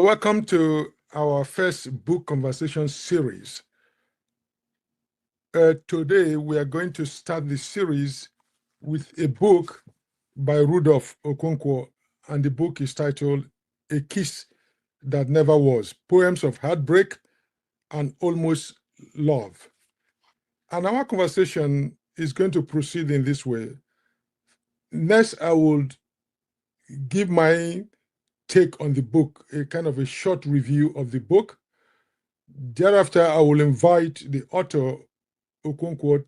welcome to our first book conversation series. Today, we are going to start the series with a book by Rudolf Okonkwo, and the book is titled A Kiss That Never Was, Poems of Heartbreak and Almost Love. And our conversation is going to proceed in this way. Next, I will give my take on the book, a kind of a short review of the book. Thereafter, I will invite the author, Okonkwo,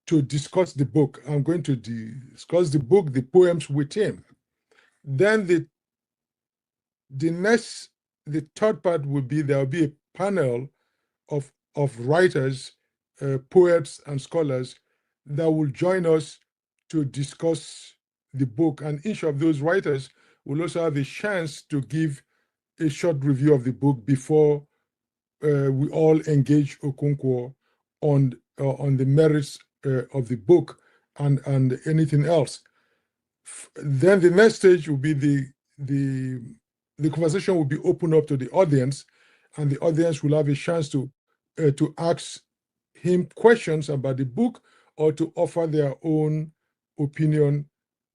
to discuss the book. I'm going to discuss the book, the poems with him. Then the third part will be, there will be a panel of writers, poets, and scholars that will join us to discuss the book. And each of those writers will also have a chance to give a short review of the book before we all engage Okonkwo on the merits of the book and anything else. Then the next stage will be the conversation will be opened up to the audience, and the audience will have a chance to ask him questions about the book or to offer their own opinion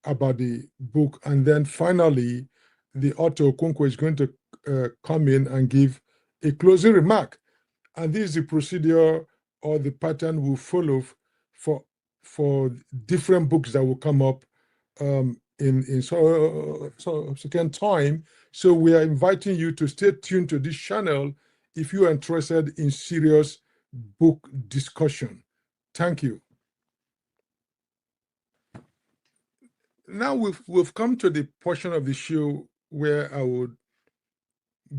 about the book. And then finally, the author Okonkwo is going to come in and give a closing remark. And this is the procedure or the pattern we'll follow for different books that will come up in subsequent time. So we are inviting you to stay tuned to this channel if you are interested in serious book discussion. Thank you. Now we've come to the portion of the show where I would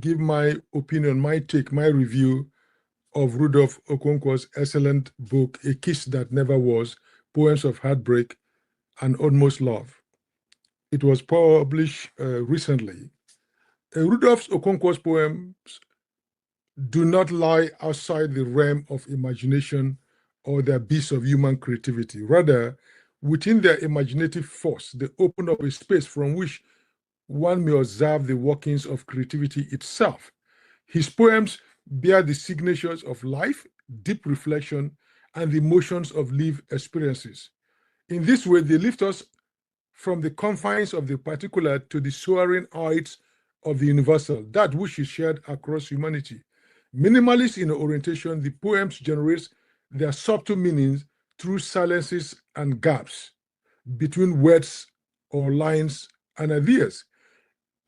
give my opinion, my take, my review of Rudolf Okonkwo's excellent book, A Kiss That Never Was, Poems of Heartbreak and Almost Love. It was published recently. Rudolf Okonkwo's poems do not lie outside the realm of imagination or the abyss of human creativity. Rather, within their imaginative force, they open up a space from which one may observe the workings of creativity itself. His poems bear the signatures of life, deep reflection, and the emotions of lived experiences. In this way, they lift us from the confines of the particular to the soaring heights of the universal, that which is shared across humanity. Minimalist in orientation, the poems generate their subtle meanings through silences and gaps between words or lines and ideas.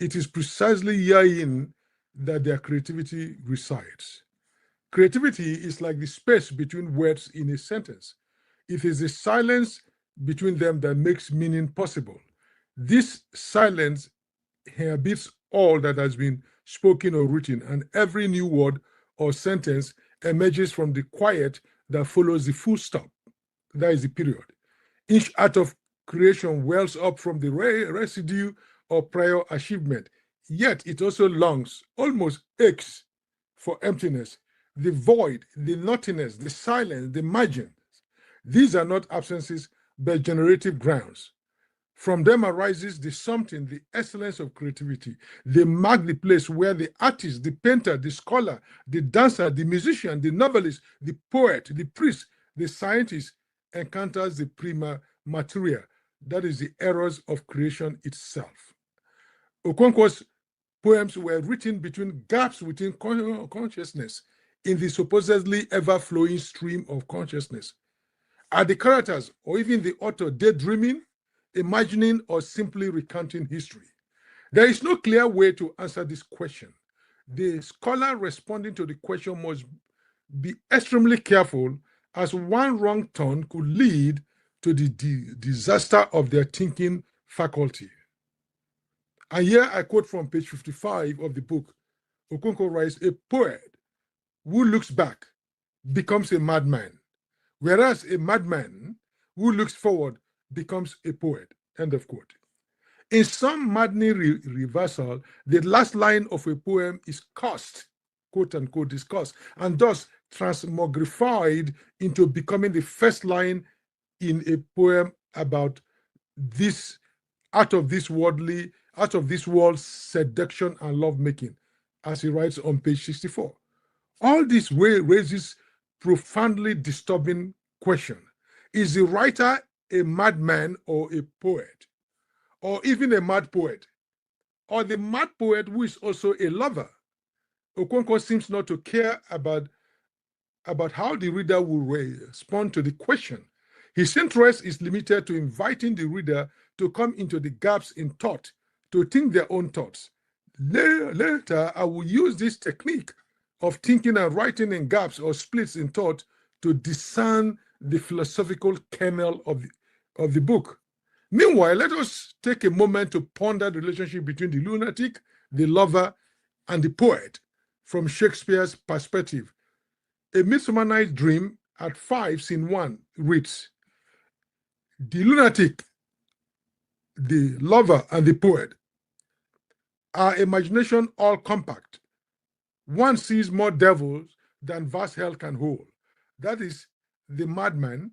It is precisely herein that their creativity resides. Creativity is like the space between words in a sentence. It is the silence between them that makes meaning possible. This silence inhabits all that has been spoken or written, and every new word or sentence emerges from the quiet that follows the full stop. That is the period. Each act of creation wells up from the residue of prior achievement, yet it also longs, almost aches for emptiness, the void, the nothingness, the silence, the margins. These are not absences, but generative grounds. From them arises the something, the excellence of creativity. They mark the place where the artist, the painter, the scholar, the dancer, the musician, the novelist, the poet, the priest, the scientist encounters the prima materia, that is the errors of creation itself. Okonkwo's poems were written between gaps within consciousness in the supposedly ever-flowing stream of consciousness. Are the characters or even the author daydreaming, imagining, or simply recounting history? There is no clear way to answer this question. The scholar responding to the question must be extremely careful, as one wrong turn could lead to the disaster of their thinking faculty. And here I quote from page 55 of the book. Okonkwo writes, "A poet who looks back becomes a madman, whereas a madman who looks forward becomes a poet." End of quote. In some maddening reversal, the last line of a poem is cursed, quote unquote, discussed, and thus transmogrified into becoming the first line in a poem about this out of this worldly out of this world seduction and lovemaking, as he writes on page 64. All this raises profoundly disturbing question. Is the writer a madman or a poet, or even a mad poet, or the mad poet who is also a lover? Okonkwo seems not to care about how the reader will respond to the question. His interest is limited to inviting the reader to come into the gaps in thought, to think their own thoughts. Later, I will use this technique of thinking and writing in gaps or splits in thought to discern the philosophical kernel of the book. Meanwhile, let us take a moment to ponder the relationship between the lunatic, the lover, and the poet from Shakespeare's perspective. A Midsummer Night's Dream at 5, scene 1 reads, the lunatic, the lover, and the poet are imagination all compact. One sees more devils than vast hell can hold. That is the madman.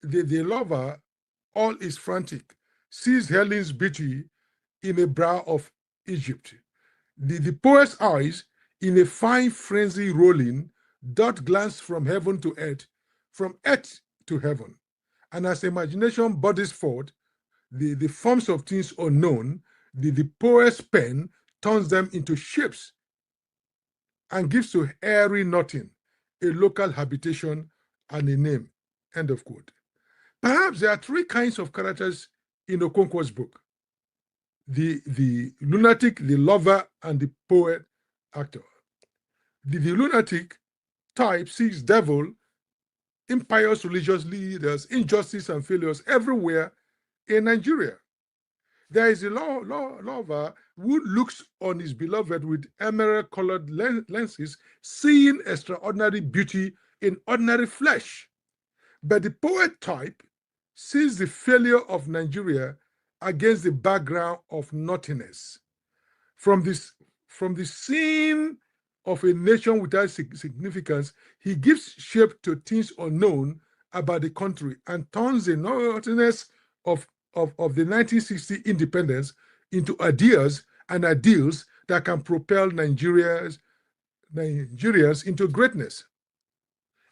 The lover, all is frantic, sees Helen's beauty in a brow of Egypt. The poet's eyes, in a fine frenzy rolling, dot glance from heaven to earth, from earth to heaven. And as imagination bodies forth, the forms of things unknown, the poet's pen turns them into shapes and gives to airy nothing a local habitation and a name. End of quote. Perhaps there are three kinds of characters in Okonkwo's book: the lunatic, the lover, and the poet actor. The lunatic type sees devil, impious religious leaders, injustice and failures everywhere in Nigeria. There is a lover who looks on his beloved with emerald-colored lenses, seeing extraordinary beauty in ordinary flesh. But the poet type sees the failure of Nigeria against the background of nothingness. From the scene of a nation without significance, he gives shape to things unknown about the country and turns the nothingness of the 1960 independence into ideas and ideals that can propel Nigerians into greatness.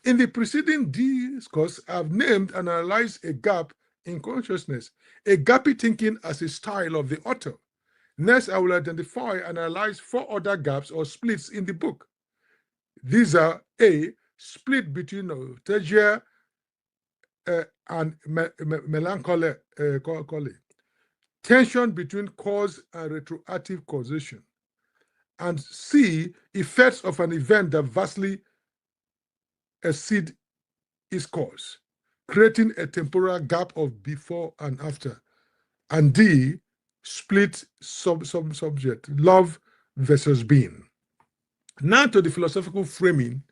In the preceding discourse, I've named and analyzed a gap in consciousness, a gappy thinking as a style of the author. Next, I will identify and analyze 4 other gaps or splits in the book. These are: A, split between treasure and melancholy, tension between cause and retroactive causation, and C, effects of an event that vastly exceed its cause, creating a temporal gap of before and after, and D, split subject, love versus being. Now to the philosophical framing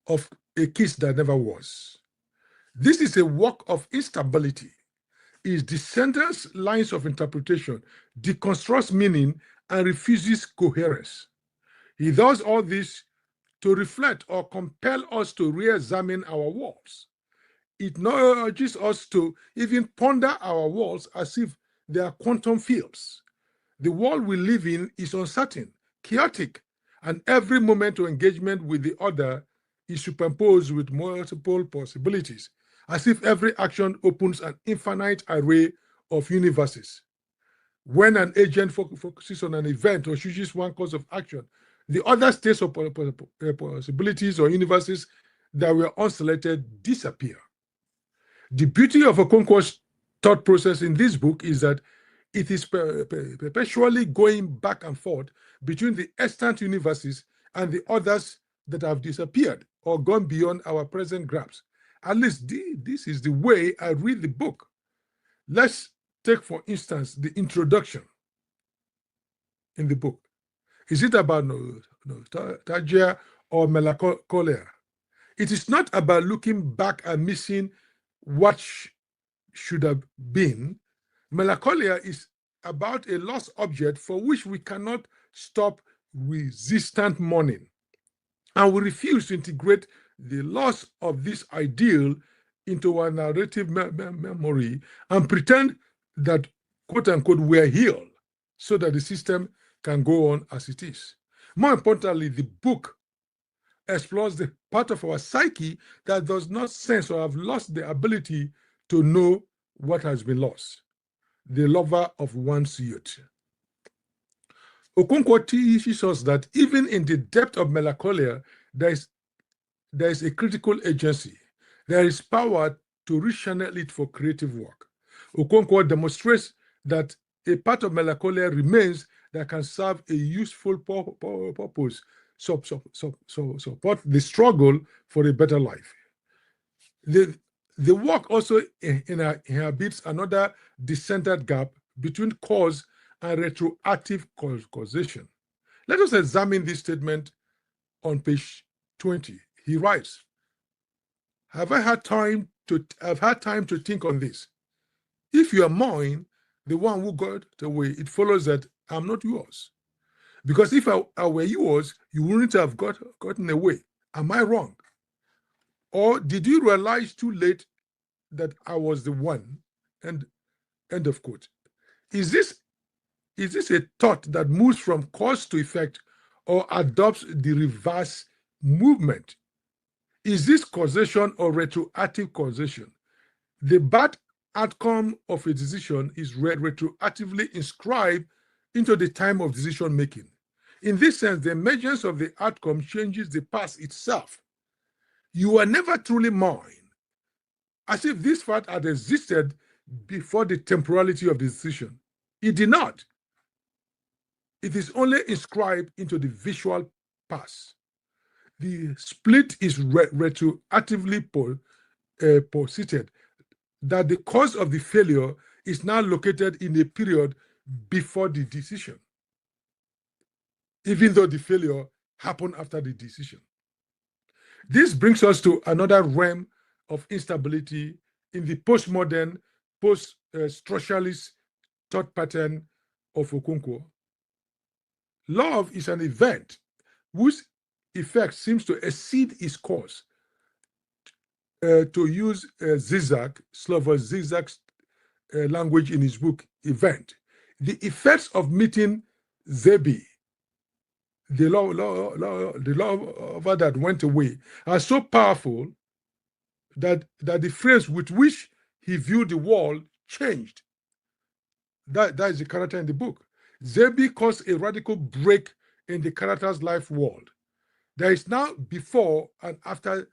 of A Kiss That Never Was. This is a work of instability. Its descendants' lines of interpretation deconstructs meaning and refuses coherence. He does all this to reflect or compel us to re-examine our worlds. It urges us to even ponder our worlds as if they are quantum fields. The world we live in is uncertain, chaotic, and every moment of engagement with the other is superimposed with multiple possibilities, as if every action opens an infinite array of universes. When an agent focuses on an event or chooses one course of action, the other states of possibilities or universes that were unselected disappear. The beauty of Okonkwo's thought process in this book is that it is perpetually going back and forth between the extant universes and the others that have disappeared or gone beyond our present grasp. At least this is the way I read the book. Let's take, for instance, the introduction in the book. Is it about nostalgia or melancholia? It is not about looking back and missing what should have been. Melancholia is about a lost object for which we cannot stop resistant mourning. And we refuse to integrate the loss of this ideal into our narrative memory and pretend that quote unquote, were healed so that the system can go on as it is. More importantly, the book explores the part of our psyche that does not sense or have lost the ability to know what has been lost, the lover of one's youth. Okonkwo teaches us that even in the depth of melancholia, there is a critical agency. There is power to rechannel it for creative work. Okonkwo demonstrates that a part of melancholia remains that can serve a useful purpose, support the struggle for a better life. The work also inhabits another decentered gap between cause and retroactive causation. Let us examine this statement on page 20. He writes, I've had time to think on this. If you are mine, the one who got away, it follows that I'm not yours. Because if I were yours, you wouldn't have gotten away. Am I wrong? Or did you realize too late that I was the one? And end of quote. Is this a thought that moves from cause to effect or adopts the reverse movement? Is this causation or retroactive causation? The bad outcome of a decision is retroactively inscribed into the time of decision making. In this sense, the emergence of the outcome changes the past itself. You are never truly mine, as if this fact had existed before the temporality of the decision. It did not. It is only inscribed into the visual past. The split is retroactively posited that the cause of the failure is now located in a period before the decision, even though the failure happened after the decision. This brings us to another realm of instability in the postmodern, post-structuralist thought pattern of Okonkwo. Love is an event whose effect seems to exceed its cause. To use Slavoj Zizek's language in his book, Event, the effects of meeting Zebi, the lover that went away, are so powerful that the phrase with which he viewed the world changed. That is the character in the book. Zebi caused a radical break in the character's life world. There is now before and after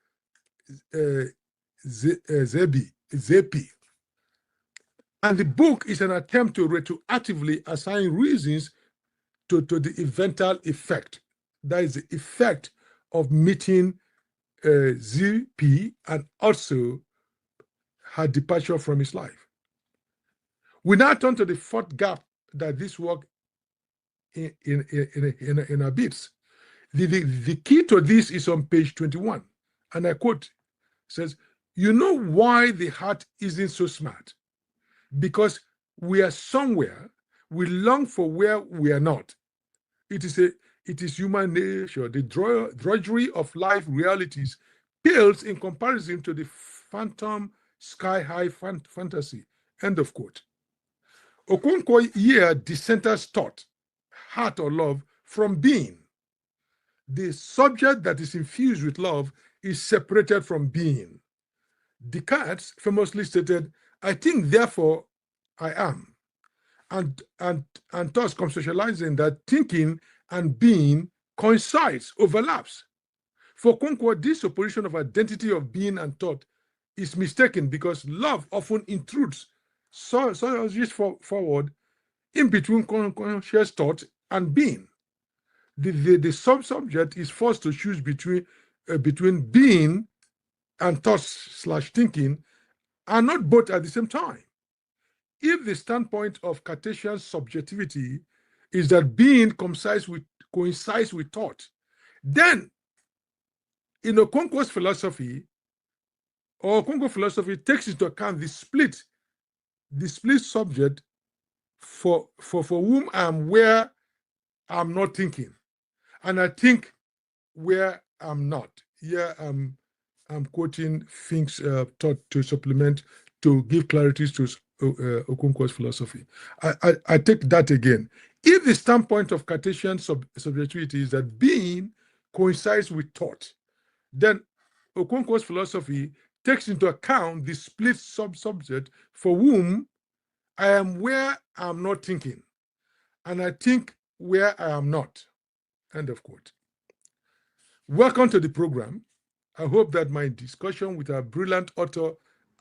Zepi. And the book is an attempt to retroactively assign reasons to the evental effect. That is the effect of meeting ZP and also her departure from his life. We now turn to the fourth gap that this work inhabits. The key to this is on page 21, and I quote, says, you know why the heart isn't so smart? Because we are somewhere, we long for where we are not. It is human nature. The drudgery of life realities pales in comparison to the phantom sky-high fantasy. End of quote. Okonkwo here dissenters thought, heart or love, from being. The subject that is infused with love is separated from being. Descartes famously stated, I think, therefore I am, and thus conceptualizing that thinking and being coincides, overlaps. For Okonkwo, this opposition of identity of being and thought is mistaken because love often intrudes forward in between conscious thought and being. The subject is forced to choose between being and thought/thinking, and not both at the same time. If the standpoint of Cartesian subjectivity is that being coincides with thought, then in Okonkwo's philosophy, or Okonkwo philosophy takes into account the split subject for whom I'm where I'm not thinking, and I think where I'm not. Here I'm quoting things taught to supplement, to give clarity to Okonkwo's philosophy. I take that again. If the standpoint of Cartesian subjectivity is that being coincides with thought, then Okonkwo's philosophy takes into account the split subject for whom I am where I'm not thinking, and I think where I am not. End of quote. Welcome to the program. I hope that my discussion with our brilliant author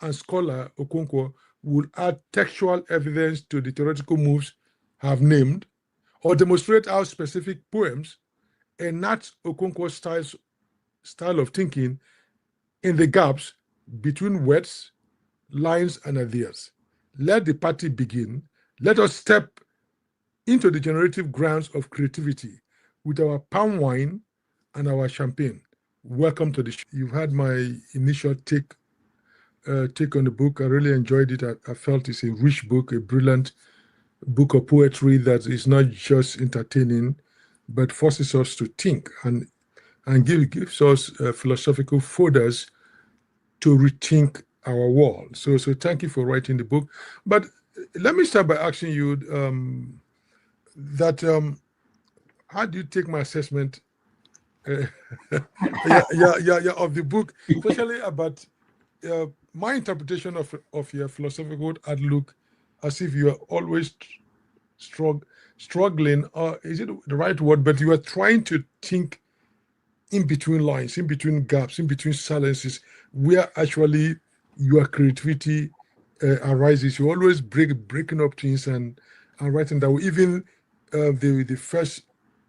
and scholar Okonkwo will add textual evidence to the theoretical moves I have named, or demonstrate how specific poems enact Okonkwo's style of thinking in the gaps between words, lines, and ideas. Let the party begin. Let us step into the generative grounds of creativity with our palm wine and our champagne. Welcome to the show. You've had my initial take on the book. I really enjoyed it. I felt it's a rich book, a brilliant book of poetry that is not just entertaining, but forces us to think and gives us philosophical folders to rethink our world. So thank you for writing the book. But let me start by asking you how do you take my assessment of the book, especially about my interpretation of your philosophical outlook, as if you are always struggling, or is it the right word, but you are trying to think in between lines, in between gaps, in between silences, where actually your creativity arises. You always breaking up things and writing that way. Even the first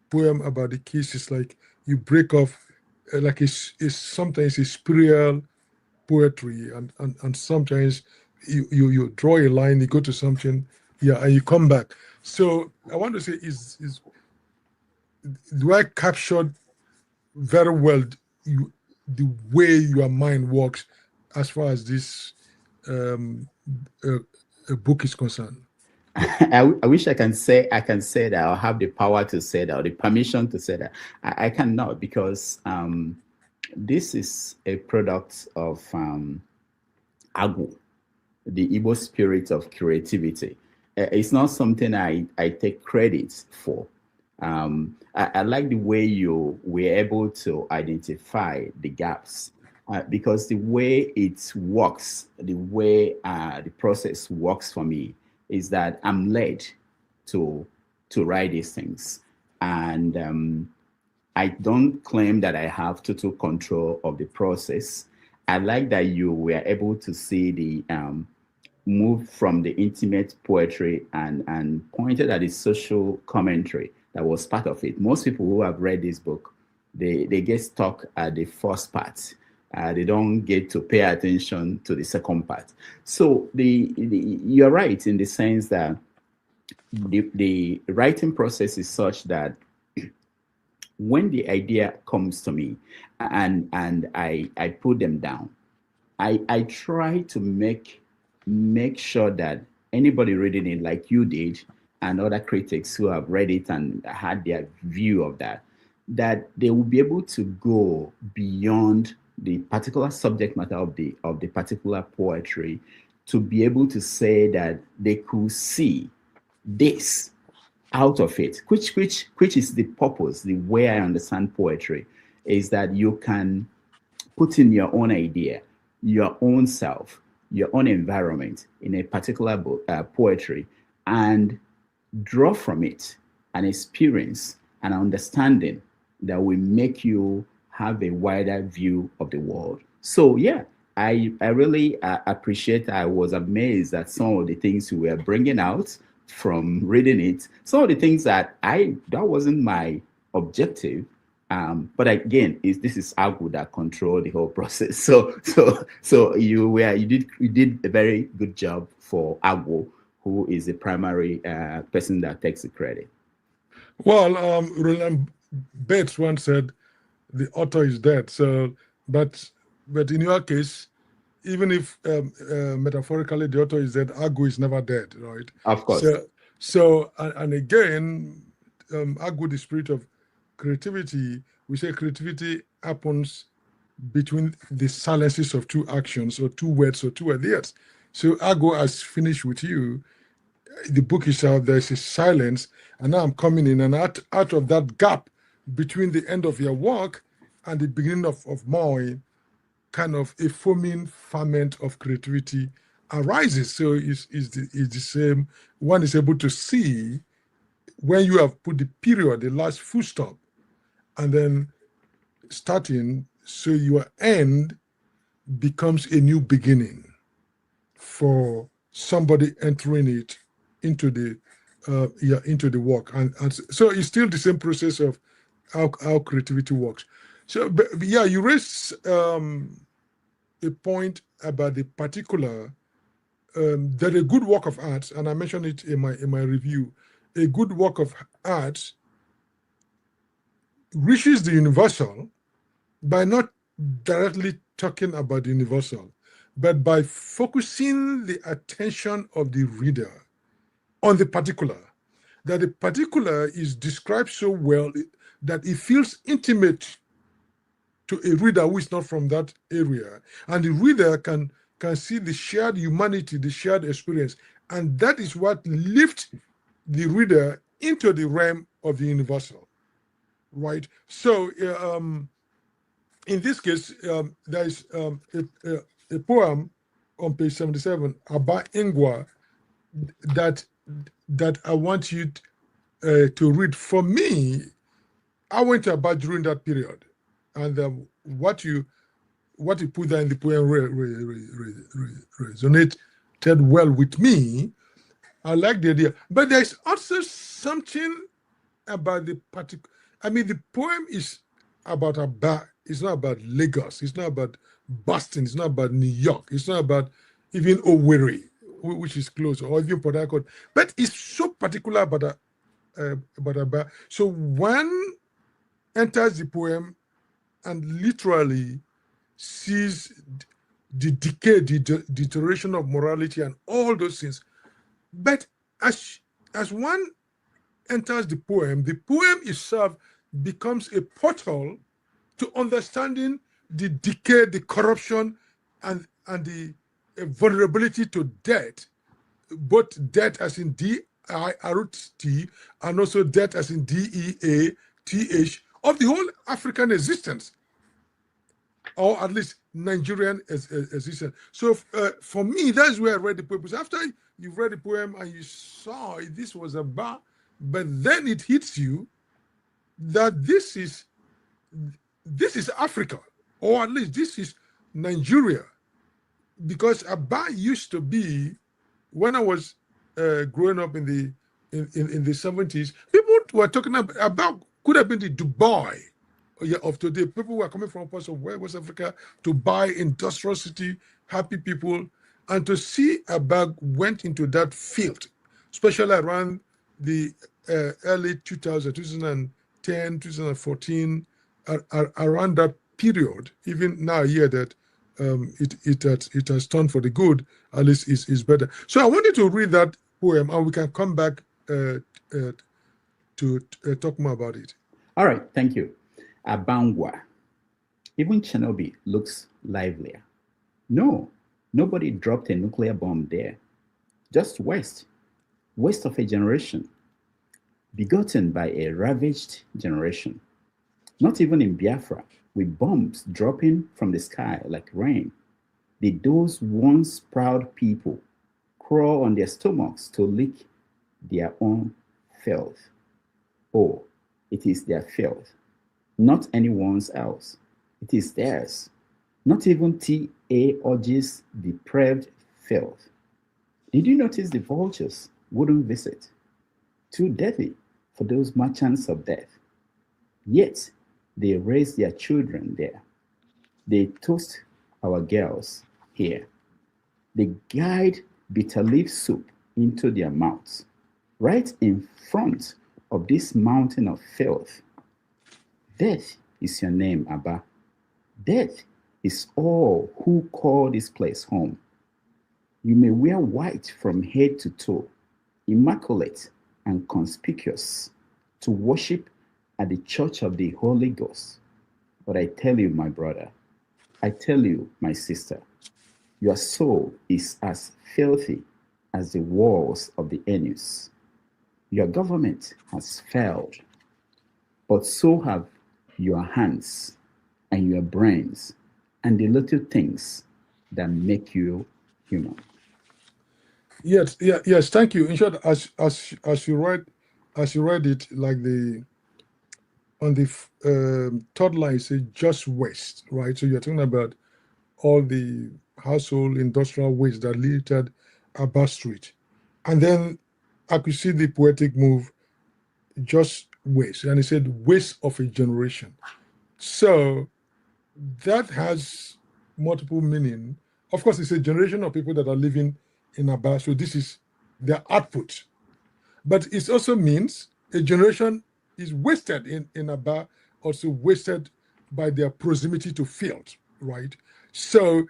poem about the kiss is like you break off, like it's sometimes a spiritual poetry, and sometimes you draw a line, you go to something, and you come back. So I want to say, do I capture very well the way your mind works as far as this book is concerned? I wish I can say that, or have the power to say that, or the permission to say that. I cannot, because this is a product of Agu, the Igbo spirit of creativity. It's not something I take credit for. I like the way you were able to identify the gaps, because the way it works, the way the process works for me, is that I'm led to write these things, and I don't claim that I have total control of the process. I like that you were able to see the move from the intimate poetry and pointed at the social commentary that was part of it. Most people who have read this book, they get stuck at the first part. They don't get to pay attention to the second part. So you're right in the sense that the writing process is such that when the idea comes to me and I put them down, I try to make sure that anybody reading it, like you did, and other critics who have read it and had their view of that they will be able to go beyond the particular subject matter of the particular poetry, to be able to say that they could see this out of it, which is the purpose. The way I understand poetry is that you can put in your own idea, your own self, your own environment in a particular poetry, and draw from it an experience, an understanding that will make you have a wider view of the world. So yeah, I really appreciate. I was amazed at some of the things you were bringing out from reading it. Some of the things that wasn't my objective. But again, this is Agu that control the whole process. So you did a very good job for Agu, who is the primary person that takes the credit. Well, Roland Bates once said, "The author is dead." So, but in your case, even if metaphorically the author is dead, Agu is never dead, right? Of course. So and again, Agu, the spirit of creativity, we say creativity happens between the silences of two actions or two words or two ideas. So Ago has finished with you. The book is out, there's a silence, and now I'm coming in, and out of that gap between the end of your work and the beginning of mine, kind of a foaming ferment of creativity arises. So it's the same. One is able to see when you have put the period, the last full stop, and then starting, so your end becomes a new beginning for somebody entering it into the into the work, and so it's still the same process of how creativity works. So but yeah, you raised a point about the particular that a good work of art, and I mentioned it in my review. A good work of art reaches the universal by not directly talking about the universal, but by focusing the attention of the reader on the particular. That the particular is described so well that it feels intimate to a reader who is not from that area, and the reader can see the shared humanity, the shared experience, and that is what lifts the reader into the realm of the universal, right? So in this case, there is a poem on page 77 about Ingwa that I want you to read. For me, I went to Aba during that period, and what you put there in the poem resonated well with me. I like the idea, but there's also something about the particular. I mean, the poem is about Aba. It's not about Lagos. It's not about Boston. It's not about New York. It's not about even Owerri, which is close, or even Port Harcourt. But it's so particular about Aba. So one enters the poem and literally sees the decay, the deterioration of morality, and all those things. But as one enters the poem itself becomes a portal to understanding the decay, the corruption, and the vulnerability to death, both death as in D-I-R-T and also death as in D-E-A-T-H of the whole African existence, or at least Nigerian existence. So for me, that's where I read the poem. Because after you've read the poem and you saw this was about, but then it hits you that this is Africa, or at least this is Nigeria, because Aba used to be, when I was growing up in the 70s, people were talking about could have been the Dubai of today. People were coming from parts of West Africa to buy industrial city, happy people, and to see Aba went into that field, especially around the early 2000, 2010, 2014, around that period. Even now, here that it has turned for the good, at least is better. So I wanted to read that poem, and we can come back to talk more about it. All right, thank you. Abangwa. Even Chernobyl looks livelier. No, nobody dropped a nuclear bomb there. Just waste of a generation, begotten by a ravaged generation. Not even in Biafra, with bombs dropping from the sky like rain, did those once proud people crawl on their stomachs to lick their own filth. Oh, it is their filth, not anyone's else. It is theirs. Not even T.A. Orji's depraved filth. Did you notice the vultures wouldn't visit? Too deadly for those merchants of death. Yet they raise their children there. They toast our girls here. They guide bitter leaf soup into their mouths, right in front of this mountain of filth. Death is your name, Abba. Death is all who call this place home. You may wear white from head to toe, immaculate and conspicuous, to worship at the church of the Holy Ghost. But I tell you, my brother, I tell you, my sister, Your soul is as filthy as the walls of the anus. Your government has failed, but so have your hands and your brains and the little things that make you human. Yes, yeah, yes. Thank you. In short, as you read it, like the on the third line, it says just waste, right? So you're talking about all the household industrial waste that littered Abba Street, and then I could see the poetic move, just waste, and he said waste of a generation. So that has multiple meaning. Of course, it's a generation of people that are living in Abba, so this is their output. But it also means a generation is wasted in Aba, also wasted by their proximity to field, right? So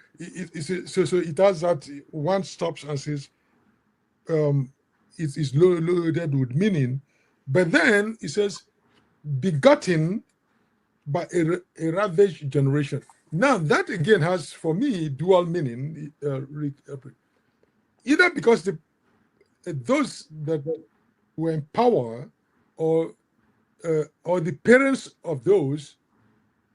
so it has that one stops and says um, it is loaded with meaning, but then it says begotten by a ravaged generation. Now that again has for me dual meaning, either because those that were in power or the parents of those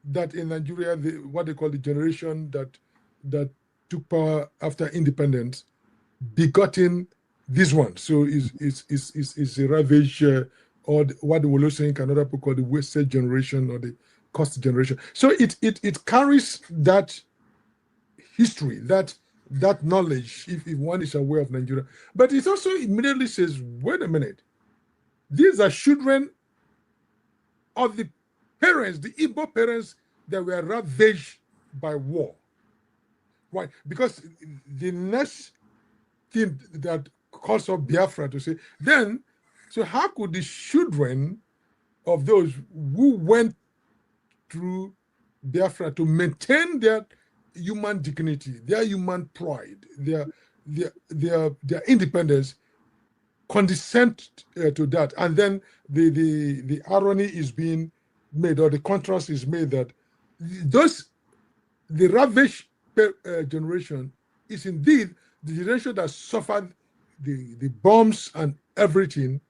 that in Nigeria, what they call the generation that took power after independence, begotten this one. So is a ravage, or what the Wolosian and other people call the wasted generation or the cost generation. So it carries that history, that knowledge, if one is aware of Nigeria. But it also immediately says, wait a minute, these are children of the parents, the Igbo parents that were ravaged by war. Right? Because the next thing that calls up Biafra to say, then, so how could the children of those who went through Biafra to maintain their human dignity, their human pride, their independence, condescend to that? And then the irony is being made, or the contrast is made, that the ravaged generation is indeed the generation that suffered the bombs and everything,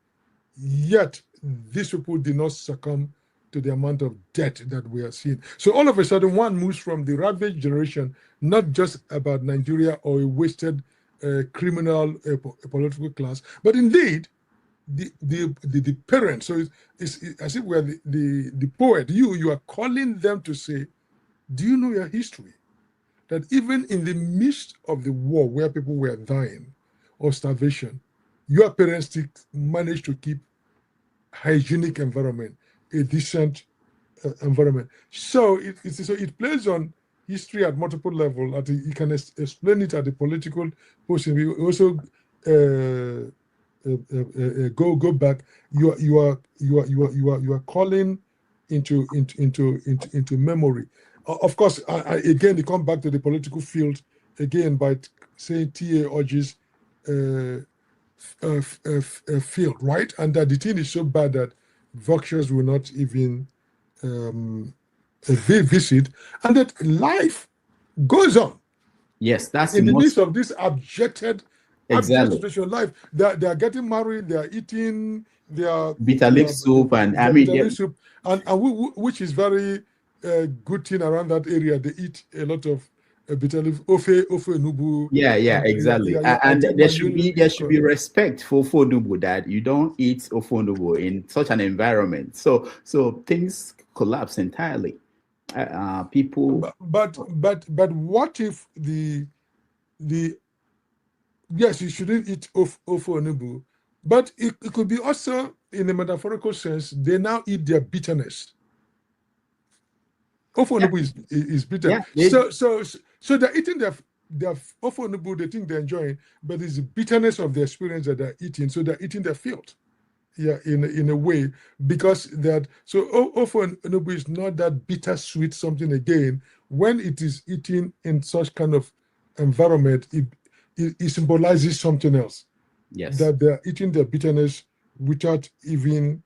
yet these people did not succumb to the amount of debt that we are seeing. So all of a sudden, one moves from the ravaged generation, not just about Nigeria or a wasted criminal political class, but indeed the parents. So it's as if we're the poet. You are calling them to say, do you know your history? That even in the midst of the war where people were dying or starvation, your parents still managed to keep hygienic environment, a decent environment. So it plays on history at multiple levels. You can explain it at the political portion. We also go back. You are calling into memory. Of course, again, you come back to the political field again by saying TA urges field, right? And that the thing is so bad that vultures will not even visit, and that life goes on. Yes, that's In the the midst most of this abject exactly situation, life, they are getting married, they are eating their bitter leaf soup, and I mean, bitter leaf soup, and which is very good thing around that area. They eat a lot of bitter leaf, ofe nubu. yeah, And exactly. I And take there my should newly be respect for ofonubo, that you don't eat ofonubo in such an environment. So things collapse entirely. People. but what if the yes, you shouldn't eat ofe onubu, but it could be also in a metaphorical sense, they now eat their bitterness. Yeah, Ofonubu is bitter. yeah. So they're eating their ofonubu, they think they're enjoying, but it's the bitterness of the experience that they're eating. So they're eating their filth. Yeah, in a way, because that so ofonubu is not that bittersweet something again. When it is eaten in such kind of environment, it symbolizes something else. Yes. That they're eating their bitterness without even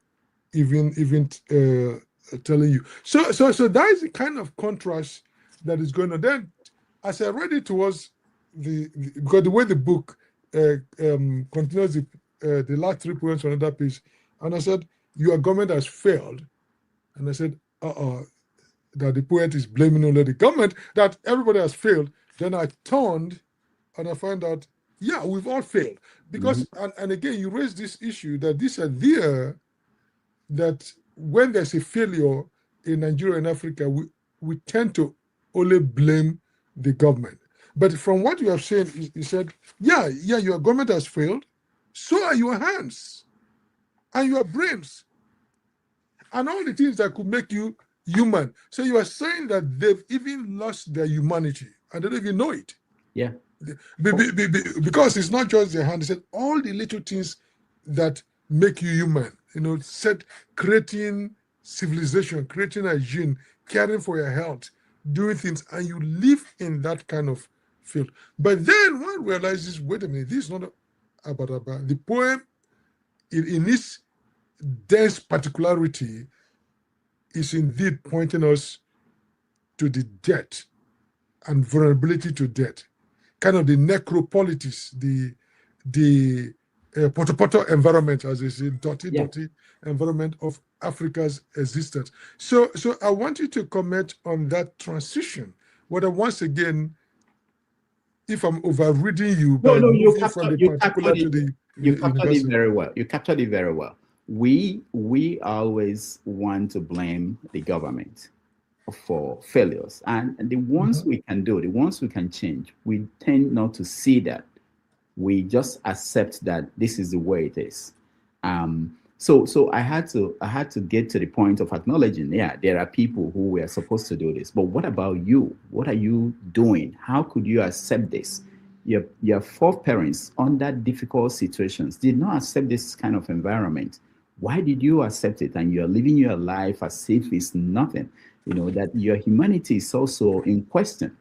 telling you. So that is the kind of contrast that is going on. Then, as I read it towards because the way the book continues the last 3 points on another page, and I said, your government has failed. And I said, that the poet is blaming only the government, that everybody has failed. Then I turned and I found out, yeah, we've all failed. Because, and again, you raised this issue that this idea that when there's a failure in Nigeria and Africa, we tend to only blame the government. But from what you have said, you said, yeah, your government has failed. So are your hands and your brains and all the things that could make you human. So you are saying that they've even lost their humanity and they don't even know it. Yeah. Because it's not just their hand. They said all the little things that make you human, creating civilization, creating hygiene, caring for your health, doing things, and you live in that kind of field. But then one realizes, wait a minute, this is not about the poem in its dense particularity is indeed pointing us to the death and vulnerability to death, kind of the necropolitics, the poto environment, as they say, dirty environment of Africa's existence. So I want you to comment on that transition, whether once again, if I'm overreading you by moving from the particular to the you captured universal. it very well. You captured it very well. We always want to blame the government for failures, and the ones we can do, the ones we can change, we tend not to see that. We just accept that this is the way it is. So I had to get to the point of acknowledging, yeah, there are people who were supposed to do this, but what about you? What are you doing? How could you accept this? Your foreparents under difficult situations did not accept this kind of environment. Why did you accept it? And you're living your life as if it's nothing. That your humanity is also in question.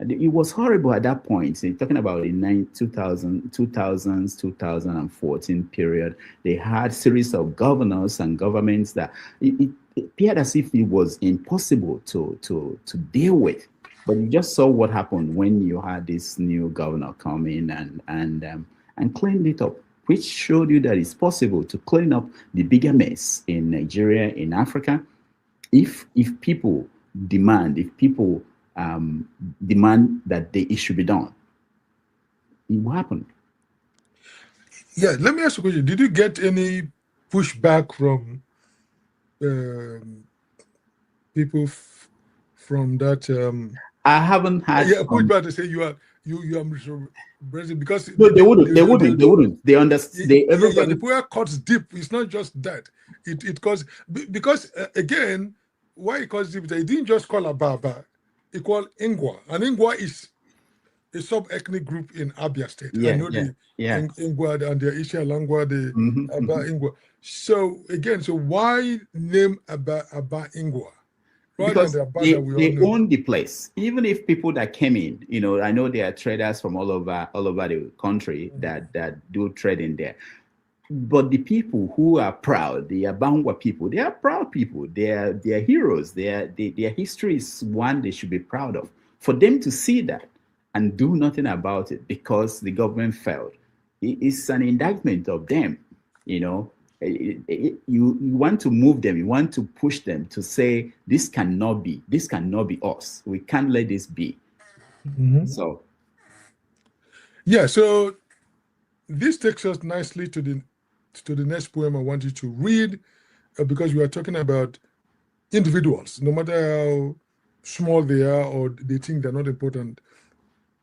It was horrible at that point. Talking about the 2000s, 2014 period, they had series of governors and governments that it appeared as if it was impossible to deal with. But you just saw what happened when you had this new governor come in and cleaned it up, which showed you that it's possible to clean up the bigger mess in Nigeria, in Africa, if people demand, demand that it should be done. It will happen. Yeah, let me ask you a question. Did you get any pushback from people from that? I haven't had. Yeah, pushback to say you are Brazil because no, they wouldn't. They understand. Yeah, the poor cuts deep. It's not just that. It causes because again, why it cuts deep? They didn't just call Ababa. He called Ingwa, and Ingwa is a sub-ethnic group in Abia State. I know the Ingwa and the Isha Langwa, the Aba Ingwa. So again, why name Aba Ingwa? Because they own the place. Even if people that came in, I know there are traders from all over the country that do trading there. But the people who are proud, the Abangwa people, they are proud people. They are heroes. Their history is one they should be proud of. For them to see that and do nothing about it because the government failed, it's an indictment of them. You want to move them, you want to push them to say this cannot be us. We can't let this be. So this takes us nicely to the next poem I want you to read, because we are talking about individuals, no matter how small they are or they think they're not important,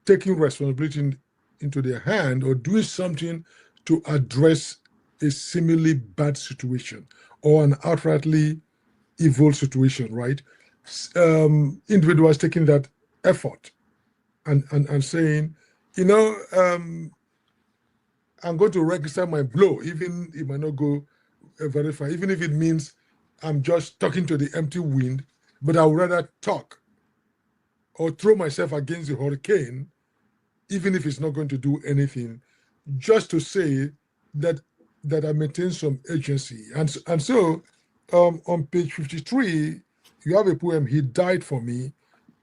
taking responsibility into their hand or doing something to address a seemingly bad situation or an outrightly evil situation, right? Individuals taking that effort and saying, I'm going to register my blow, even if I not go very far, even if it means I'm just talking to the empty wind, but I would rather talk or throw myself against the hurricane, even if it's not going to do anything, just to say that I maintain some agency. And so on page 53, you have a poem, He Died for Me.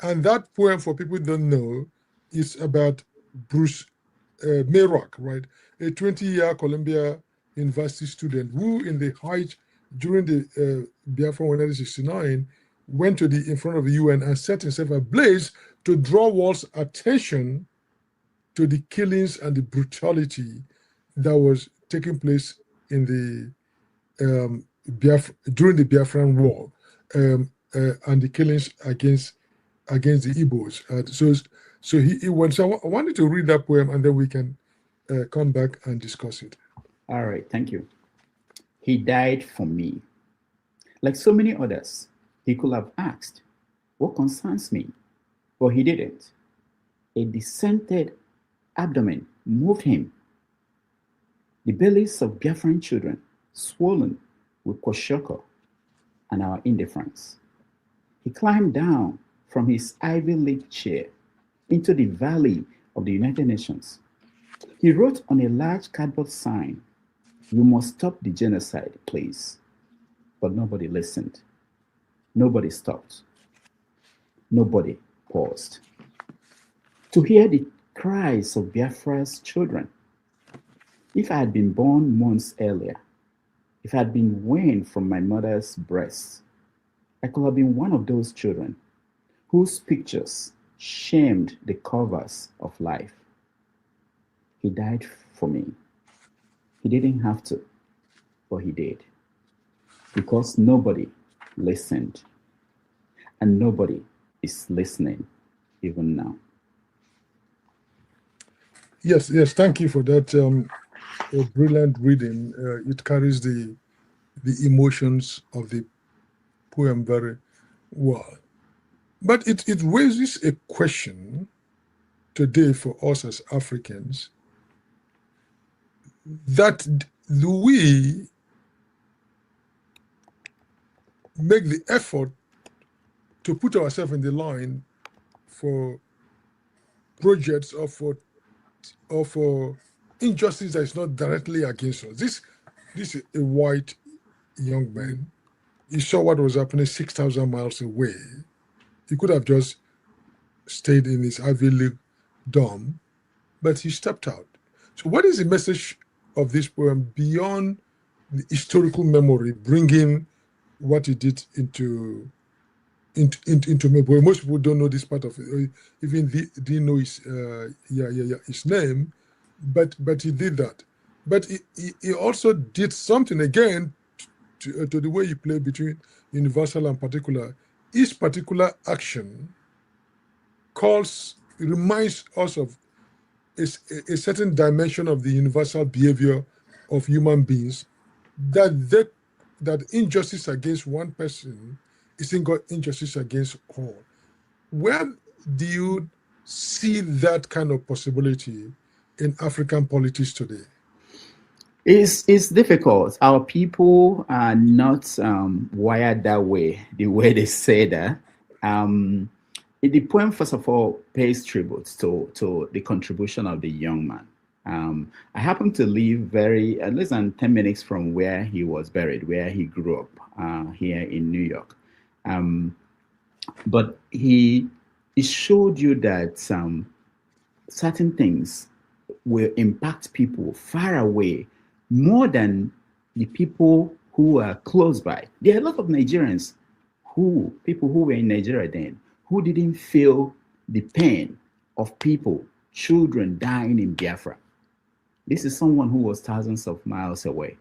And that poem, for people who don't know, is about Bruce Mayrock, right? A 20-year Columbia University student who, in the height during the Biafra 1969, went to in front of the UN and set himself ablaze to draw world's attention to the killings and the brutality that was taking place in the during the Biafran War, and the killings against the Igbos. So he went. So I wanted to read that poem, and then we can come back and discuss it. All right, thank you. He died for me. Like so many others, he could have asked, "What concerns me?" But he didn't. A distended abdomen moved him. The bellies of Biafran children swollen with kwashiorkor and our indifference. He climbed down from his Ivy League chair into the valley of the United Nations. He wrote on a large cardboard sign, "You must stop the genocide, please." But nobody listened. Nobody stopped. Nobody paused to hear the cries of Biafra's children. If I had been born months earlier, if I had been weaned from my mother's breast, I could have been one of those children whose pictures shamed the covers of life. He died for me. He didn't have to, but he did. Because nobody listened. And nobody is listening even now. Yes, thank you for that brilliant reading. It carries the emotions of the poem very well. But it raises a question today for us as Africans, that do we make the effort to put ourselves in the line for projects or for injustice that is not directly against us? This is a white young man. He saw what was happening 6,000 miles away. He could have just stayed in his Ivy League dorm, but he stepped out. So what is the message of this poem beyond the historical memory, bringing what he did into memory? Most people don't know this part of it, even didn't know his name, but he did that. But he also did something again to the way you play between universal and particular. Each particular action reminds us of a certain dimension of the universal behavior of human beings, that injustice against one person is injustice against all. Where do you see that kind of possibility in African politics today? It's difficult. Our people are not wired that way, the way they say that. The poem, first of all, pays tribute to the contribution of the young man. I happen to live less than 10 minutes from where he was buried, where he grew up, here in New York. But he showed you that certain things will impact people far away more than the people who are close by. There are a lot of Nigerians people who were in Nigeria then, who didn't feel the pain of people, children dying in Biafra. This is someone who was thousands of miles away,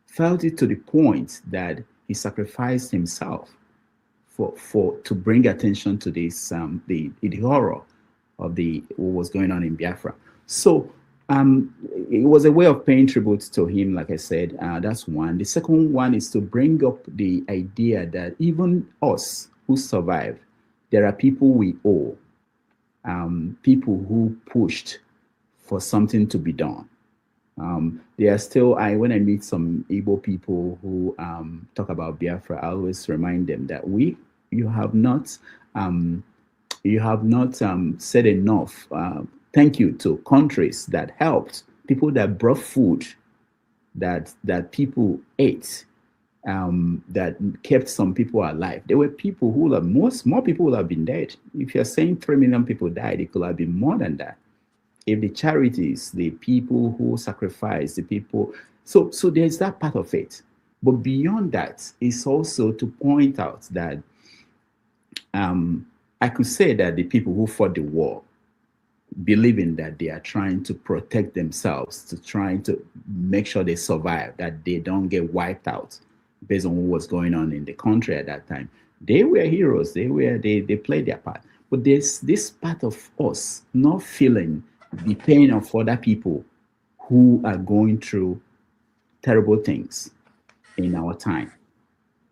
felt it to the point that he sacrificed himself to bring attention to this the horror of what was going on in Biafra. So it was a way of paying tribute to him, like I said. That's one. The second one is to bring up the idea that even us who survived, there are people we owe, people who pushed for something to be done. There are still, when I meet some Igbo people who talk about Biafra, I always remind them that you have not said enough thank you to countries that helped, people that brought food that people ate, that kept some people alive. There were people more people would have been dead. If you're saying 3 million people died, it could have been more than that. if the charities, the people who sacrifice, the people, so there's that part of it. But beyond that, it's also to point out that I could say that the people who fought the war, believing that they are trying to protect themselves, to trying to make sure they survive, that they don't get wiped out based on what was going on in the country at that time. They were heroes. They played their part. But there's this part of us not feeling the pain of other people who are going through terrible things in our time.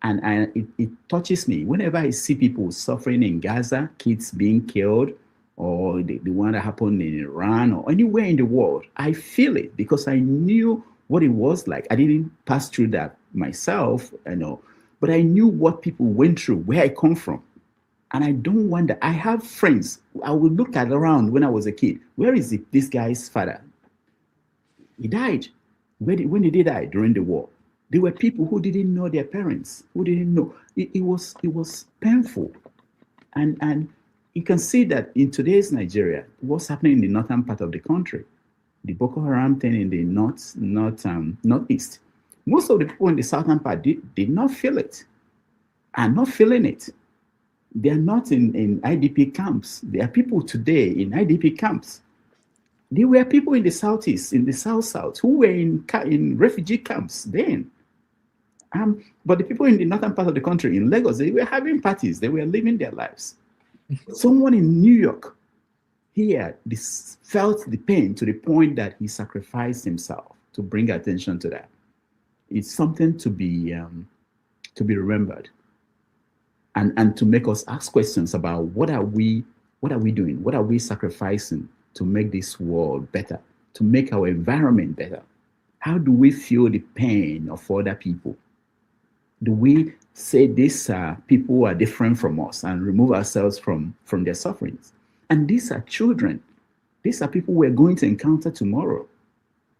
And it touches me whenever I see people suffering in Gaza, kids being killed, or the one that happened in Iran or anywhere in the world. I feel it because I knew what it was like. I didn't pass through that myself, but I knew what people went through, where I come from. And I don't wonder. I have friends. I would look at around when I was a kid. Where is this guy's father? He died. When did he die? During the war. There were people who didn't know their parents, who didn't know. It was painful. And you can see that in today's Nigeria, what's happening in the northern part of the country, the Boko Haram thing in the northeast. Most of the people in the southern part did not feel it, are not feeling it. They are not in IDP camps. There are people today in IDP camps. There were people in the southeast, in the south, who were in refugee camps then. But the people in the northern part of the country, in Lagos, they were having parties. They were living their lives. Someone in New York here felt the pain to the point that he sacrificed himself to bring attention to that. It's something to be remembered, and to make us ask questions about what are we doing? What are we sacrificing to make this world better, to make our environment better? How do we feel the pain of other people? Do we say these people are different from us and remove ourselves from their sufferings? And these are children. These are people we're going to encounter tomorrow.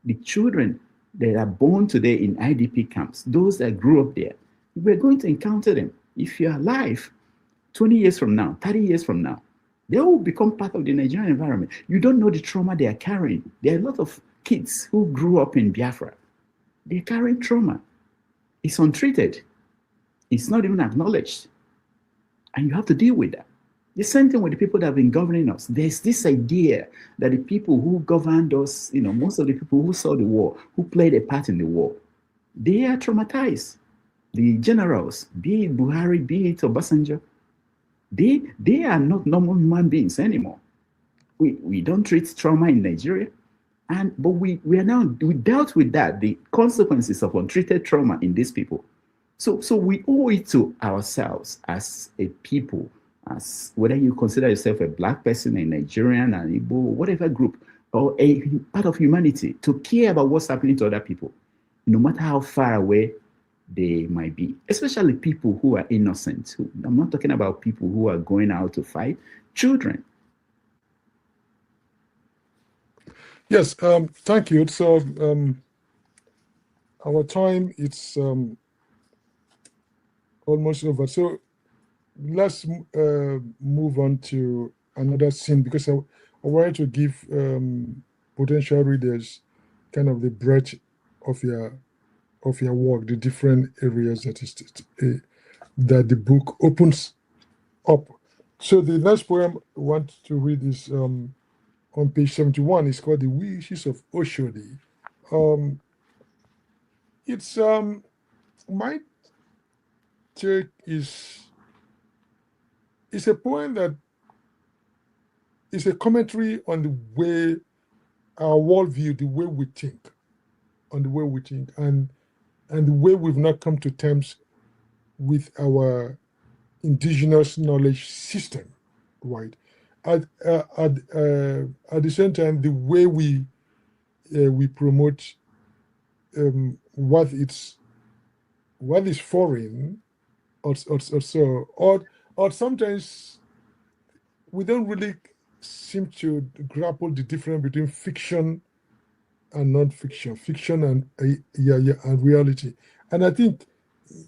The children that are born today in IDP camps, those that grew up there, we're going to encounter them. If you're alive 20 years from now, 30 years from now, they will become part of the Nigerian environment. You don't know the trauma they are carrying. There are a lot of kids who grew up in Biafra. They're carrying trauma. It's untreated. It's not even acknowledged. And you have to deal with that. The same thing with the people that have been governing us. There's this idea that the people who governed us, most of the people who saw the war, who played a part in the war, they are traumatized. The generals, be it Buhari, be it Obasanjo, they are not normal human beings anymore. We don't treat trauma in Nigeria. But we dealt with that, the consequences of untreated trauma in these people. So we owe it to ourselves as a people, as whether you consider yourself a Black person, a Nigerian, an Igbo, whatever group, or a part of humanity, to care about what's happening to other people, no matter how far away they might be, especially people who are innocent. I'm not talking about people who are going out to fight, children. Yes, thank you. So our time, it's almost over. So let's move on to another scene, because I wanted to give potential readers kind of the breadth of your work, the different areas that the book opens up. So the next poem I want to read is on page 71. It's called "The Wishes of Oshodi." It's my take is, it's a poem that is a commentary on the way our worldview, the way we think, on the way we think, and the way we've not come to terms with our indigenous knowledge system, right? At the same time, the way we promote what is foreign, or sometimes we don't really seem to grapple the difference between fiction and non-fiction, fiction and and reality. And I think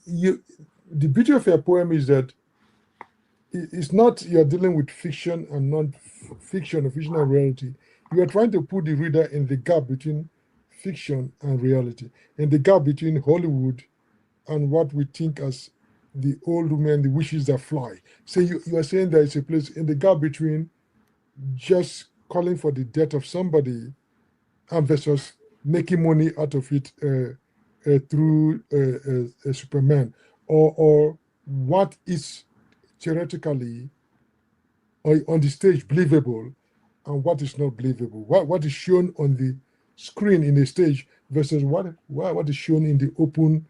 the beauty of your poem is that it's not you're dealing with fiction and non-fiction or fiction and reality. you are trying to put the reader in the gap between fiction and reality, in the gap between Hollywood and what we think as the old women, the wishes that fly. So you are saying there is a place in the gap between just calling for the death of somebody and versus making money out of it through Superman, or what is theoretically or on the stage believable and what is not believable. What is shown on the screen in the stage versus what is shown in the open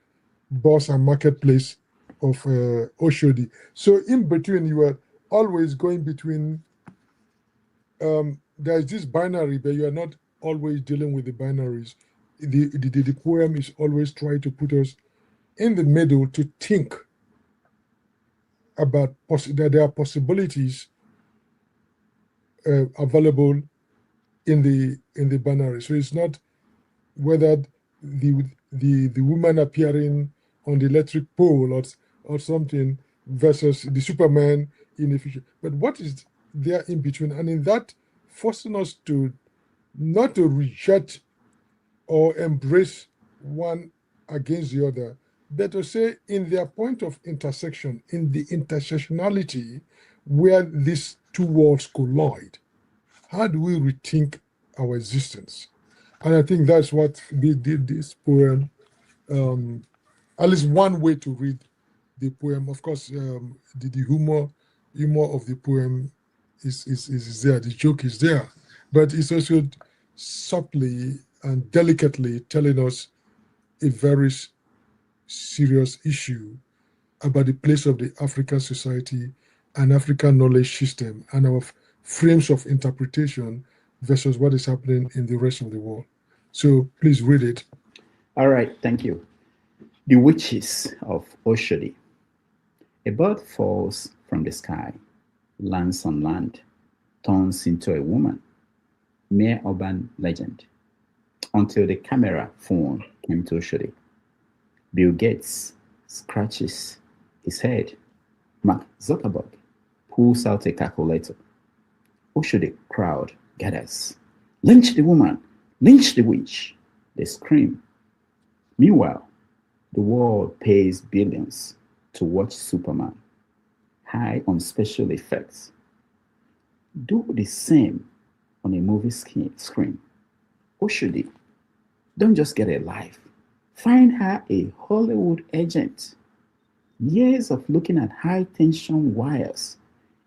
bus and marketplace of Oshodi. So in between, you are always going between. There's this binary, but you are not always dealing with the binaries. The poem is always trying to put us in the middle to think about that there are possibilities available in the binary. So it's not whether the woman appearing on the electric pole or something versus the Superman in the future. But what is there in between? And in that, forcing us to not to reject or embrace one against the other, but to say in their point of intersection, in the intersectionality where these two worlds collide, how do we rethink our existence? And I think that's what did this poem, at least one way to read the poem. Of course, the humor of the poem is there, the joke is there, but it's also subtly and delicately telling us a very serious issue about the place of the African society and African knowledge system and our frames of interpretation versus what is happening in the rest of the world. So please read it. All right, thank you. The Witches of Oshodi. A bird falls from the sky, lands on land, turns into a woman. Mere urban legend. Until the camera phone came to Oshodi. Bill Gates scratches his head. Mark Zuckerberg pulls out a calculator. Oshodi crowd gathers. Lynch the woman! Lynch the witch! They scream. Meanwhile, the world pays billions to watch Superman, high on special effects. Do the same on a movie screen. Oshodi, don't just get a life. Find her a Hollywood agent. Years of looking at high tension wires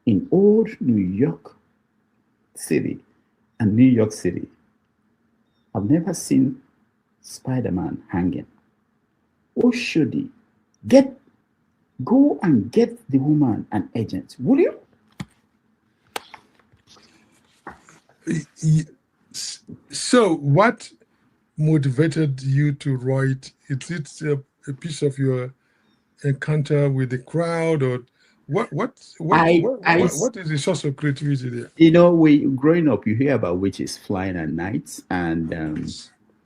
in old New York City and New York City. I've never seen Spider-Man hanging. Oshodi, go and get the woman an agent, will you? So, what motivated you to write? Is it a piece of your encounter with the crowd, or what is the source of creativity there? You know, growing up, you hear about witches flying at night, and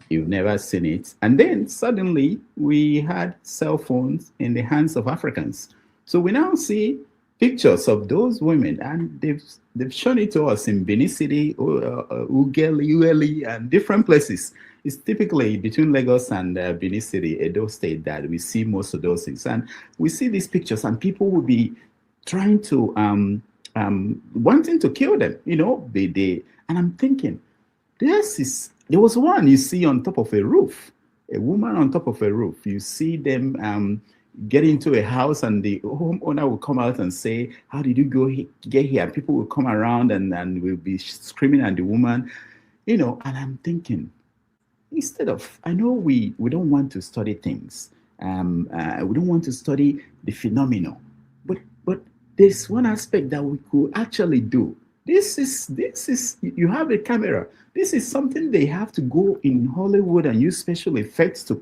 you've never seen it. And then suddenly we had cell phones in the hands of Africans. So we now see pictures of those women, and they've shown it to us in Benin City, Ueli, and different places. It's typically between Lagos and Benin City, Edo State, that we see most of those things. And we see these pictures, and people will be trying to wanting to kill them. You know, and I'm thinking, there was one you see on top of a roof, a woman on top of a roof. You see them get into a house, and the homeowner will come out and say, how did you get here? And people will come around and will be screaming at the woman, you know. And I'm thinking, instead of, I know we don't want to study things, we don't want to study the phenomenon, but there's one aspect that we could actually do. This is you have a camera. This is something they have to go in Hollywood and use special effects to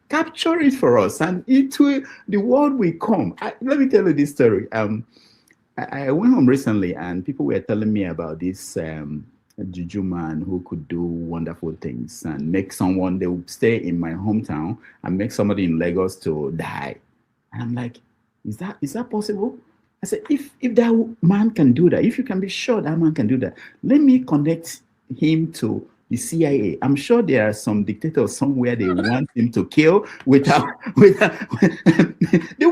capture it for us, and into the world we come. Let me tell you this story. I went home recently, and people were telling me about this juju man who could do wonderful things and make someone, they would stay in my hometown and make somebody in Lagos to die. And I'm like, is that possible? I said, if that man can do that, if you can be sure that man can do that, let me connect him to the CIA. I'm sure there are some dictators somewhere they want him to kill without they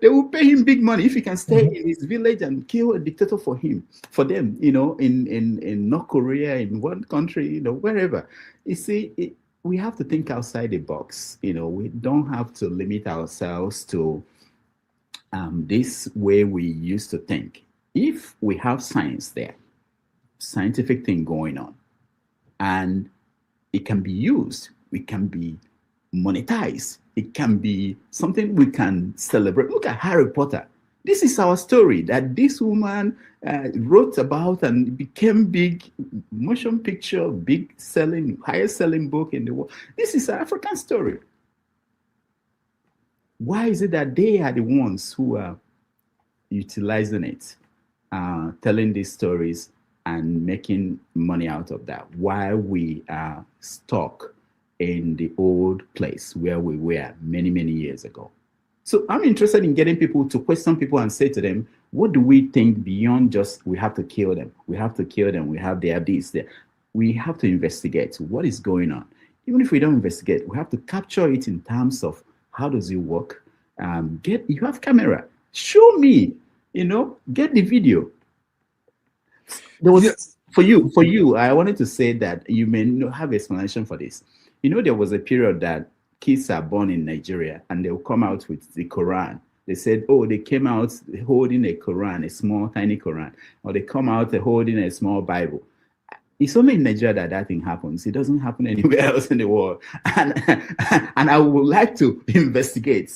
will pay him big money if he can stay in his village and kill a dictator for them, in North Korea, in one country, wherever. You see, we have to think outside the box. We don't have to limit ourselves to this way we used to think. If we have science there, scientific thing going on, and it can be used, it can be monetized, it can be something we can celebrate. Look at Harry Potter. This is our story that this woman wrote about and became big motion picture, big selling, highest selling book in the world. This is an African story. Why is it that they are the ones who are utilizing it, telling these stories and making money out of that, while we are stuck in the old place where we were many, many years ago? So I'm interested in getting people to question people and say to them, what do we think beyond just we have to kill them? We have to kill them. We have this there. We have to investigate what is going on. Even if we don't investigate, we have to capture it in terms of how does it work. You have camera. Show me, get the video. There was for you. I wanted to say that you may not have explanation for this. There was a period that kids are born in Nigeria and they'll come out with the Quran. They said, they came out holding a Quran, a small, tiny Quran, or they come out holding a small Bible. It's only in Nigeria that thing happens. It doesn't happen anywhere else in the world. And I would like to investigate,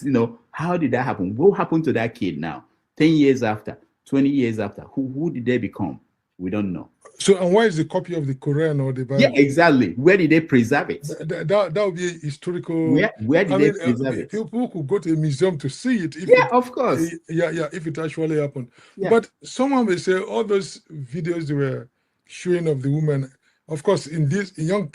how did that happen? What happened to that kid now? 10 years after, 20 years after, who did they become? We don't know. So, and why is the copy of the Quran or the Bible? Yeah, exactly. Where did they preserve it? That would be historical. Where did they preserve it? People could go to a museum to see it. Of course. If it actually happened. Yeah. But someone may say all those videos they were showing of the woman. Of course, in this young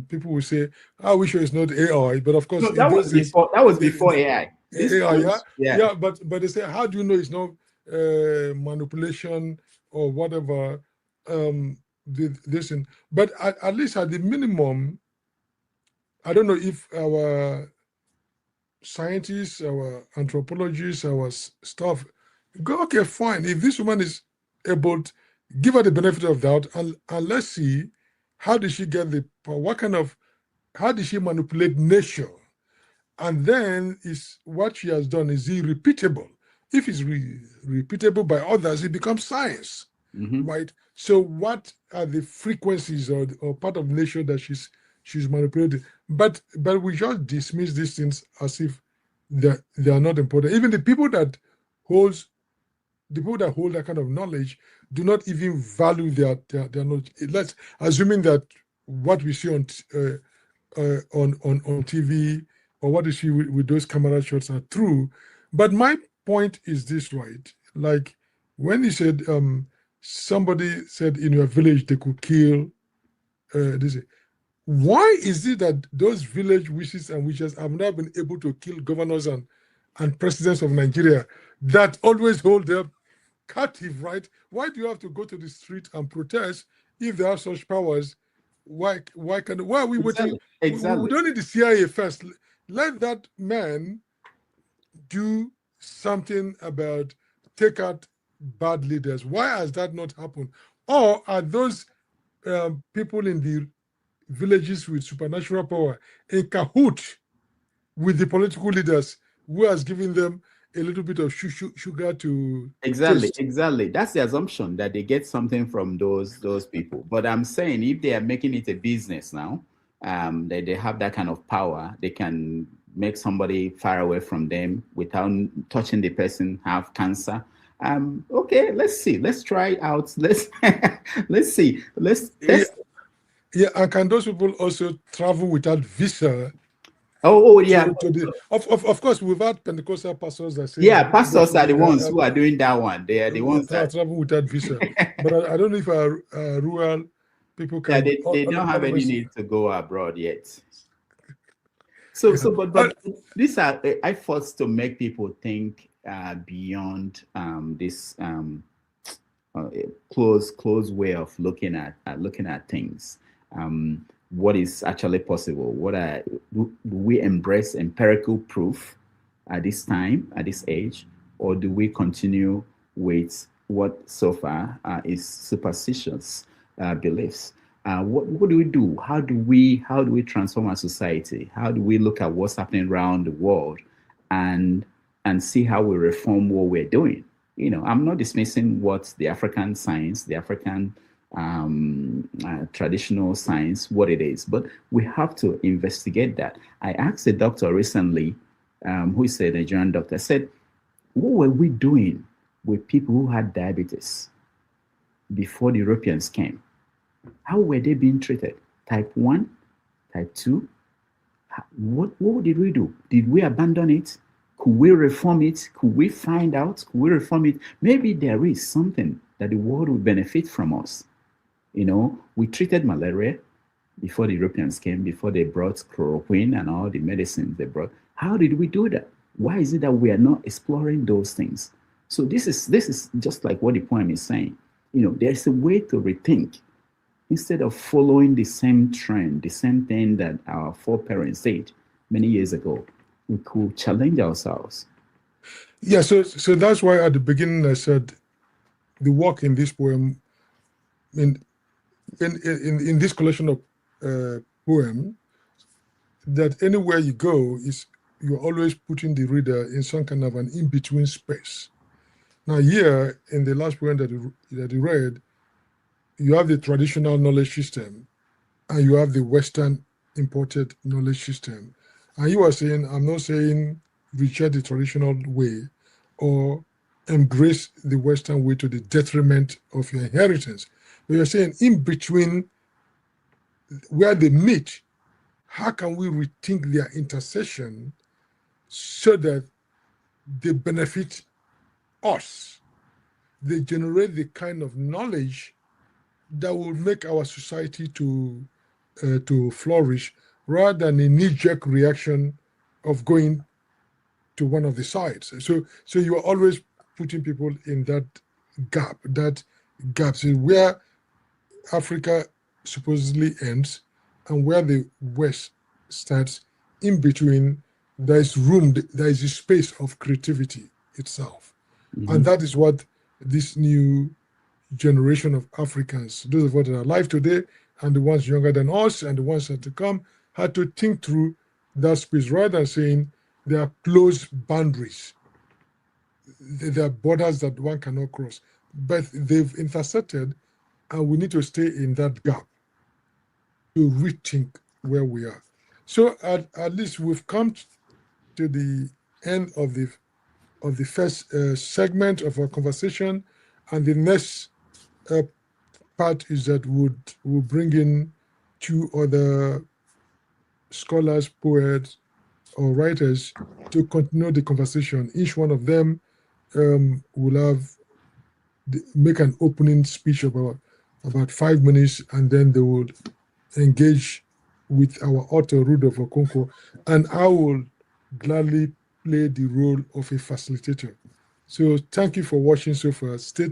people will say, "I wish it's not AI," but of course, that was before AI. AI, but they say, how do you know it's not manipulation or whatever? This thing, but at least at the minimum, I don't know if our scientists, our anthropologists, our staff go, okay, fine. If this woman is able to give her the benefit of doubt, and let's see, how did she get the power? How did she manipulate nature? And then is what she has done, is it repeatable? If it's repeatable by others, it becomes science, right? So what are the frequencies or part of nature that she's manipulating? But we just dismiss these things as if they are not important. Even the people that hold that kind of knowledge do not even value their knowledge. Let's assuming that what we see on TV or what we see with those camera shots are true. But my point is this, right? Like when he said somebody said in your village they could kill this. Why is it that those village witches and witches have not been able to kill governors and presidents of Nigeria that always hold their captive, right? Why do you have to go to the street and protest if they have such powers? Why are we waiting? Exactly. We don't need the CIA first. Let that man do something about take out bad leaders. Why has that not happened? Or are those people in the villages with supernatural power in cahoot with the political leaders who has given them a little bit of sugar to taste? Exactly. That's the assumption that they get something from those people. But I'm saying if they are making it a business now, that they have that kind of power, they can make somebody far away from them without touching the person have cancer. Okay, let's see. Let's try out. Let's see. Let's test. Yeah, and can those people also travel without visa? Yeah. Of course, we've had Pentecostal pastors that say, pastors are the ones who are doing that one. They are the ones that travel without visa. But I don't know if our rural people can. They don't have any need to go abroad yet. But these are efforts to make people think beyond this close way of looking at things. What is actually possible? Do we embrace empirical proof at this time, at this age, or do we continue with what so far is superstitious beliefs? What do we do? How do we transform our society? How do we look at what's happening around the world and see how we reform what we're doing? I'm not dismissing what the African science, the African traditional science, what it is, but we have to investigate that. I asked a doctor recently, who is a Nigerian doctor, I said, what were we doing with people who had diabetes before the Europeans came? How were they being treated? Type 1, type 2? What did we do? Did we abandon it? Could we reform it? Could we find out? Could we reform it? Maybe there is something that the world would benefit from us. We treated malaria before the Europeans came, before they brought chloroquine and all the medicines they brought. How did we do that? Why is it that we are not exploring those things? So this is just like what the poem is saying. There's a way to rethink. Instead of following the same trend, the same thing that our foreparents did many years ago, we could challenge ourselves. Yeah, so that's why at the beginning I said the work in this poem, in this collection of poem, that anywhere you go you're always putting the reader in some kind of an in-between space. Now here, in the last poem that you read, you have the traditional knowledge system and you have the Western imported knowledge system. And you are saying, I'm not saying reject the traditional way or embrace the Western way to the detriment of your inheritance. But you're saying in between where they meet, how can we rethink their intersection so that they benefit us? They generate the kind of knowledge that will make our society to flourish, rather than a knee-jerk reaction of going to one of the sides. So you are always putting people in that gap. So where Africa supposedly ends and where the West starts, in between, there is room, there is a space of creativity itself. Mm-hmm. And that is what this new generation of Africans, those of us that are alive today and the ones younger than us and the ones that to come, had to think through that space rather than saying there are closed boundaries. There are borders that one cannot cross, but they've intersected, and we need to stay in that gap to rethink where we are. So at least we've come to the end of the first segment of our conversation, and the next part is that we'll bring in two other scholars, poets, or writers to continue the conversation. Each one of them will make an opening speech about 5 minutes, and then they will engage with our author, Rudolf Okonkwo, and I will gladly play the role of a facilitator. So thank you for watching so far. Stay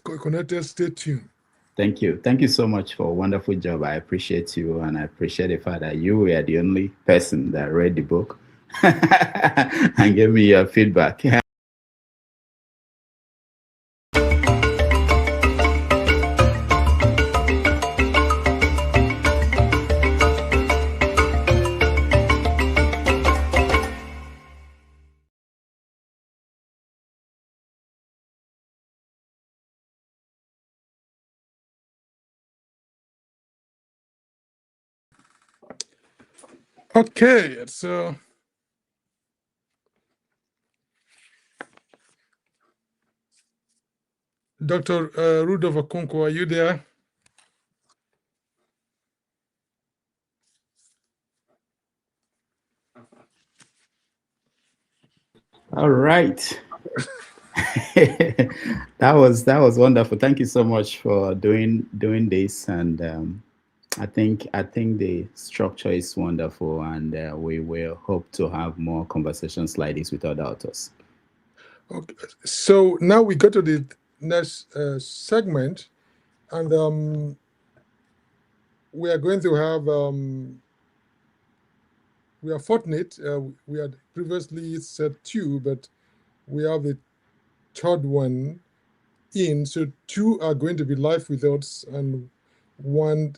connected, stay tuned. Thank you. Thank you so much for a wonderful job. I appreciate you, and I appreciate the fact that you were the only person that read the book and gave me your feedback. Okay, so Dr. Rudolf Okonkwo, are you there? All right. that was wonderful. Thank you so much for doing this, and I think the structure is wonderful, and we will hope to have more conversations like this with other authors. Okay. So now we go to the next segment, and we are going to have. We are fortunate. We had previously said two, but we have a third one in. So two are going to be live with us, and one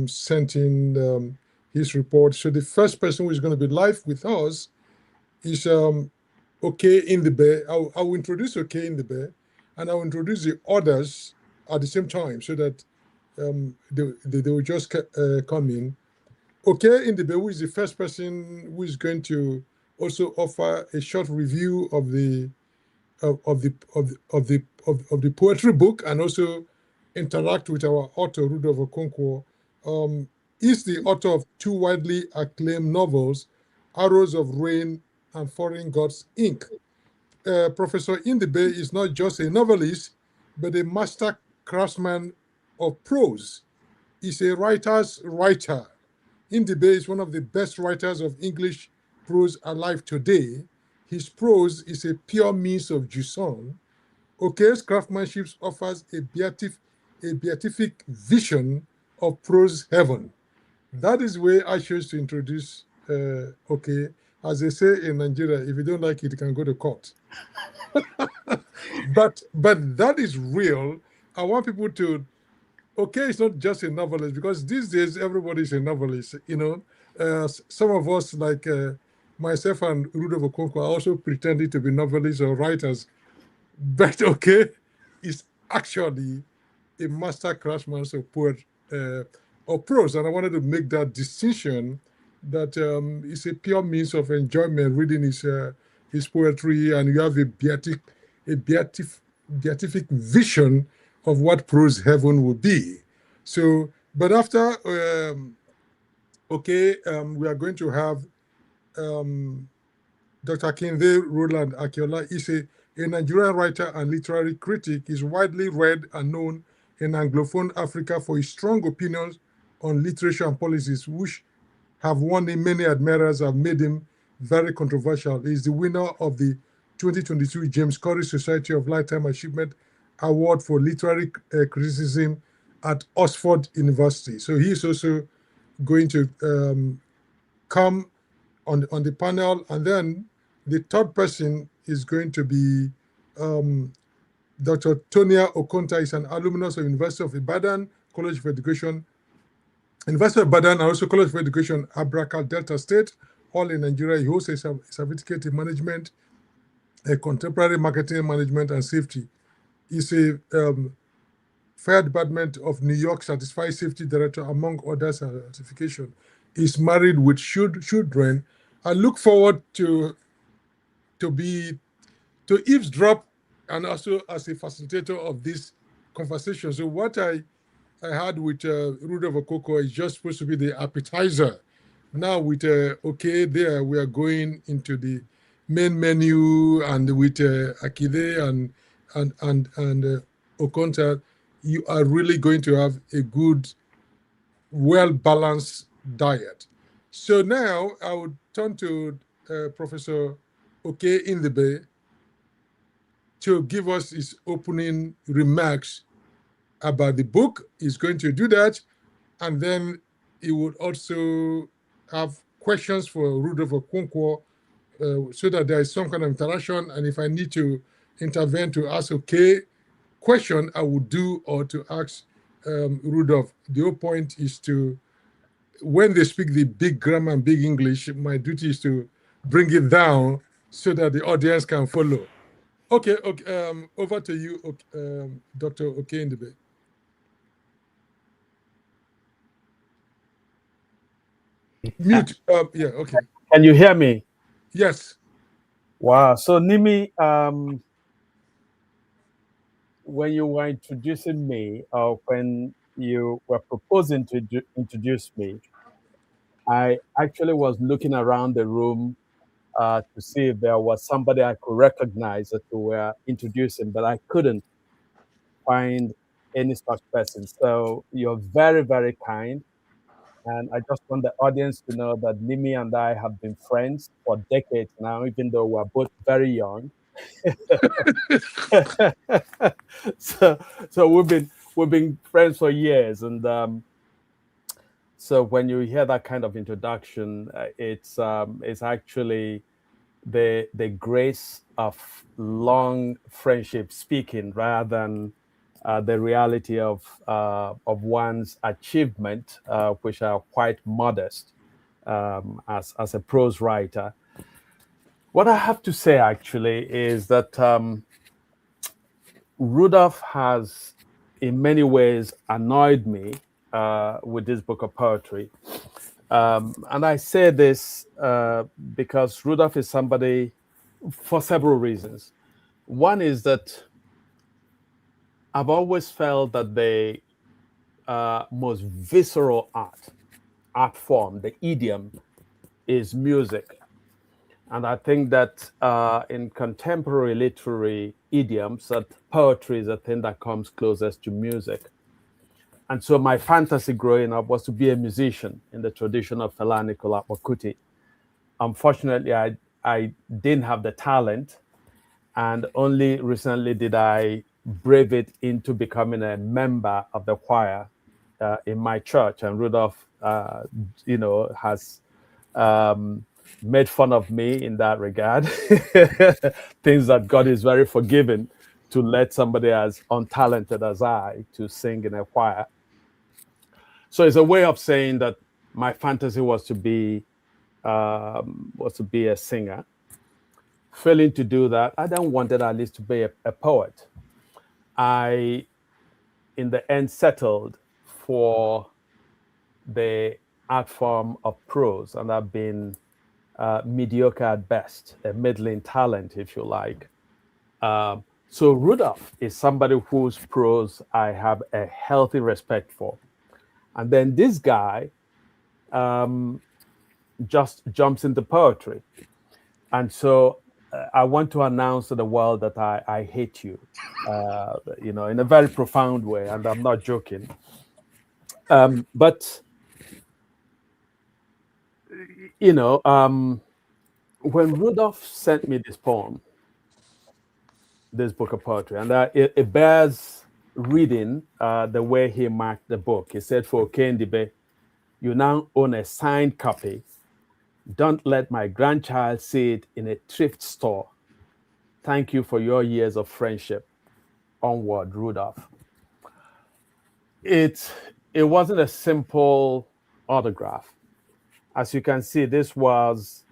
sent in his report. So the first person who is going to be live with us is Okey Ndibe. I'll introduce Okey Ndibe, and I'll introduce the others at the same time so that they will just come in. Okey Ndibe, who is the first person who is going to also offer a short review of the poetry book and also interact with our author Rudolf Okonkwo. He's the author of two widely acclaimed novels, Arrows of Rain and Foreign Gods Inc. Professor Ndibe is not just a novelist, but a master craftsman of prose. He's a writer's writer. Ndibe is one of the best writers of English prose alive today. His prose is a pure means of jouissance. Okey's craftsmanship offers a beatific vision of prose heaven. That is the way I chose to introduce Okey. As they say in Nigeria, if you don't like it, you can go to court. but that is real. I want people to. Okey is not just a novelist, because these days everybody is a novelist. Some of us, like myself and Rudolf Okonkwo, are also pretending to be novelists or writers. But Okey is actually a master craftsman of poet or prose, and I wanted to make that distinction that it's a pure means of enjoyment reading his poetry, and you have a beatific vision of what prose heaven will be. So, but after Okey, we are going to have Dr. Kinde Roland Akiola. Is a Nigerian writer and literary critic. Is widely read and known in Anglophone Africa for his strong opinions on literature and policies, which have won him many admirers and made him very controversial. He is the winner of the 2022 James Corey Society of Lifetime Achievement Award for Literary Criticism at Oxford University. So he is also going to come on the panel, and then the third person is going to be Dr. Tonia Okonta. Is an alumnus of University of Ibadan College of Education, University of Ibadan, and also College of Education, Abraka Delta State, all in Nigeria. He holds a certificate in management, a contemporary marketing management and safety. He's a Fire Department of New York Certified Safety Director, among other certification. He's married with children. I look forward to eavesdrop and also as a facilitator of this conversation. So what I had with Rudolf Okonkwo is just supposed to be the appetizer. Now with Okey there, we are going into the main menu, and with Ikhide and Okonta, you are really going to have a good, well-balanced diet. So now I would turn to Professor Okey Ndibe to give us his opening remarks about the book. He's going to do that, and then he would also have questions for Rudolf Okonkwo, so that there is some kind of interaction. And if I need to intervene to ask Okey question, I would do, or to ask Rudolf. The whole point is to, when they speak the big grammar and big English, my duty is to bring it down so that the audience can follow. Okay, over to you, Dr. Okey Ndibe. Mute. Yeah, okay. Can you hear me? Yes. Wow. So Nimi, when you were introducing me, or when you were proposing to introduce me, I actually was looking around the room to see if there was somebody I could recognize that you were introducing, but I couldn't find any such person. So you're very, very kind. And I just want the audience to know that Nimi and I have been friends for decades now, even though we're both very young. so we've been friends for years, and so when you hear that kind of introduction, it's actually the grace of long friendship speaking rather than the reality of one's achievement, which are quite modest as a prose writer. What I have to say actually is that Rudolf has, in many ways, annoyed me with this book of poetry. And I say this because Rudolf is somebody for several reasons. One is that I've always felt that the most visceral art form, the idiom, is music. And I think that in contemporary literary idioms, that poetry is a thing that comes closest to music. And so my fantasy growing up was to be a musician in the tradition of Fela Nicola Okuti. Unfortunately, I didn't have the talent, and only recently did I brave it into becoming a member of the choir in my church. And Rudolf, has made fun of me in that regard. Things that God is very forgiving to let somebody as untalented as I to sing in a choir. So it's a way of saying that my fantasy was to be a singer. Failing to do that, I then wanted at least to be a poet. I, in the end, settled for the art form of prose, and I've been mediocre at best, a middling talent, if you like. So Rudolf is somebody whose prose I have a healthy respect for. And then this guy just jumps into poetry. And so I want to announce to the world that I hate you, in a very profound way, and I'm not joking. But when Rudolf sent me this poem, this book of poetry, and it bears reading the way he marked the book. He said, "For Okey Ndibe, you now own a signed copy. Don't let my grandchild see it in a thrift store. Thank you for your years of friendship. Onward, Rudolf." It wasn't a simple autograph. As you can see, this was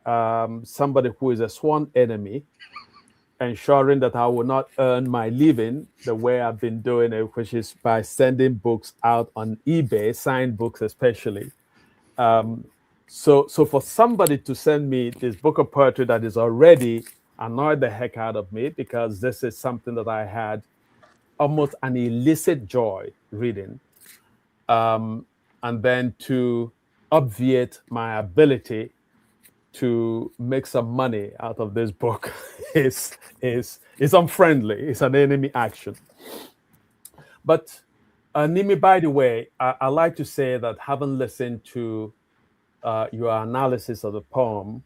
somebody who is a sworn enemy, ensuring that I will not earn my living the way I've been doing it, which is by sending books out on eBay, signed books especially. So for somebody to send me this book of poetry that is already annoyed the heck out of me, because this is something that I had almost an illicit joy reading, and then to obviate my ability to make some money out of this book is unfriendly. It's an enemy action. But Nimi, by the way, I like to say that having listened to your analysis of the poem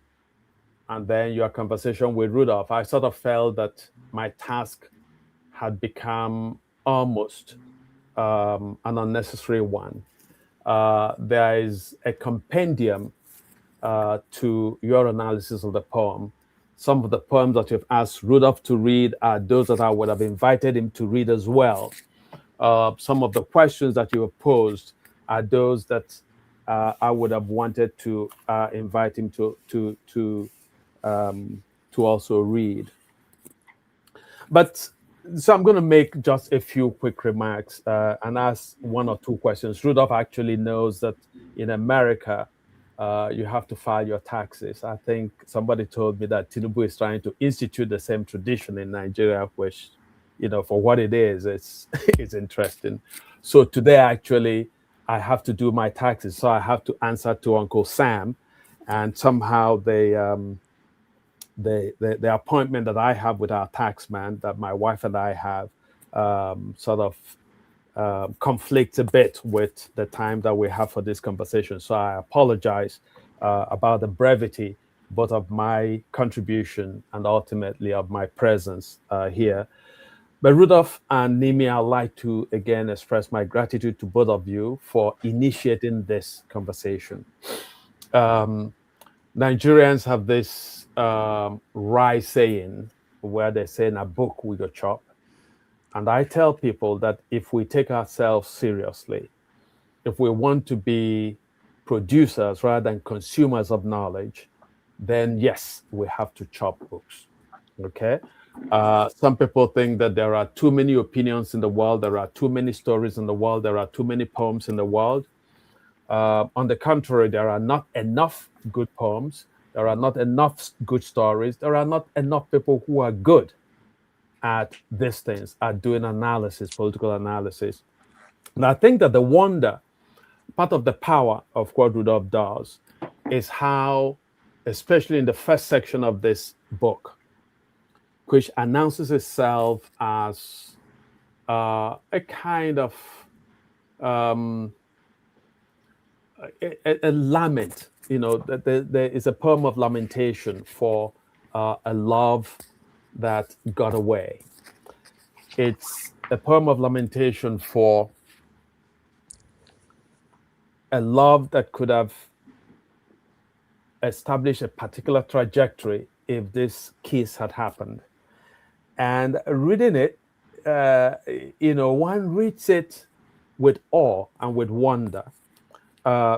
and then your conversation with Rudolf, I sort of felt that my task had become almost an unnecessary one. There is a compendium to your analysis of the poem. Some of the poems that you've asked Rudolf to read are those that I would have invited him to read as well. Some of the questions that you have posed are those that I would have wanted to invite him to also read. But so I'm going to make just a few quick remarks and ask one or two questions. Rudolf actually knows that in America, you have to file your taxes. I think somebody told me that Tinubu is trying to institute the same tradition in Nigeria, which, for what it is, it's interesting. So today, actually, I have to do my taxes. So I have to answer to Uncle Sam, and somehow the appointment that I have with our taxman, that my wife and I have, sort of conflicts a bit with the time that we have for this conversation. So I apologize about the brevity both of my contribution and ultimately of my presence here. But Rudolf and Nimi, I'd like to again express my gratitude to both of you for initiating this conversation. Nigerians have this wry saying where they say, "In a book we go chop." And I tell people that if we take ourselves seriously, if we want to be producers rather than consumers of knowledge, then yes, we have to chop books. Okay. Some people think that there are too many opinions in the world, there are too many stories in the world, there are too many poems in the world. On the contrary, there are not enough good poems, there are not enough good stories, there are not enough people who are good at these things, at doing analysis, political analysis. And I think that the wonder, part of the power of what Rudolf does, is how, especially in the first section of this book, which announces itself as a kind of a lament. There is a poem of lamentation for a love that got away. It's a poem of lamentation for a love that could have established a particular trajectory if this kiss had happened. And reading it, one reads it with awe and with wonder.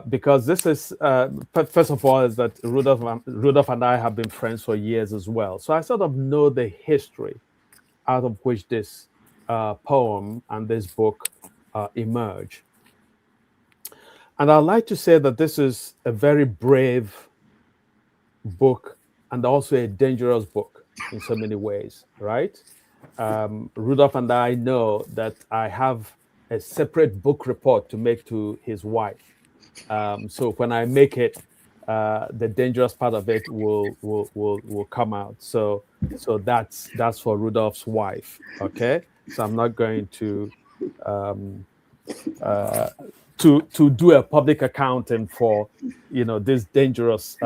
Because this is, first of all, is that Rudolf and I have been friends for years as well. So I sort of know the history out of which this poem and this book emerge. And I'd like to say that this is a very brave book and also a dangerous book in so many ways, right? Rudolf and I know that I have a separate book report to make to his wife. So when I make it, the dangerous part of it will come out. So that's for Rudolph's wife. Okay, so I'm not going to do a public accounting for this dangerous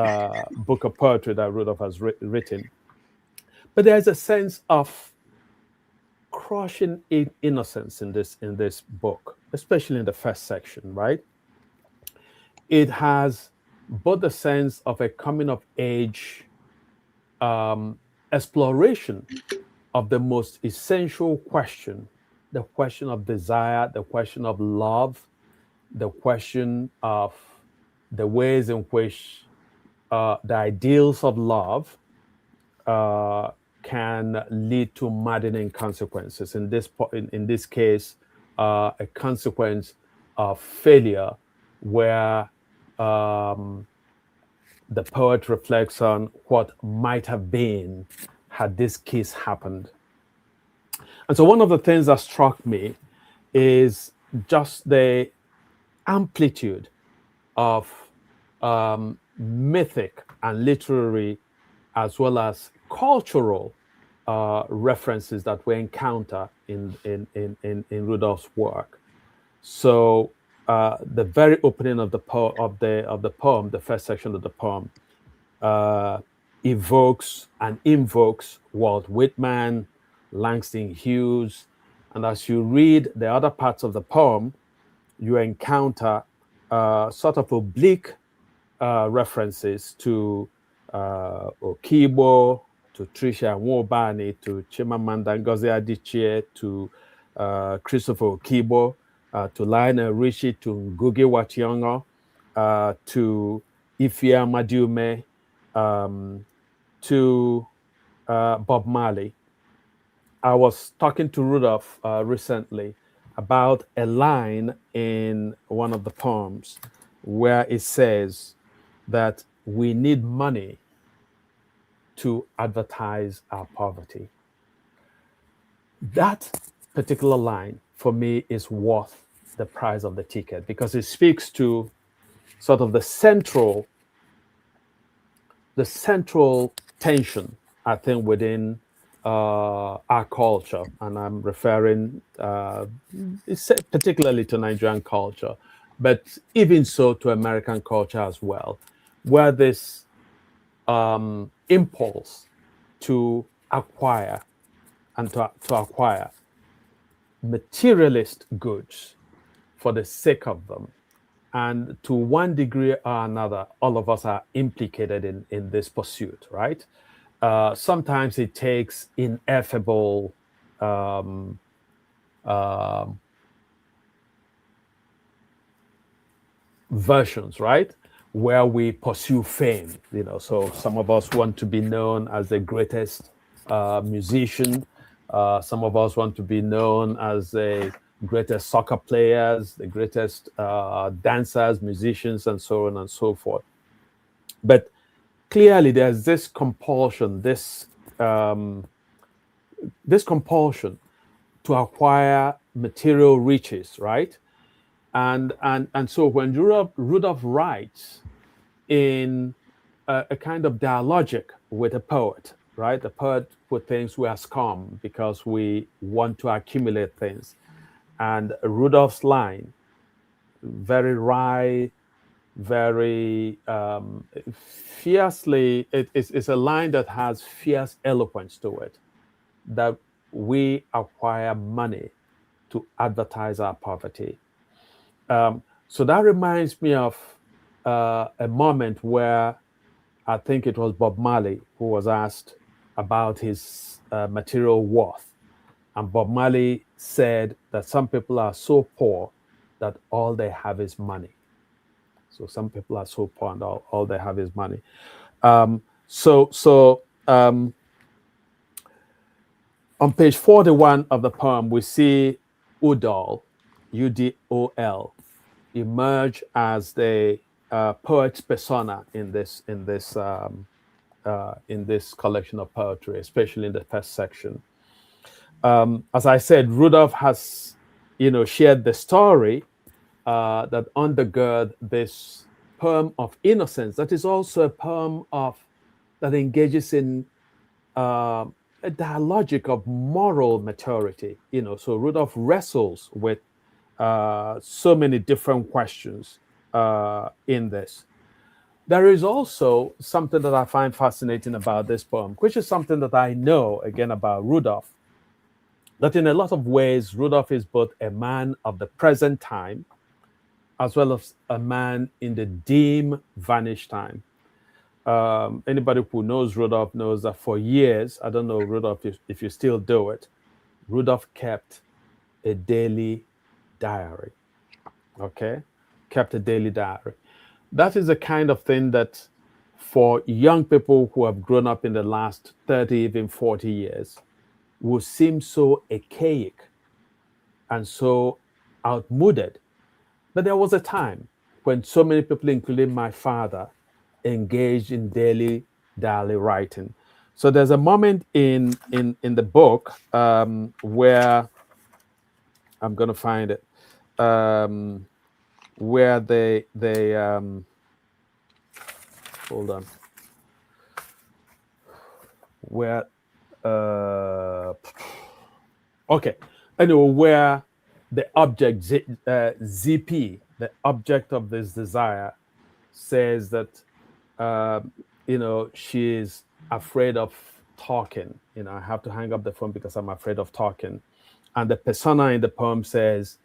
book of poetry that Rudolf has written. But there's a sense of crushing innocence in this book, especially in the first section, right? It has both the sense of a coming of age exploration of the most essential question, the question of desire, the question of love, the question of the ways in which the ideals of love can lead to maddening consequences. In this case, a consequence of failure, where the poet reflects on what might have been had this kiss happened. And so one of the things that struck me is just the amplitude of mythic and literary as well as cultural references that we encounter in Rudolph's work. So the very opening of the poem, the first section of the poem, evokes and invokes Walt Whitman, Langston Hughes, and as you read the other parts of the poem, you encounter sort of oblique references to Okigbo, to Tricia Nwobani, to Chimamanda Ngozi Adichie, to Christopher Okigbo, to Lionel Richie, to Ngugi wa Thiong'o, to Ifeoma Madiume, to Bob Marley. I was talking to Rudolf recently about a line in one of the poems where it says that we need money to advertise our poverty. That particular line for me is worth the price of the ticket, because it speaks to sort of the central tension, I think, within our culture, and I'm referring particularly to Nigerian culture, but even so to American culture as well, where this impulse to acquire and to acquire materialist goods for the sake of them. And to one degree or another, all of us are implicated in this pursuit, right? Sometimes it takes ineffable versions, right? Where we pursue fame, So some of us want to be known as the greatest musician. Some of us want to be known as the greatest soccer players, the greatest dancers, musicians, and so on and so forth. But clearly, there's this compulsion, this compulsion to acquire material riches, right? And so when Rudolf writes in a kind of dialogic with a poet, right? The poet put things we are scum because we want to accumulate things. And Rudolph's line, very wry, very fiercely, it's a line that has fierce eloquence to it, that we acquire money to advertise our poverty. So that reminds me of a moment where I think it was Bob Marley who was asked about his material worth. And Bob Marley said that some people are so poor that all they have is money. So some people are so poor and all they have is money. On page 41 of the poem, we see Udol, Udol, emerge as the poet's persona in this collection of poetry, especially in the first section. As I said, Rudolf has, shared the story that undergird this poem of innocence. That is also a poem that engages in a dialogic of moral maturity. So Rudolf wrestles with so many different questions in this. There is also something that I find fascinating about this poem, which is something that I know, again, about Rudolf, that in a lot of ways, Rudolf is both a man of the present time as well as a man in the dim, vanished time. Anybody who knows Rudolf knows that for years, I don't know, Rudolf, if you still do it, Rudolf kept a daily diary, okay? Kept a daily diary. That is the kind of thing that for young people who have grown up in the last 30, even 40 years, will seem so archaic and so outmoded. But there was a time when so many people, including my father, engaged in daily diary writing. So there's a moment in the book where I'm going to find it, where they hold on, where okay, anyway, where the object ZP, the object of this desire, says that she's afraid of talking. I have to hang up the phone because I'm afraid of talking. And the persona in the poem says,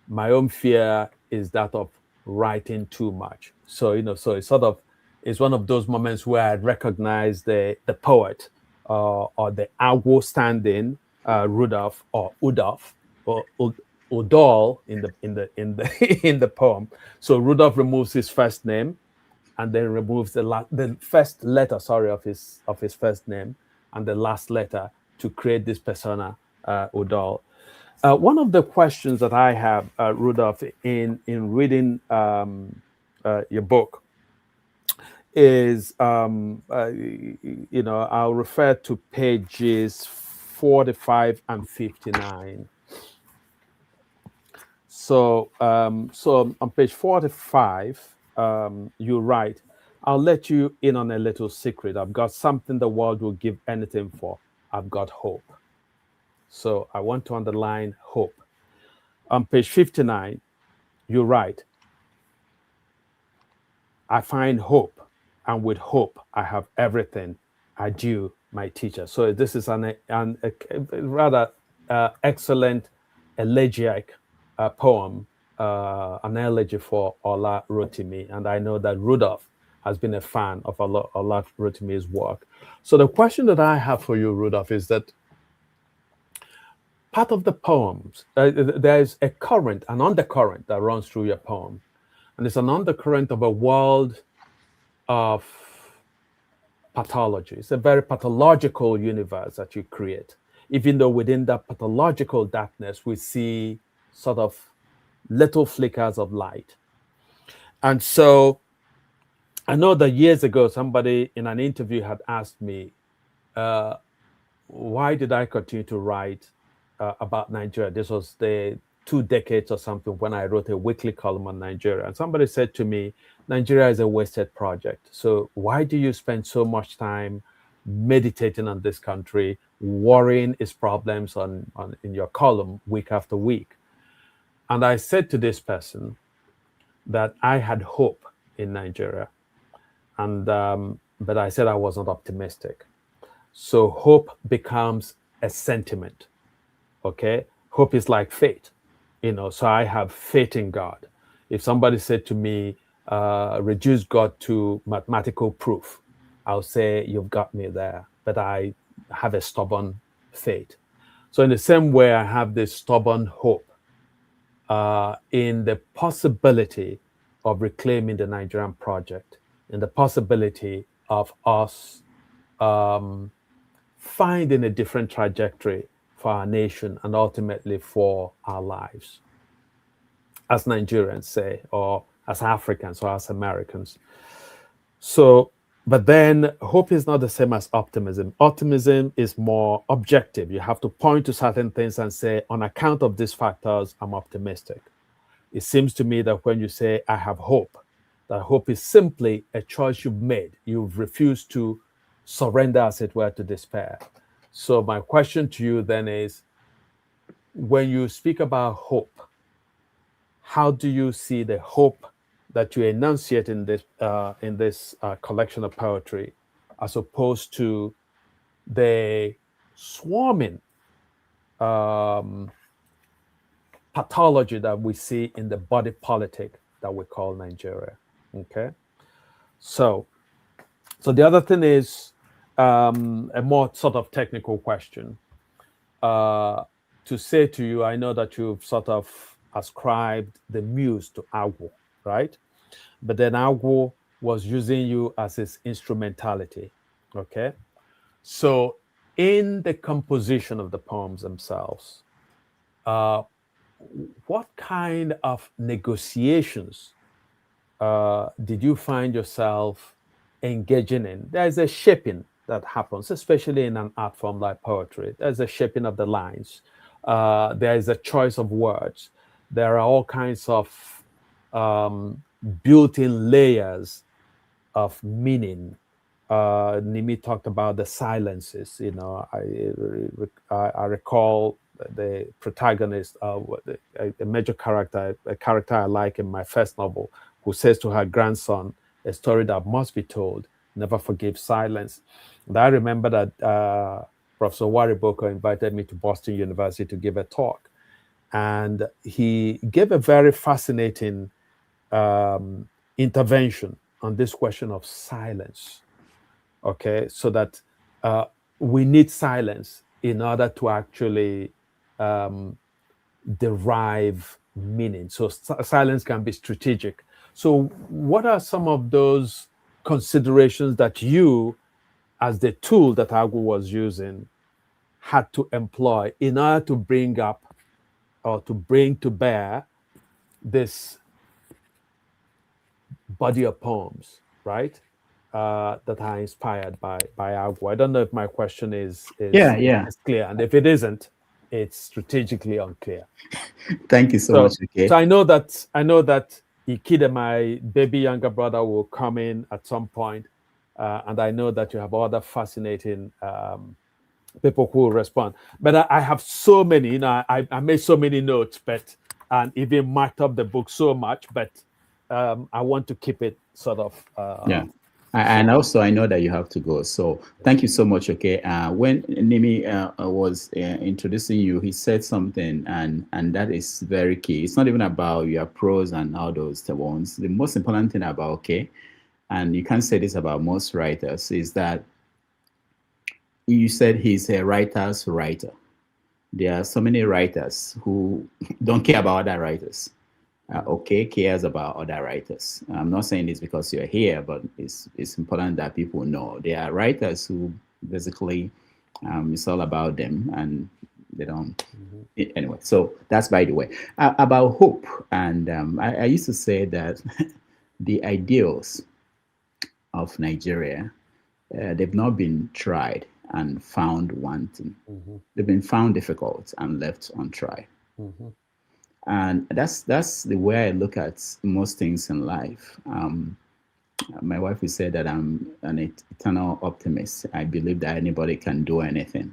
my own fear is that of writing too much. So so it's one of those moments where I recognize the poet or the Agwo standing Rudolf or Udolf or Udol in the poem. So Rudolf removes his first name and then removes the first letter, of his first name and the last letter to create this persona, Udol. One of the questions that I have, Rudolf, in reading your book is, I'll refer to pages 45 and 59. So on page 45, you write, I'll let you in on a little secret. I've got something the world will give anything for. I've got hope. So I want to underline hope. On page 59, you write, I find hope and with hope I have everything. Adieu, my teacher. So this is a rather excellent elegiac poem, an elegy for Ola Rotimi. And I know that Rudolf has been a fan of Ola Rotimi's work. So the question that I have for you, Rudolf, is that part of the poems, there's a current, an undercurrent that runs through your poem. And it's an undercurrent of a world of pathology. It's a very pathological universe that you create, even though within that pathological darkness, we see sort of little flickers of light. And so I know that years ago, somebody in an interview had asked me, why did I continue to write about Nigeria? This was the 2 decades or something when I wrote a weekly column on Nigeria. And somebody said to me, Nigeria is a wasted project. So why do you spend so much time meditating on this country, worrying its problems in your column week after week? And I said to this person that I had hope in Nigeria. And but I said I wasn't optimistic. So hope becomes a sentiment. Okay, hope is like faith, so I have faith in God. If somebody said to me, reduce God to mathematical proof, I'll say, you've got me there, but I have a stubborn faith. So in the same way, I have this stubborn hope in the possibility of reclaiming the Nigerian project, in the possibility of us finding a different trajectory for our nation and ultimately for our lives as Nigerians, say, or as Africans or as Americans. So, but then hope is not the same as optimism. Optimism is more objective. You have to point to certain things and say, on account of these factors, I'm optimistic. It seems to me that when you say, I have hope, that hope is simply a choice you've made. You've refused to surrender, as it were, to despair. So my question to you then is, when you speak about hope, how do you see the hope that you enunciate in this collection of poetry, as opposed to the swarming pathology that we see in the body politic that we call Nigeria? Okay, so the other thing is a more sort of technical question. To say to you, I know that you've sort of ascribed the muse to Agwo, right? But then Agwo was using you as his instrumentality, okay? So in the composition of the poems themselves, what kind of negotiations did you find yourself engaging in? There's a shaping that happens, especially in an art form like poetry. There's a shaping of the lines. There is a choice of words. There are all kinds of built-in layers of meaning. Nimi talked about the silences. I recall the protagonist, a major character, a character I like in my first novel, who says to her grandson, a story that must be told, never forgive silence. And I remember that Professor Wariboko invited me to Boston University to give a talk. And he gave a very fascinating intervention on this question of silence. Okay, so that we need silence in order to actually derive meaning. So silence can be strategic. So what are some of those considerations that you, as the tool that Agwo was using, had to employ in order to bring up or to bring to bear this body of poems, right? That are inspired by Agwo. I don't know if my question is clear, and if it isn't, it's strategically unclear. Thank you so much. Okay. So I know that Ikhide, my baby younger brother, will come in at some point, and I know that you have other fascinating people who will respond. But I have so many. I made so many notes, and even marked up the book so much, but I want to keep it sort of And also, I know that you have to go. So thank you so much. Okay. When Nimi was introducing you, he said something, and that is very key. It's not even about your pros and all those the ones. The most important thing about okay, and you can't say this about most writers, is that you said he's a writer's writer. There are so many writers who don't care about other writers. Okay cares about other writers. I'm not saying this because you're here, but it's important that people know there are writers who basically it's all about them and they don't. Anyway, so that's by the way. About hope, and I used to say that the ideals of Nigeria, they've not been tried and found wanting. They've been found difficult and left untried. And that's the way I look at most things in life. My wife would say that I'm an eternal optimist. I believe that anybody can do anything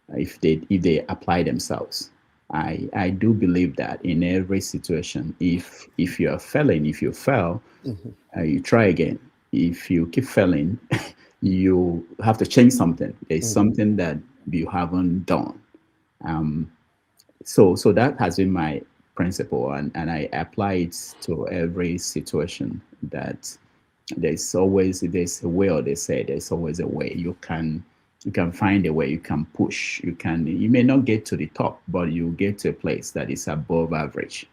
if they apply themselves. I do believe that in every situation, if you are failing, if you fail, you try again. If you keep failing, you have to change something. There's something that you haven't done. So that has been my principle, and I apply it to every situation. That there's always, if there's a way, or they say there's always a way. You can find a way. You can push. You may not get to the top, but you get to a place that is above average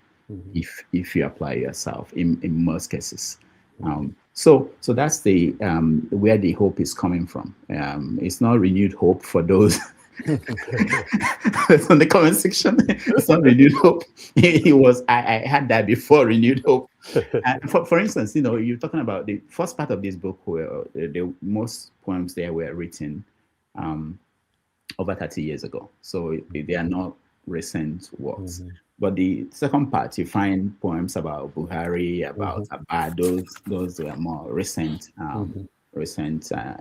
if you apply yourself in most cases. So that's the where the hope is coming from. It's not renewed hope for those. It's on the comment section. It's not renewed hope. It was I had that before renewed hope. For instance, you're talking about the first part of this book where the most poems there were written over 30 years ago. So they are not recent works. But the second part, you find poems about Buhari, about Abba. Those are more recent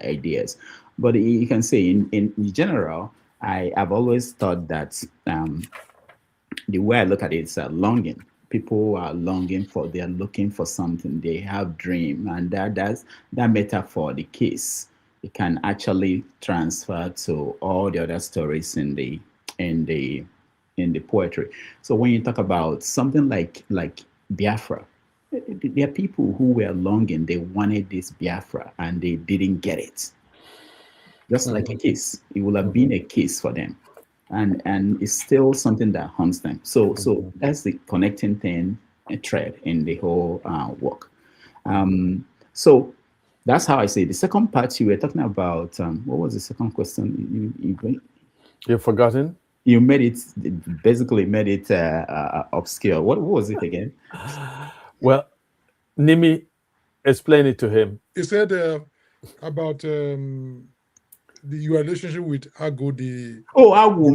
ideas. But you can say in general, I have always thought that the way I look at it is longing. People are longing for, they are looking for something. They have dream, and that metaphor, the case, it can actually transfer to all the other stories in the poetry. So when you talk about something like Biafra, there are people who were longing. They wanted this Biafra and they didn't get it. Just like a kiss, it would have been a kiss for them, and it's still something that haunts them. So that's the connecting thing, a thread in the whole work. So that's how I say. The second part you were talking about. What was the second question? You've forgotten? You made it, basically made it obscure. What was it again? Well, Nimi, explain it to him. He said about your relationship with Agu,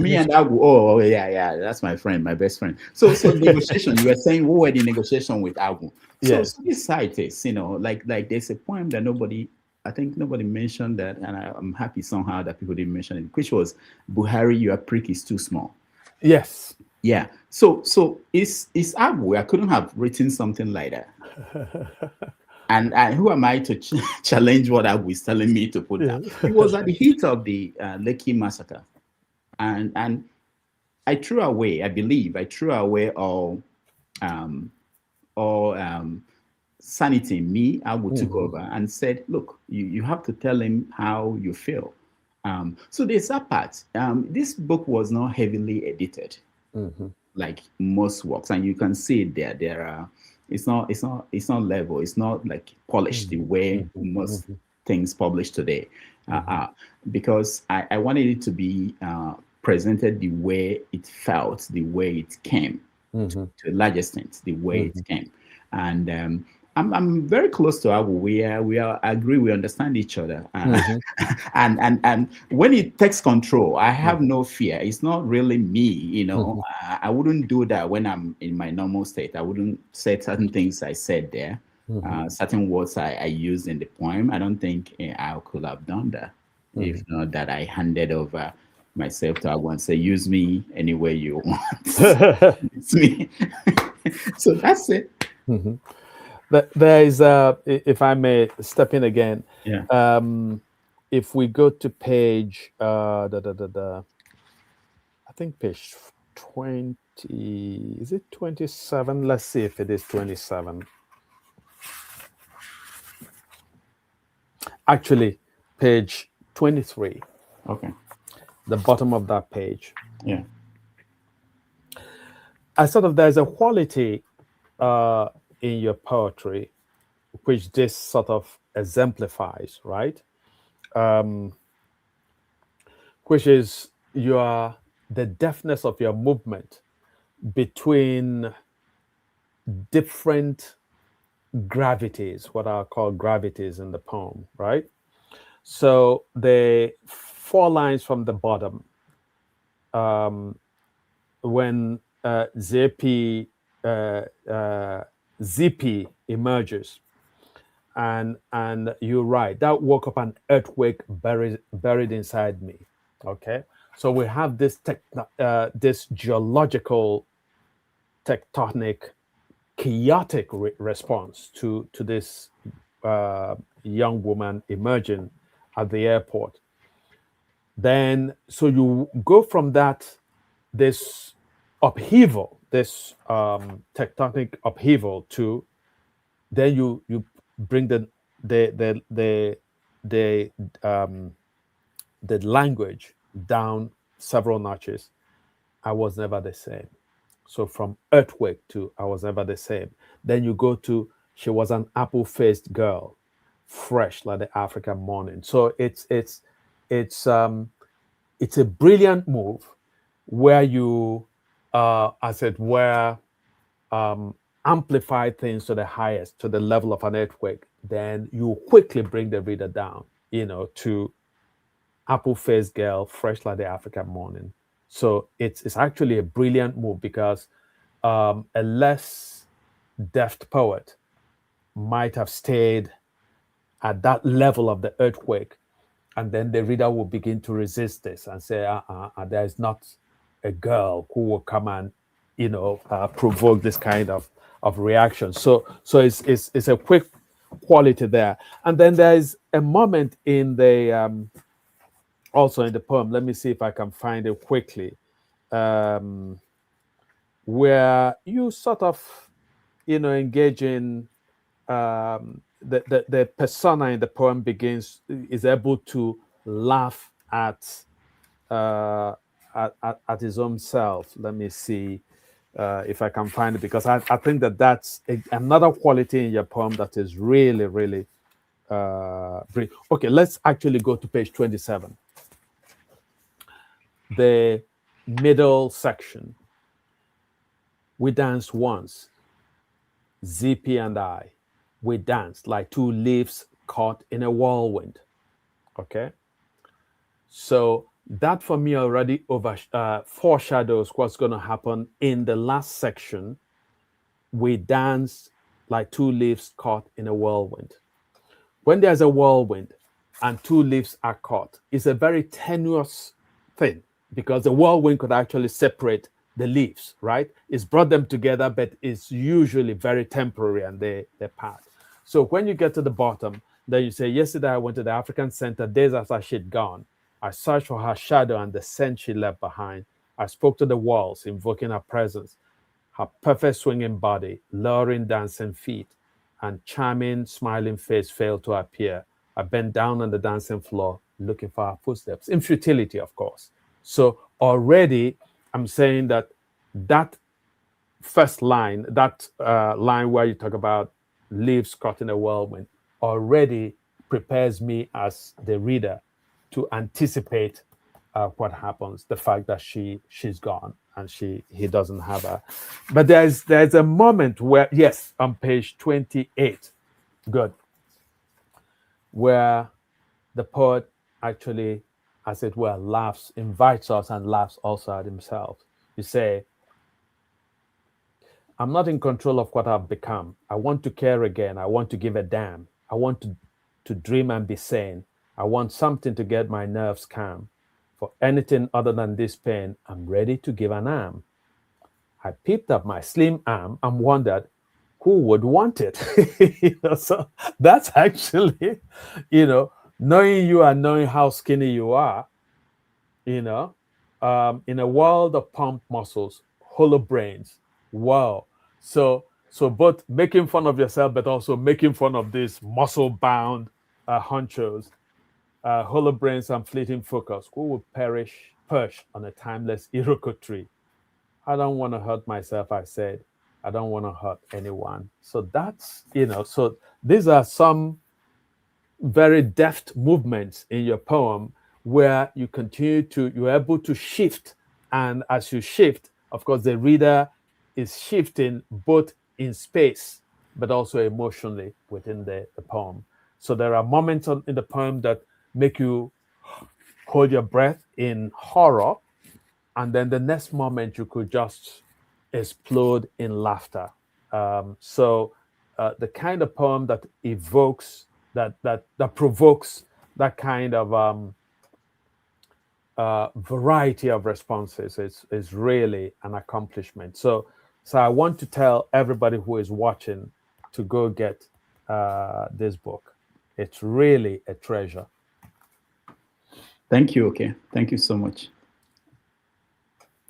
me and Agu. Oh, yeah, that's my friend, my best friend. So negotiation. You were saying what were the negotiation with Agu? Yes. So this site is, like there's a poem that I think nobody mentioned that, and I'm happy somehow that people didn't mention it, which was Buhari, your prick is too small. Yes. Yeah. So it's Agu. I couldn't have written something like that. And who am I to challenge what Agu is telling me to put down? It was at the heat of the Lekki massacre, and I threw away all sanity. Me, Agu took over and said, "Look, you have to tell him how you feel." So there's that part. This book was not heavily edited, like most works, and you can see there are. It's not level. It's not like polished the way most things published today, because I wanted it to be presented the way it felt, the way it came, to a large extent, the way it came, and I'm very close to Agu. We agree, we understand each other, and when it takes control, I have no fear. It's not really me, I wouldn't do that when I'm in my normal state. I wouldn't say certain things I said there, certain words I used in the poem. I don't think I could have done that if not that I handed over myself to Agu and say, use me any way you want. It's me. So that's it. There is if I may step in again. Yeah. If we go to page I think page 20, is it 27? Let's see if it is 27. Actually, page 23. Okay. The bottom of that page. Yeah. There's a quality in your poetry which this sort of exemplifies, right? Which is the deftness of your movement between different gravities, what I call gravities in the poem, right? So the 4 lines from the bottom, when ZP emerges, and you write, that woke up an earthquake buried inside me. Okay, so we have this this geological, tectonic, chaotic response to this young woman emerging at the airport. Then, so you go from this upheaval, this tectonic upheaval, to then you bring the language down several notches. I was never the same. So from earthquake to I was never the same. Then you go to she was an apple-faced girl, fresh like the African morning. So it's a brilliant move where you, as it were, amplify things to the highest, to the level of an earthquake. Then you quickly bring the reader down, to apple-faced girl, fresh like the African morning. So it's actually a brilliant move because a less deft poet might have stayed at that level of the earthquake, and then the reader will begin to resist this and say, there is not a girl who will come and provoke this kind of reaction. So it's a quick quality there. And then there is a moment in the also in the poem, let me see if I can find it quickly, where you sort of engage in the persona in the poem is able to laugh at his own self. Let me see if I can find it, because I think that's another quality in your poem that is really, really brilliant. Okay, let's actually go to page 27. The middle section. We danced once, ZP and I. We danced like 2 leaves caught in a whirlwind. Okay, so that for me already foreshadows what's going to happen in the last section. We danced like 2 leaves caught in a whirlwind. When there's a whirlwind and 2 leaves are caught, it's a very tenuous thing, because the whirlwind could actually separate the leaves, right? It's brought them together, but it's usually very temporary and they part. So when you get to the bottom, then you say, yesterday I went to the African Center days after she'd gone. I searched for her shadow and the scent she left behind. I spoke to the walls, invoking her presence, her perfect swinging body, luring dancing feet, and charming, smiling face failed to appear. I bent down on the dancing floor, looking for her footsteps, in futility, of course. So already I'm saying that first line, that line where you talk about leaves caught in a whirlwind, already prepares me as the reader to anticipate what happens, the fact that she's gone and he doesn't have her. But there's a moment where, yes, on page 28, good, where the poet actually, as it were, laughs, invites us and laughs also at himself. You say, I'm not in control of what I've become. I want to care again. I want to give a damn. I want to dream and be sane. I want something to get my nerves calm. For anything other than this pain, I'm ready to give an arm. I picked up my slim arm and wondered, who would want it? So that's actually, knowing you and knowing how skinny you are, in a world of pump muscles, hollow brains. Wow. So both making fun of yourself, but also making fun of these muscle-bound honchos, hollow brains and fleeting focus, who will perch on a timeless Iroko tree. I don't want to hurt myself, I said. I don't want to hurt anyone. So that's, so these are some very deft movements in your poem where you're able to shift. And as you shift, of course, the reader is shifting both in space, but also emotionally within the poem. So there are moments in the poem that make you hold your breath in horror. And then the next moment you could just explode in laughter. So the kind of poem that evokes, that provokes that kind of variety of responses is really an accomplishment. So I want to tell everybody who is watching to go get this book. It's really a treasure. Thank you. Okay. Thank you so much.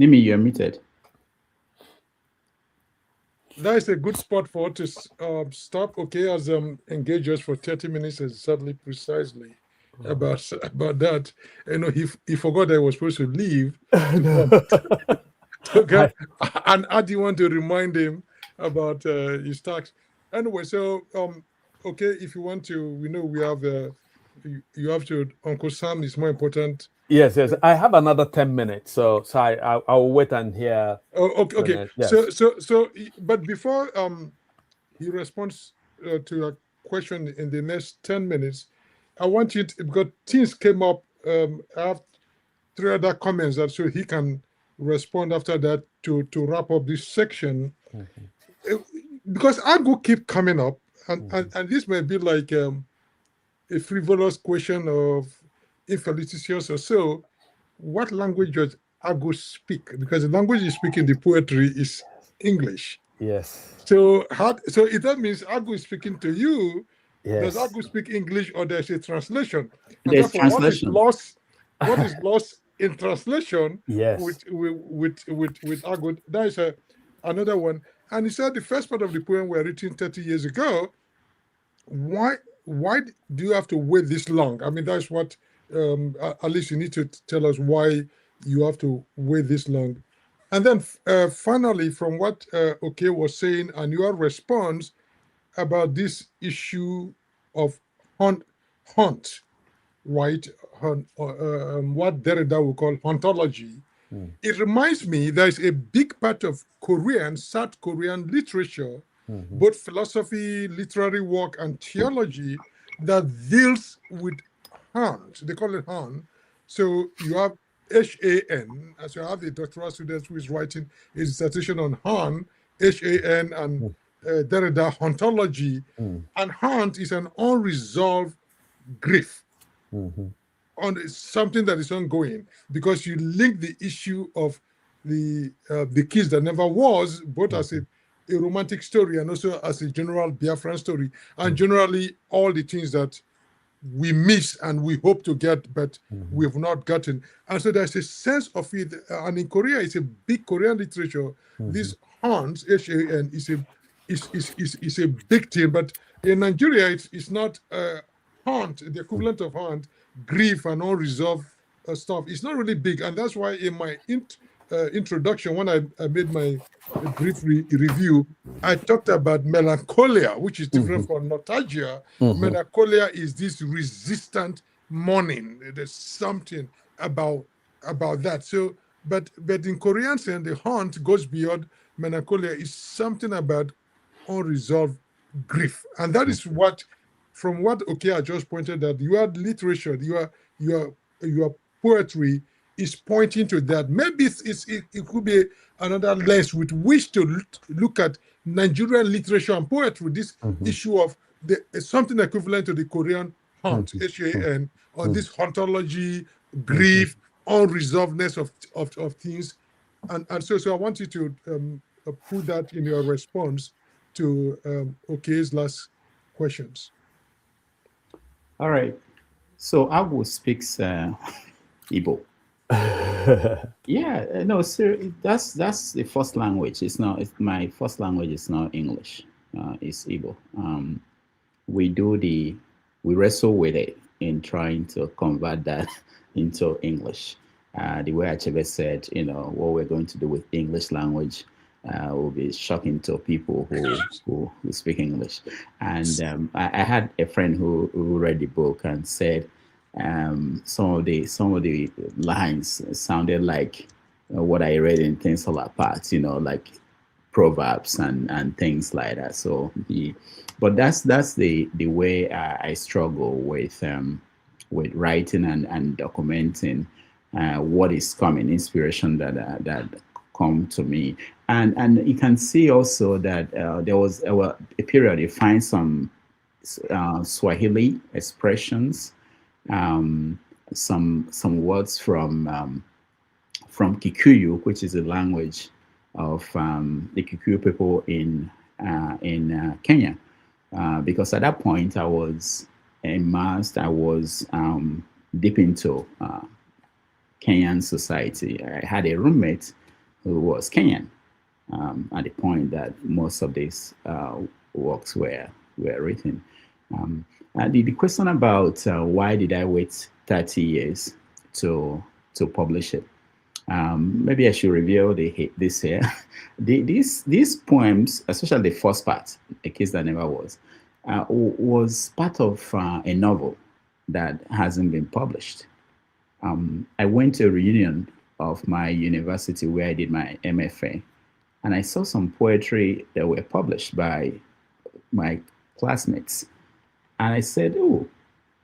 Nimi, you're muted. That is a good spot for us to stop. Okay, as engage us for 30 minutes exactly, precisely about that. He forgot I was supposed to leave. Okay, and I do want to remind him about his tax. Anyway, so okay, if you want to, we know we have you have to. Uncle Sam is more important. Yes. I have another 10 minutes, so I'll wait and hear. Oh, okay. Yes. So, but before he responds to your question in the next 10 minutes, I want you to, because things came up. I have 3 other comments that so he can respond after that to wrap up this section. Because Agu keep coming up, and this may be like a frivolous question of infelicitous or so. What language does Agu speak? Because the language you speak in the poetry is English. Yes. So that means Agu is speaking to you. Yes. Does Agu speak English or there's a translation? And There's therefore, translation. What is lost in translation? Yes. With Agu? That is another one. And he said the first part of the poem were written 30 years ago. Why do you have to wait this long? I mean, that's what at least you need to tell us why you have to wait this long. And then finally, from what Okey was saying and your response about this issue of hunt, right? What Derrida would call ontology. It reminds me there's a big part of South Korean literature, both philosophy, literary work, and theology that deals with Han. They call it Han. So you have HAN, as you have the doctoral student who is writing a dissertation on Han, HAN, and Derrida ontology. And Han is an unresolved grief on something that is ongoing, because you link the issue of the kiss that never was, both as a romantic story and also as a general Biafran story, and generally all the things that we miss and we hope to get, but we've not gotten. And so there's a sense of it. And in Korea, it's a big Korean literature. This Hans, HAN, is a big thing. But in Nigeria, it's not haunt, the equivalent of haunt, grief and unresolved stuff. It's not really big. And that's why in my introduction, when I made my brief review, I talked about melancholia, which is different from nostalgia. Melancholia is this resistant mourning. There's something about that. So, but in Korean sense, the haunt goes beyond melancholia. It's something about unresolved grief, and that is what, from what Okey just pointed out, your literature, your poetry is pointing to that. Maybe it could be another lens with which to look at Nigerian literature and poetry. This issue of something equivalent to the Korean haunt, HAN, or this hauntology, grief, unresolvedness of things, and so I want you to put that in your response to Okey's last questions. All right. So I will speak Igbo. Yeah, no, sir. That's the first language. It's not. It's, my first language is not English. It's Igbo. We wrestle with it in trying to convert that into English. The way Achebe said, what we're going to do with English language will be shocking to people who speak English. And I had a friend who read the book and said some of the lines sounded like what I read in Things Fall Apart, like proverbs and things like that. So but that's the way I struggle with writing and documenting what is coming, inspiration that come to me, and you can see also that there was a period you find some Swahili expressions, some words from Kikuyu, which is a language of the Kikuyu people in Kenya, because at that point I was immersed, I was deep into Kenyan society. I had a roommate who was Kenyan at the point that most of these works were written. The question about why did I wait 30 years to publish it? Maybe I should reveal this here. These poems, especially the first part, A Kiss That Never was part of a novel that hasn't been published. I went to a reunion of my university where I did my MFA, and I saw some poetry that were published by my classmates. And I said, oh,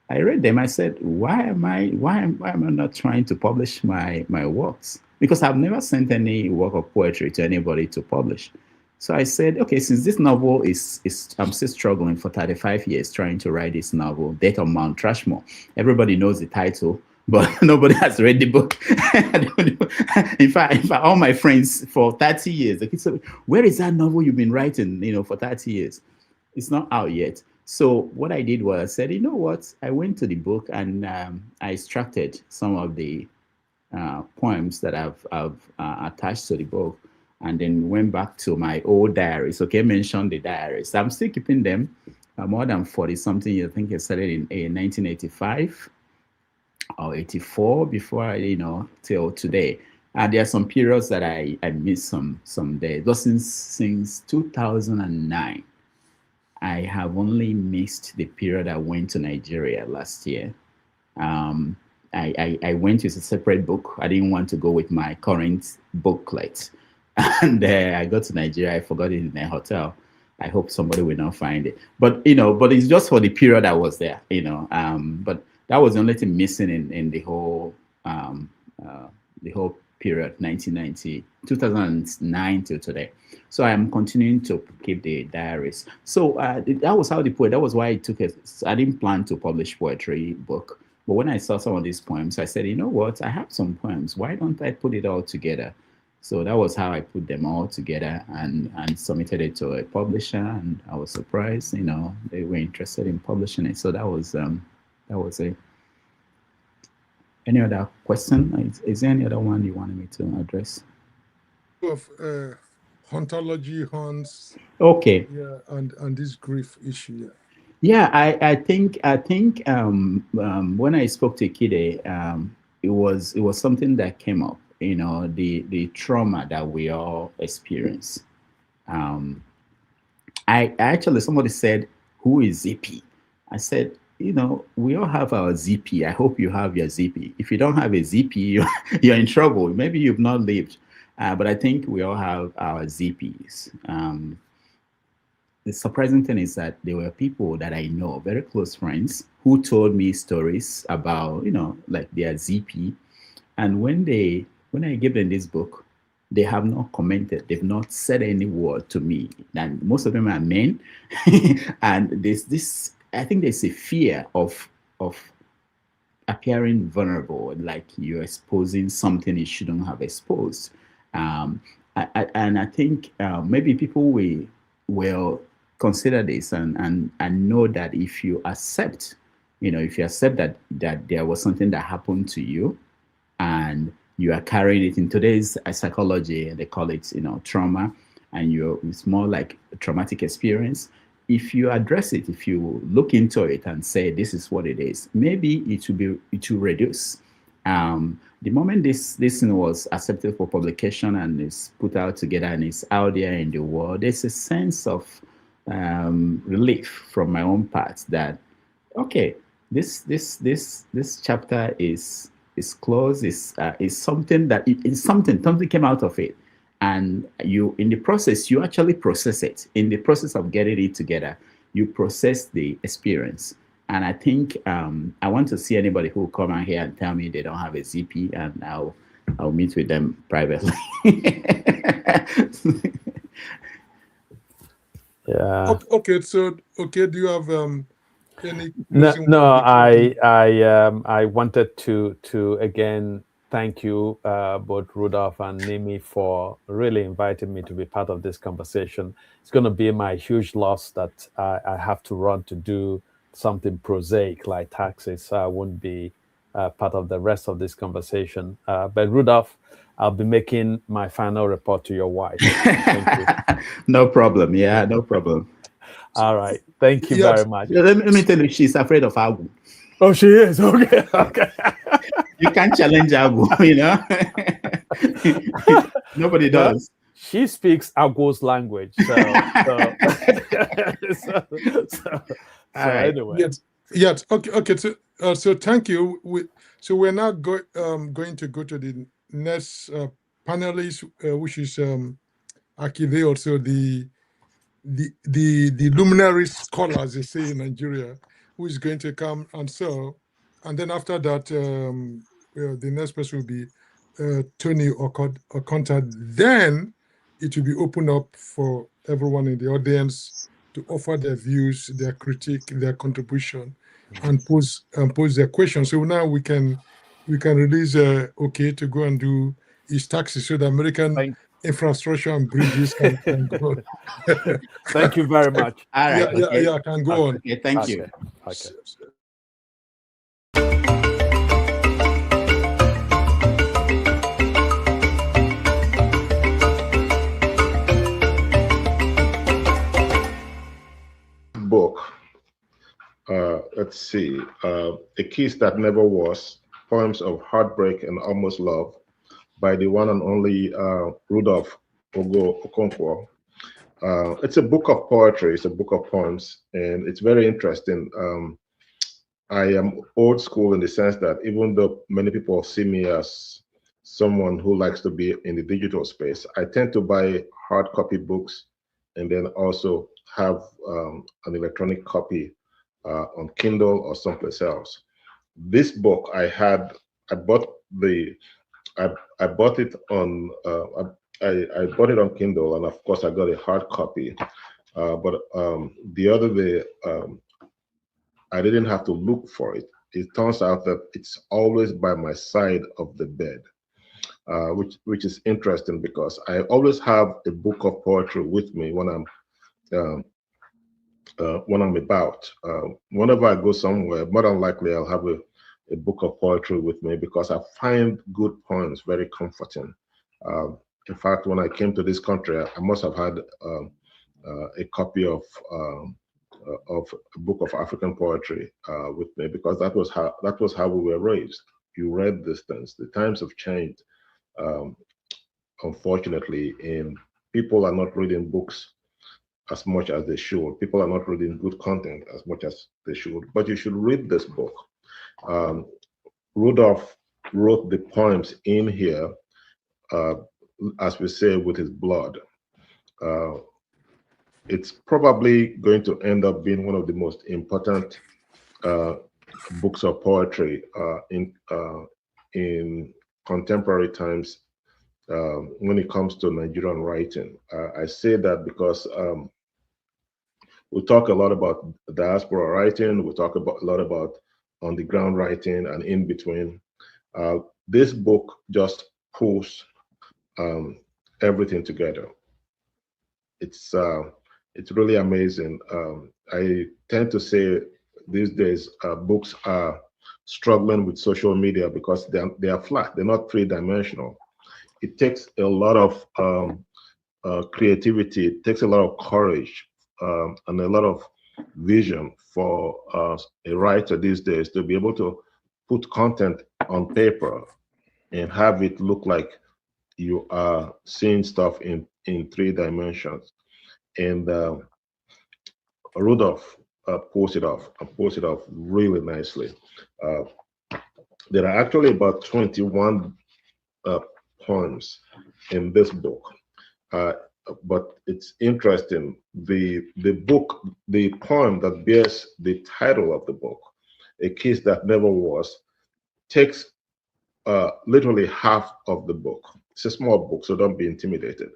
I read them. I said, why am I not trying to publish my works? Because I've never sent any work of poetry to anybody to publish. So I said, okay, since this novel is I'm still struggling for 35 years trying to write this novel, Death on Mount Trashmore. Everybody knows the title, but nobody has read the book. In fact, all my friends for 30 years, they keep saying, where is that novel you've been writing, for 30 years? It's not out yet. So what I did was I said, you know what? I went to the book and I extracted some of the poems that I've attached to the book, and then went back to my old diaries. Okay, mentioned the diaries. I'm still keeping them. More than 40 something. I think I started in 1985 or 84 before till today. There are some periods that I missed some days. But since 2009. I have only missed the period I went to Nigeria last year. I went with a separate book. I didn't want to go with my current booklet. And I got to Nigeria. I forgot it in a hotel. I hope somebody will not find it. But it's just for the period I was there, But that was the only thing missing in the whole period, 2009 till today. So I am continuing to keep the diaries. So that was how that was why it took it. I didn't plan to publish poetry book. But when I saw some of these poems, I said, you know what? I have some poems. Why don't I put it all together? So that was how I put them all together and submitted it to a publisher. And I was surprised, they were interested in publishing it. So that was it. Any other question? Is there any other one you wanted me to address? Of hauntology, haunts. Okay. Yeah, and this grief issue. Yeah, I think when I spoke to Ikhide, it was something that came up. The trauma that we all experience. I actually, somebody said, "Who is ZP?" I said, we all have our ZP. I hope you have your ZP. If you don't have a ZP, you're in trouble. Maybe you've not lived. But I think we all have our ZPs. The surprising thing is that there were people that I know, very close friends, who told me stories about, like their ZP. And when I gave them this book, they have not commented. They've not said any word to me. And most of them are men. And there's this, I think there's a fear of appearing vulnerable, like you're exposing something you shouldn't have exposed. And I think maybe people will will consider this and know that if you accept, if you accept that there was something that happened to you, and you are carrying it in today's psychology, they call it, trauma, and it's more like a traumatic experience. If you address it, if you look into it and say this is what it is, maybe it will reduce. The moment this thing was accepted for publication and is put out together and it's out there in the world, there's a sense of relief from my own part that, okay, this chapter is closed. Is something that it's something came out of it, and you, in the process, you actually process it. In the process of getting it together, you process the experience. And I think I want to see anybody who will come out here and tell me they don't have a ZP, and I'll meet with them privately. Yeah. Okay. So, do you have any? No. I wanted to again thank you, both Rudolf and Nimi, for really inviting me to be part of this conversation. It's going to be my huge loss that I have to run to do something prosaic like taxes, so I won't be part of the rest of this conversation. But Rudolf, I'll be making my final report to your wife. Thank you. No problem. Yeah, no problem. All right. Thank you very much. Let me tell you, she's afraid of Agu. Oh, she is? Okay. Okay. You can't challenge Agu, Nobody does. She speaks Agu's language. So right. Anyway. Yes. Okay. So thank you. So we're now going to go to the next panelist, which is Ikhide, also the luminary scholar, as they say in Nigeria, who is going to come and then after that, the next person will be Tony Okonta. Then it will be opened up for everyone in the audience to offer their views, their critique, their contribution, and pose their questions. So now we can release Okey to go and do his taxes so the American infrastructure and bridges can go. Thank you very much. All right. Yeah, can go on. Okay, thank you. Okay. Book. Let's see. A Kiss That Never Was, Poems of Heartbreak and Almost Love, by the one and only Rudolf Okonkwo. It's a book of poetry, it's a book of poems, and it's very interesting. I am old school in the sense that even though many people see me as someone who likes to be in the digital space, I tend to buy hard copy books and then also have an electronic copy on Kindle or someplace else. This book I bought it on I bought it on Kindle, and of course I got a hard copy. But the other day I didn't have to look for it. It turns out that it's always by my side of the bed, which is interesting because I always have a book of poetry with me when I'm about. Whenever I go somewhere, more than likely I'll have a book of poetry with me because I find good poems very comforting. In fact, when I came to this country, I must have had a copy of a book of African poetry with me because that was how we were raised. You read these things. The times have changed, unfortunately, and people are not reading books as much as they should. People are not reading good content as much as they should. But you should read this book. Rudolf wrote the poems in here, as we say, with his blood. It's probably going to end up being one of the most important books of poetry in contemporary times when it comes to Nigerian writing. I say that because we talk a lot about diaspora writing, we talk a lot about on the ground writing and in between. This book just pulls everything together. It's It's really amazing. I tend to say these days books are struggling with social media because they are flat. They're not three-dimensional. It takes a lot of creativity. It takes a lot of courage and a lot of vision for a writer these days to be able to put content on paper and have it look like you are seeing stuff in 3 dimensions. And Rudolf pulls it off and pulls it off really nicely. Uh, there are actually about 21 poems in this book. But it's interesting. The poem that bears the title of the book, A Kiss That Never Was, takes literally half of the book. It's a small book, so don't be intimidated.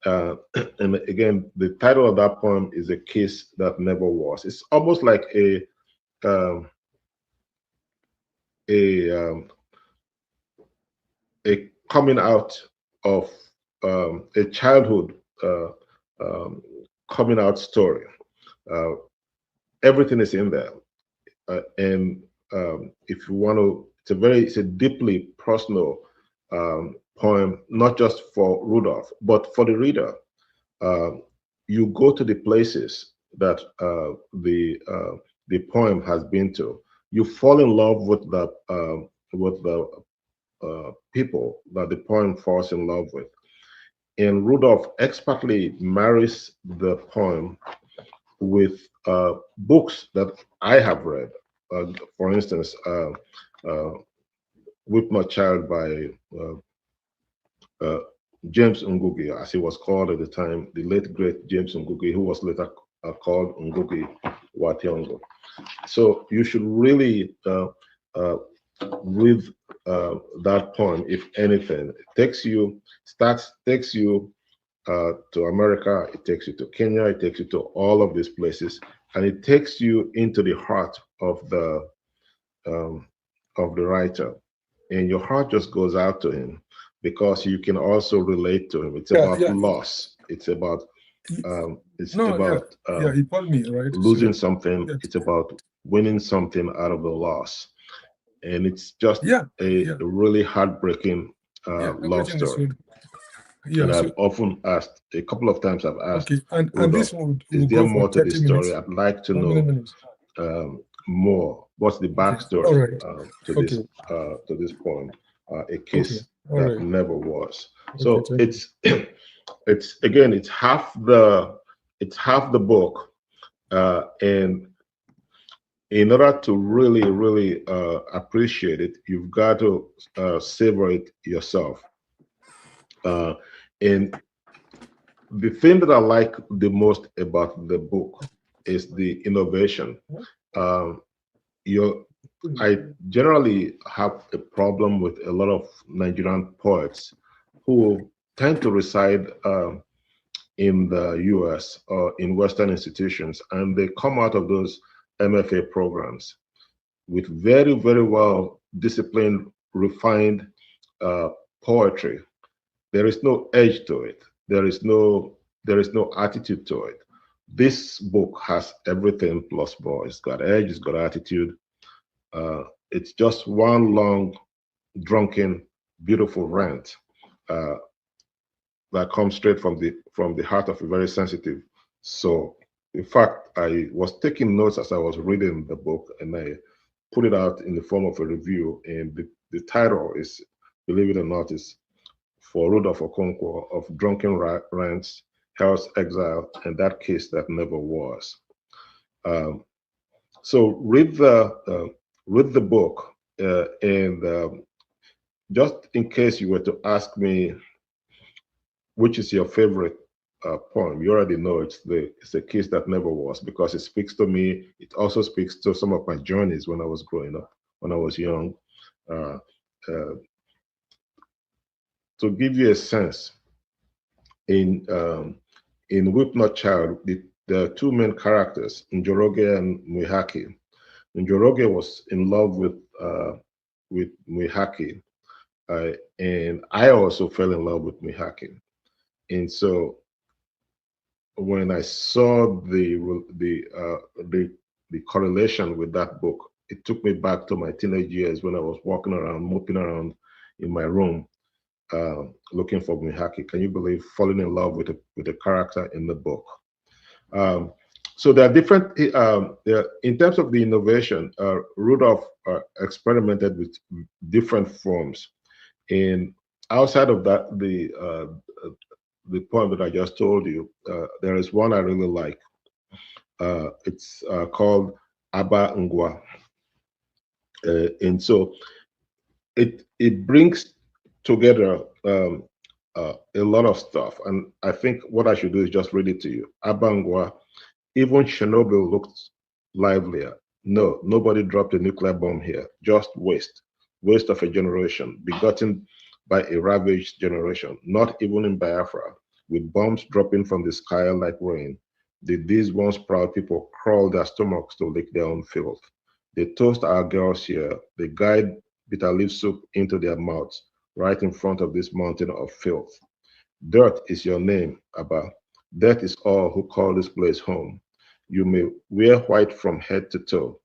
And again, the title of that poem is A Kiss That Never Was. It's almost like a coming out of a childhood coming out story. Everything is in there, and if you want to, it's a deeply personal poem, not just for Rudolf, but for the reader. You go to the places that the poem has been to. You fall in love with the people that the poem falls in love with. And Rudolf expertly marries the poem with books that I have read. For instance, Whip My Child by James Ngugi, as he was called at the time, the late great James Ngugi, who was later called Ngugi wa Thiong'o. So you should really read that poem, if anything. It takes you to America, it takes you to Kenya, it takes you to all of these places, and it takes you into the heart of the writer, and your heart just goes out to him because you can also relate to him. It's about loss. It's about he called me, right? losing something. It's about winning something out of the loss, and it's just a really heartbreaking love story. And I've often asked, a couple of times I've asked, and this one is there more to this story? I'd like to know more. What's the backstory to this poem? A Kiss That Never Was. So it's again, it's half the book, and in order to really appreciate it, you've got to savor it yourself. And the thing that I like the most about the book is the innovation. I generally have a problem with a lot of Nigerian poets who tend to reside in the US or in Western institutions, and they come out of those MFA programs with very well disciplined, refined poetry. There is no edge to it. There is no attitude to it. This book has everything plus more. It's got edge, it's got attitude. It's just one long, drunken, beautiful rant that comes straight from the heart of a very sensitive soul. In fact, I was taking notes as I was reading the book, and I put it out in the form of a review. And the title is, believe it or not, is For Rudolf Okonkwo, Of Drunken Rants, Hell's Exile, and That Kiss That Never Was. So read the book, and just in case you were to ask me which is your favorite poem, you already know it's A Kiss That Never Was, because it speaks to me. It also speaks to some of my journeys when I was growing up, when I was young. To give you a sense, in Whip My Child, there are two main characters, Njoroge and Mwihaki. Njoroge was in love with Mwihaki, and I also fell in love with Mwihaki. And so when I saw the correlation with that book, it took me back to my teenage years when I was walking around, moping around in my room, looking for Mihaki. Can you believe falling in love with a character in the book? So there are different, in terms of the innovation, Rudolf experimented with different forms. And outside of that, the poem that I just told you, there is one I really like. It's called Aba Ngwa. And so it brings together a lot of stuff. And I think what I should do is just read it to you. Aba Ngwa, even Chernobyl looked livelier. No, nobody dropped a nuclear bomb here. Just waste. Waste of a generation, begotten by a ravaged generation. Not even in Biafra, with bombs dropping from the sky like rain, did these once proud people crawl their stomachs to lick their own filth. They toast our girls here. They guide bitter leaf soup into their mouths, right in front of this mountain of filth. Dirt is your name, Abba. That is all who call this place home. You may wear white from head to toe,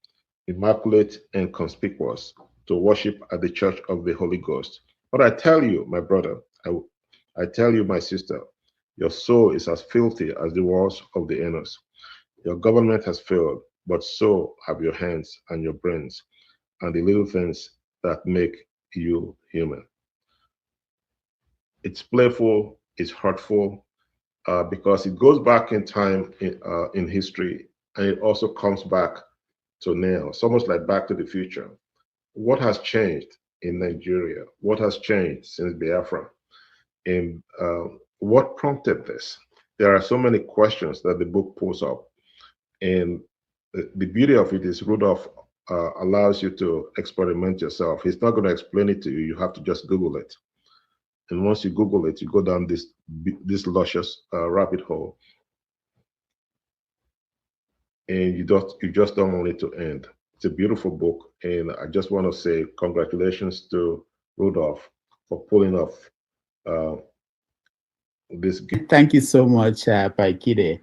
immaculate and conspicuous, to worship at the church of the Holy Ghost. But I tell you, my brother, I tell you, my sister, your soul is as filthy as the walls of the anus. Your government has failed, but so have your hands and your brains, and the little things that make you human. It's playful, it's hurtful, because it goes back in time in history, and it also comes back to now. It's almost like Back to the Future. What has changed in Nigeria? What has changed since Biafra? And what prompted this? There are so many questions that the book pulls up. And the beauty of it is Rudolf allows you to experiment yourself. He's not going to explain it to you. You have to just Google it. And once you Google it, you go down this luscious rabbit hole. And you just don't want it to end. It's a beautiful book. And I just want to say congratulations to Rudolf for pulling off this. Thank you so much, Ikhide.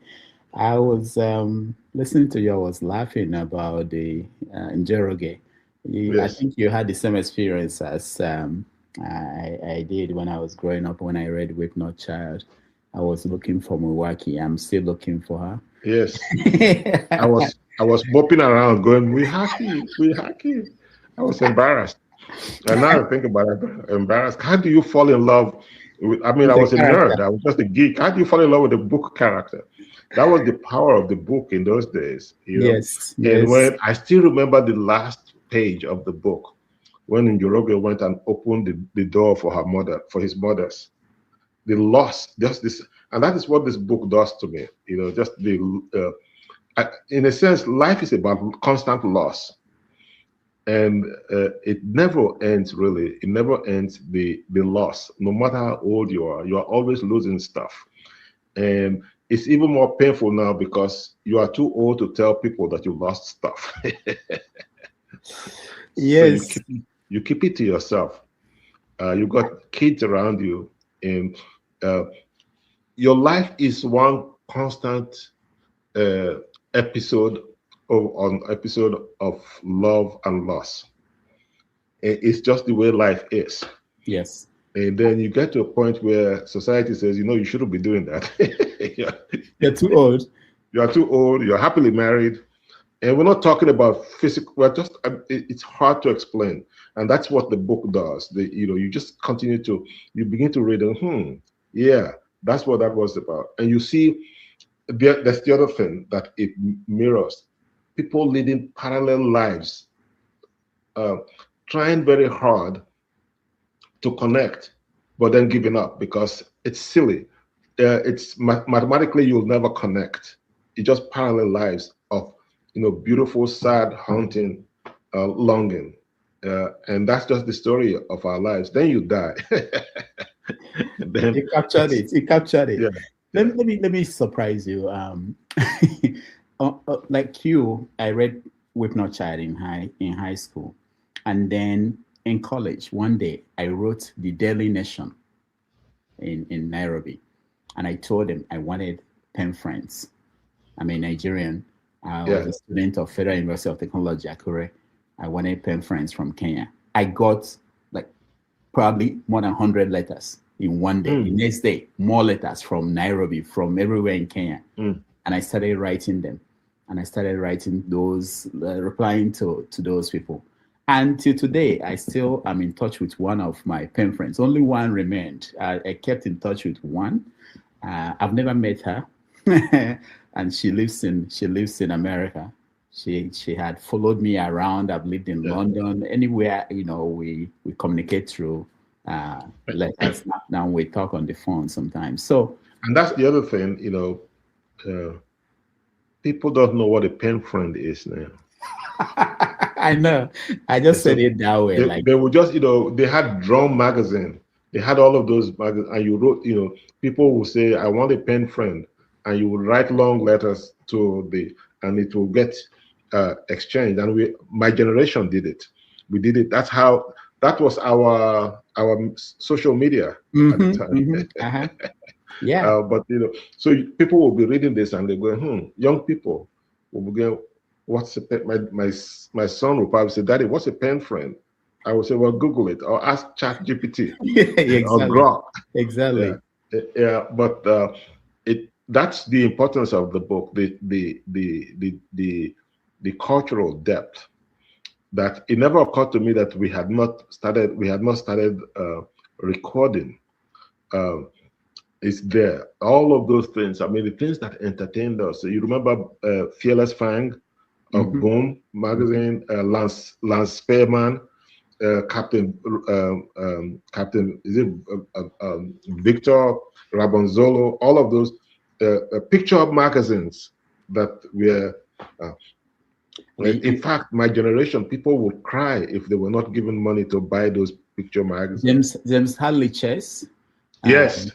I was listening to you. I was laughing about the Njoroge. Yes. I think you had the same experience as I did when I was growing up. When I read Whip Not Child, I was looking for Milwaukee. I'm still looking for her. Yes. I was bopping around going, we hacky. I was embarrassed. And now I think about it, embarrassed. How do you fall in love with, I mean, I was a nerd. I was just a geek. How do you fall in love with a book character? That was the power of the book in those days, you know. Yes. And when I still remember the last page of the book, when Njoroge went and opened the door for her mother, for his mothers, the loss, just this, and that is what this book does to me. You know, just the, in a sense, life is about constant loss, and it never ends. Really, it never ends. The loss, no matter how old you are always losing stuff, and it's even more painful now because you are too old to tell people that you lost stuff. Yes. So you keep it to yourself. You got kids around you, and your life is one constant episode of love and loss. It's just the way life is. Yes. And then you get to a point where society says, you know, you shouldn't be doing that. You're too old. You are too old. You're happily married. And we're not talking about physical. We're just, it's hard to explain. And that's what the book does. You just continue to, you begin to read and, yeah, that's what that was about. And you see, that's the other thing that it mirrors. People leading parallel lives, trying very hard to connect, but then giving up because it's silly. It's mathematically, you'll never connect. It's just parallel lives of, beautiful, sad, haunting, longing. And that's just the story of our lives. Then you die. Then You captured it. You captured it. Yeah. Let me surprise you. Like you, I read Whip Not Child in high school, and then in college, one day I wrote the Daily Nation in Nairobi, and I told them I wanted pen friends. I'm a Nigerian. I Yeah. was a student of Federal University of Technology, Akure. I wanted pen friends from Kenya. I got like probably more than 100 letters in one day. The next day, more letters from Nairobi, from everywhere in Kenya. And I started writing them. And I started writing those, replying to those people. And till today, I still am in touch with one of my pen friends. Only one remained. I kept in touch with one. I've never met her. And she lives in America. She had followed me around. I've lived in London. Anywhere, we communicate through letters. Now we talk on the phone sometimes. So, and that's the other thing, people don't know what a pen friend is now. I know. I just said it that way. They would just, they had Drum magazine. They had all of those magazines, and you wrote, people will say, I want a pen friend. And you would write long letters and it will get exchanged. And my generation did it. We did it. That was our social media at the time. Yeah. But so people will be reading this and they go, young people will be going, what's a pen? My son will probably say, Daddy, what's a pen friend? I will say, well, Google it or ask ChatGPT exactly. or Grok. Exactly. Yeah. But that's the importance of the book, the cultural depth. That it never occurred to me that we had not started recording. It's there. All of those things. I mean, the things that entertained us. So you remember Fearless Fang of Boom magazine, Lance Spearman, Captain Victor Rabonzolo, all of those picture magazines that were. In fact, my generation, people would cry if they were not given money to buy those picture magazines. James Hadley Chase. Yes,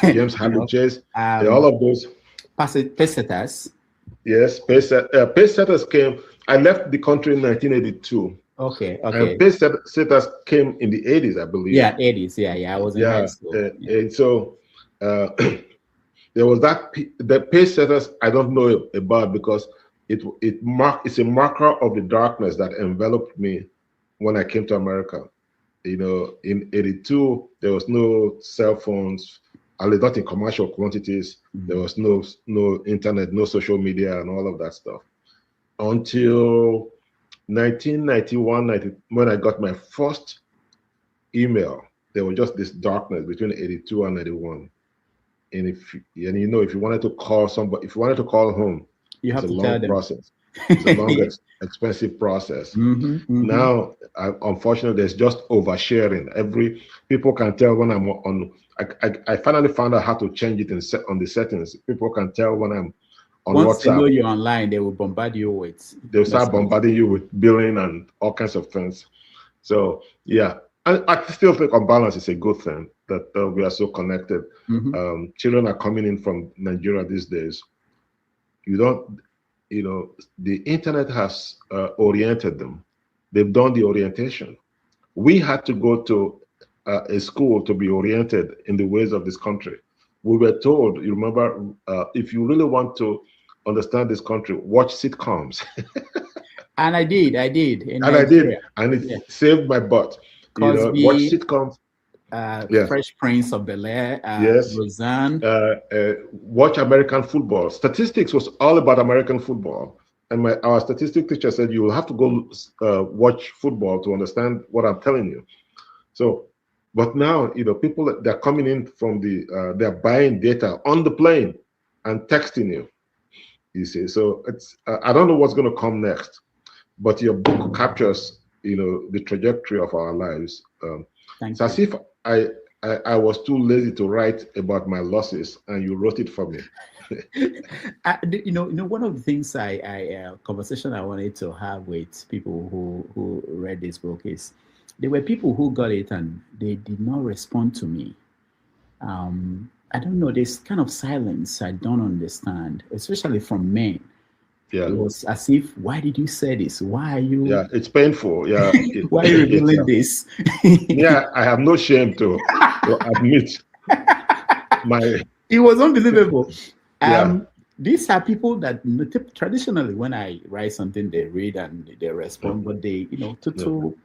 James Hadley Chase. All of those. Pacesetters. Yes, Pacesetters came. I left the country in 1982. Okay. And Pacesetters came in the 80s, I believe. Yeah, 80s. Yeah. I was in high school. And so there was the Pacesetters I don't know about because it's a marker of the darkness that enveloped me when I came to America. In 82, there was no cell phones, at least not in commercial quantities. There was no internet, no social media, and all of that stuff. Until 1991, when I got my first email, there was just this darkness between 82 and 91. And if you wanted to call somebody, if you wanted to call home, you have it's a to long process. It's a long, expensive process. Now, unfortunately, there's just oversharing. People can tell when I'm on. I finally found out how to change it on the settings. People can tell when I'm on Once WhatsApp. they know you're online, they will bombard you with. They'll start bombarding you with billing and all kinds of things. So yeah, I still think on balance it's a good thing that we are so connected. Children are coming in from Nigeria these days. The internet has oriented them. They've done the orientation. We had to go to a school to be oriented in the ways of this country. We were told, you remember, if you really want to understand this country, watch sitcoms. And I did. And it saved my butt. Watch sitcoms. Fresh Prince of Bel-Air, yes. Roseanne. Watch American football. Statistics was all about American football. And our statistics teacher said, you will have to go watch football to understand what I'm telling you. So, but now, people, they're coming in from they're buying data on the plane and texting you, you see. So I don't know what's going to come next, but your book captures, the trajectory of our lives. It's as if I was too lazy to write about my losses, and you wrote it for me. One of the things conversation I wanted to have with people who read this book is there were people who got it and they did not respond to me. I don't know, this kind of silence I don't understand, especially from men. Yeah. It was as if, why did you say this? Why are you? Yeah, it's painful. Yeah. Why are you revealing this? Yeah, I have no shame to admit It was unbelievable. These are people that traditionally, when I write something, they read and they respond, but they, total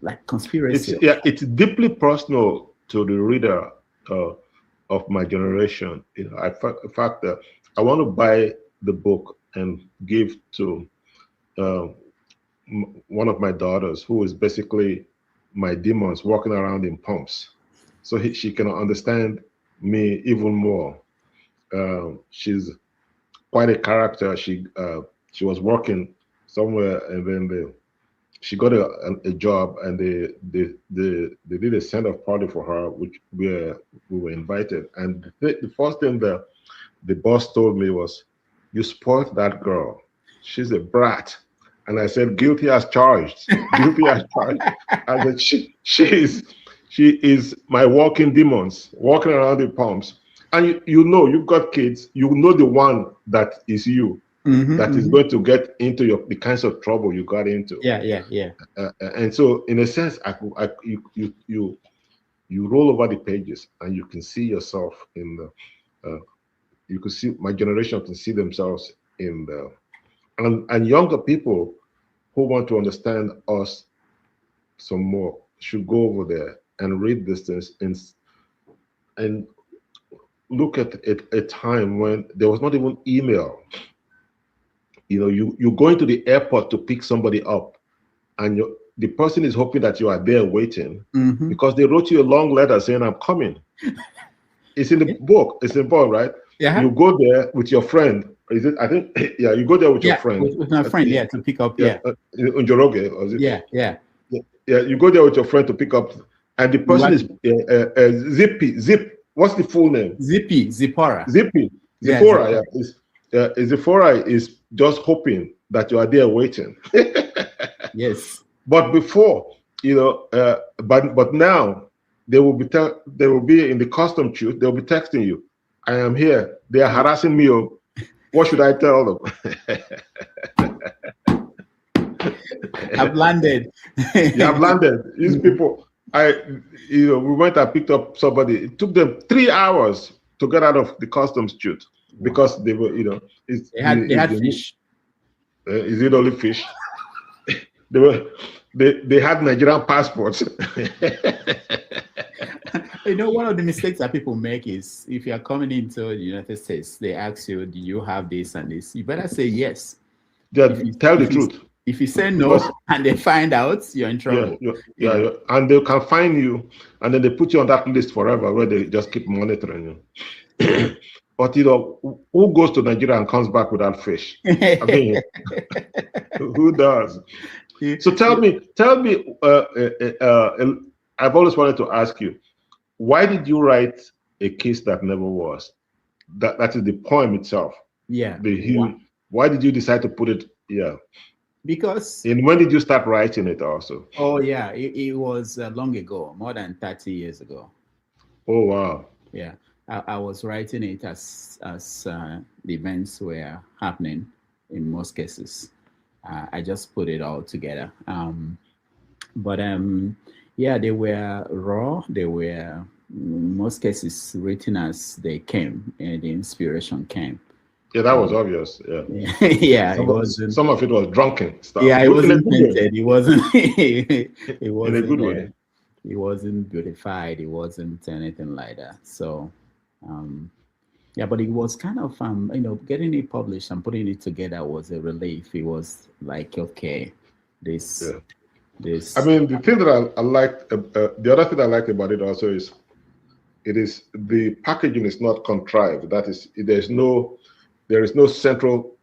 like conspiracy. It's deeply personal to the reader of my generation. In fact, I want to buy the book and give to one of my daughters, who is basically my demons walking around in pumps, so she can understand me even more. She's quite a character. She was working somewhere, and then she got a job, and they did a send-off party for her, which we were invited. And the first thing the boss told me was, "You spoiled that girl. She's a brat." And I said, "Guilty as charged. Guilty as charged." I said, she is my walking demons, walking around the pumps. And you've got kids, the one that is you, that is going to get into the kinds of trouble you got into. Yeah. And so, in a sense, you roll over the pages, and you can see yourself in the. You can see my generation can see themselves in the, and younger people who want to understand us some more should go over there and read this things and look at a time when there was not even email. You're going to the airport to pick somebody up, and the person is hoping that you are there waiting, because they wrote you a long letter saying, "I'm coming." It's in the book. It's in the book, right? Yeah. You go there with your friend. Is it? I think. Yeah. You go there with your friend. With my friend. Yeah, to pick up. Yeah. Unjoroge, or is it? Yeah. Yeah. You go there with your friend to pick up, and the person is Zip. What's the full name? Zippora. Zippora. Yeah. Zippora is just hoping that you are there waiting. Yes. But before, but now they will be in the custom chute. They'll be texting you, "I am here. They are harassing me. What should I tell them?" I've landed. You have landed. These people, we went and picked up somebody. It took them 3 hours to get out of the customs chute, because they were, they had fish. Is it only fish? They had Nigerian passports. One of the mistakes that people make is, if you are coming into the United States, they ask you, "Do you have this and this?" You better say yes. Yeah, tell the truth. If you say no, and they find out, you're in trouble. Yeah. And they can find you, and then they put you on that list forever, where they just keep monitoring you. But who goes to Nigeria and comes back without fish? I mean, who does? So tell me. I've always wanted to ask you, why did you write A Kiss That Never Was? That is the poem itself. Yeah. Why did you decide to put it? Yeah. Because. And when did you start writing it also? Oh yeah, it was long ago, more than 30 years ago. Oh wow. Yeah, I was writing it as the events were happening. In most cases, I just put it all together. But yeah, they were raw. They were, in most cases, written as they came, and the inspiration came. Yeah, that was obvious. Yeah. Yeah, some of it was drunken stuff. Yeah, it wasn't painted. It wasn't. It wasn't in a good way. It wasn't beautified. It wasn't anything like that. So, yeah, but it was kind of getting it published and putting it together was a relief. It was like, okay, this. I mean, the thing that I liked, the other thing I liked about it also is, the packaging is not contrived. That is, there is no central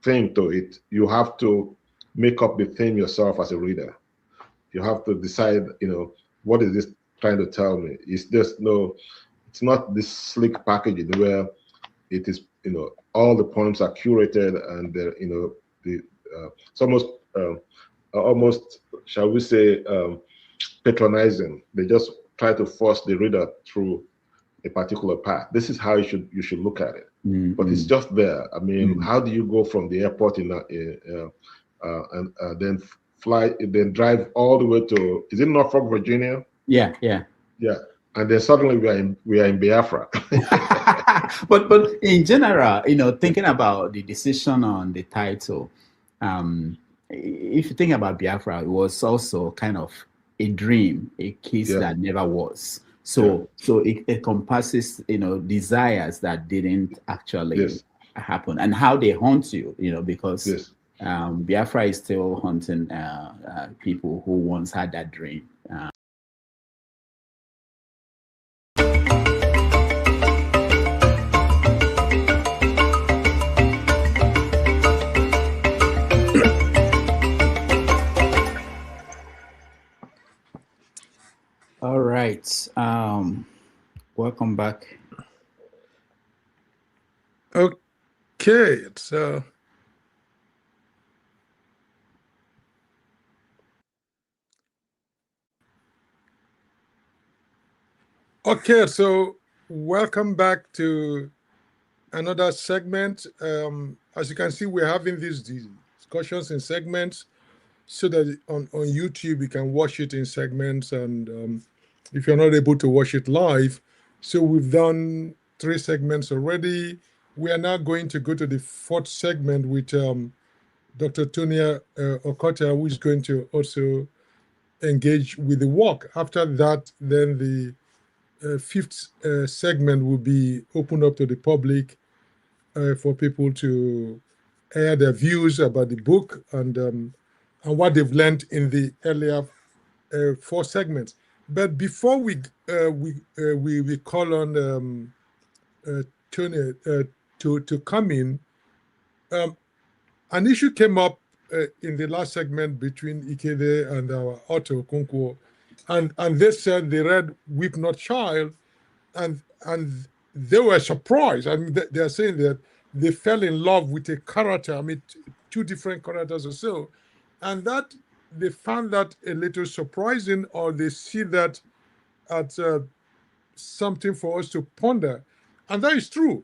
theme to it. You have to make up the theme yourself as a reader. You have to decide, what is this trying to tell me? It's not this slick packaging where it is, all the poems are curated and it's almost, shall we say, patronizing. They just try to force the reader through a particular path. This is how you should look at it. But it's just there. I mean, how do you go from the airport and then fly, then drive all the way to, is it Norfolk, Virginia? Yeah. And then suddenly we are in Biafra. but in general, thinking about the decision on the title, if you think about Biafra, it was also kind of a dream, a kiss that never was. So it encompasses, desires that didn't actually happen, and how they haunt you, because Biafra is still haunting people who once had that dream. All right. Welcome back. Okay, so okay, so welcome back to another segment. As you can see, we're having these discussions in segments, so that on YouTube you can watch it in segments, and if you're not able to watch it live, so we've done 3 segments already. We are now going to go to the 4th segment with Dr. Tonia Okota, who is going to also engage with the work. After that, then the 5th segment will be opened up to the public for people to air their views about the book and what they've learned in the earlier 4 segments. But before we call on Tony to come in, an issue came up in the last segment between Ikhide and our author Okonkwo, and they said they read "Weep Not Child," and they were surprised. I mean, they are saying that they fell in love with a character. I mean, 2 different characters or so, and that they found that a little surprising, or they see that as something for us to ponder, and that is true,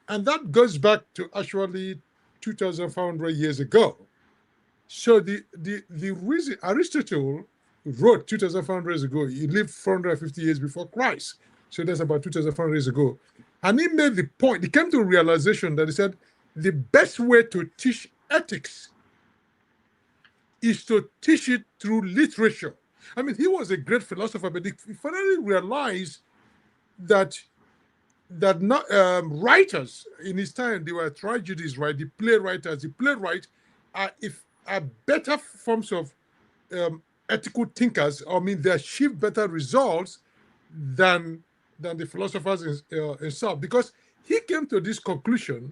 and that goes back to actually 2,500 years ago. So the reason Aristotle wrote 2,500 years ago, he lived 450 years before Christ. So that's about 2,500 years ago. And he made the point, he came to a realization that he said the best way to teach ethics is to teach it through literature. I mean, he was a great philosopher, but he finally realized that not writers in his time, they were tragedies, right? The playwrights, the playwright are better forms of ethical thinkers. I mean, they achieve better results than the philosophers himself, because he came to this conclusion.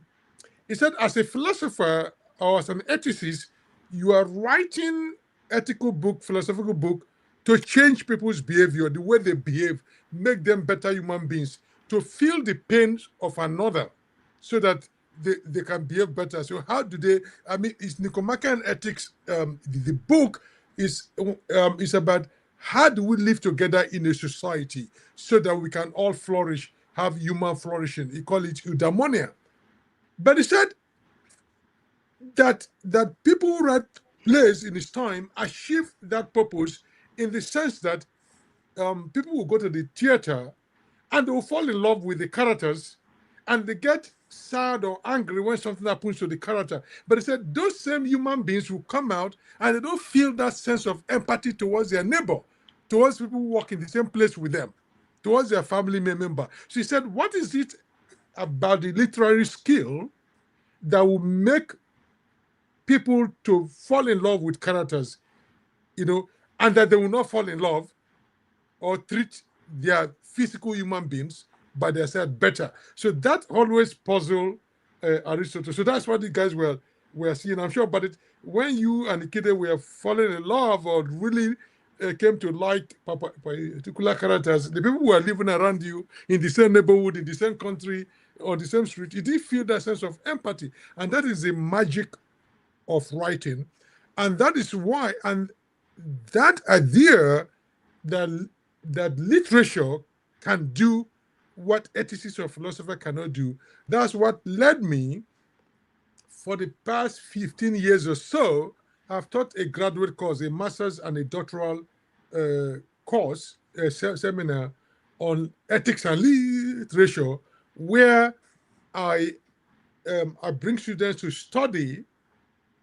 He said, as a philosopher or as an ethicist, you are writing ethical book, philosophical book, to change people's behavior, the way they behave, make them better human beings, to feel the pains of another, so that they can behave better. So how do they? I mean, it's Nicomachean ethics. The book is about how do we live together in a society so that we can all flourish, have human flourishing. He call it eudaimonia. But he said that people who write plays in his time achieve that purpose, in the sense that people will go to the theater and they will fall in love with the characters, and they get sad or angry when something happens to the character. But he said those same human beings will come out and they don't feel that sense of empathy towards their neighbor, towards people who work in the same place with them, towards their family member. So he said, what is it about the literary skill that will make people to fall in love with characters, and that they will not fall in love or treat their physical human beings by themselves better? So that always puzzled Aristotle. So that's what the guys were seeing. I'm sure, but when you and Ikhide were falling in love, or really came to like particular characters, the people who were living around you in the same neighborhood, in the same country, or the same street, you did feel that sense of empathy. And that is the magic of writing. And that is why, and that idea that literature can do what ethicists or philosophers cannot do, that's what led me, for the past 15 years or so, I've taught a graduate course, a master's and a doctoral course, a seminar on ethics and literature, where I bring students to study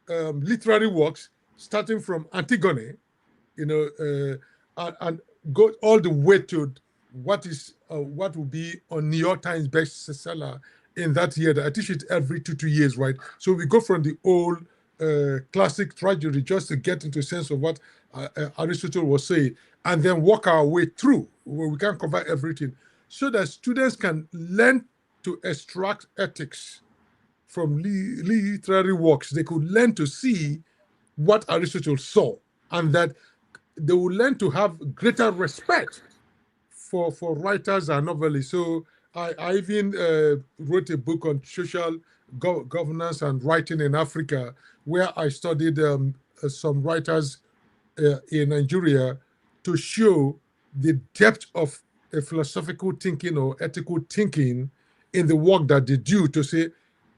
literary works, starting from Antigone, and go all the way to what will be on New York Times bestseller in that year. I teach it every 2 years, right? So we go from the old classic tragedy just to get into a sense of what Aristotle was saying, and then walk our way through, where we can't cover everything, so that students can learn to extract ethics from literary works. They could learn to see what Aristotle saw, and that they will learn to have greater respect for writers and novelists. So I even wrote a book on social governance and writing in Africa, where I studied some writers in Nigeria to show the depth of philosophical thinking or ethical thinking in the work that they do, to say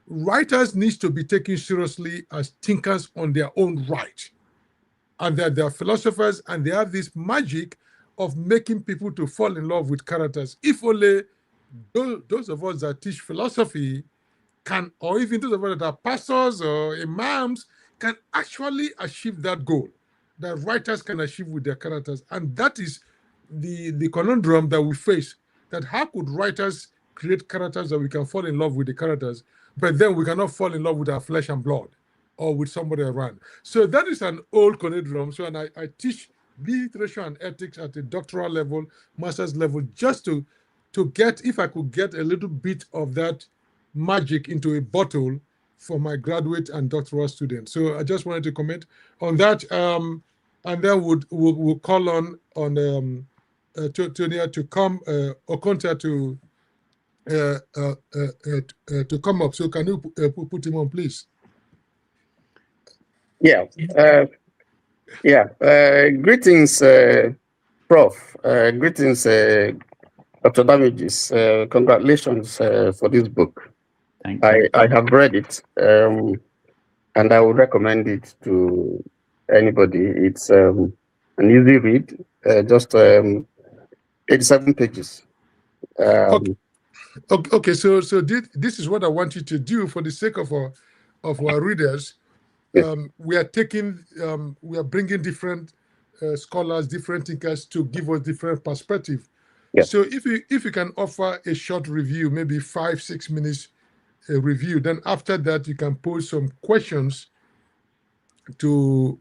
writers need to be taken seriously as thinkers on their own right, and that they're philosophers, and they have this magic of making people to fall in love with characters. If only those of us that teach philosophy can, or even those of us that are pastors or imams, can actually achieve that goal that writers can achieve with their characters. And that is the conundrum that we face, that how could writers create characters that we can fall in love with the characters, but then we cannot fall in love with our flesh and blood or with somebody around. So that is an old conundrum. So, and I teach literature and ethics at the doctoral level, master's level, just to get, if I could get a little bit of that magic into a bottle for my graduate and doctoral students. So I just wanted to comment on that. And then we'll call on Tonia to come, Okonta to come up. So can you put him on, please? Yeah. Greetings, Prof. Greetings, Dr. Damages. Congratulations for this book. Thank you. I have read it, and I would recommend it to anybody. It's an easy read, just 87 pages. Okay, so this is what I want you to do for the sake of our readers. We are bringing different scholars, different thinkers to give us different perspective. Yes. So if you can offer a short review, maybe 5-6 minutes review, then after that you can pose some questions to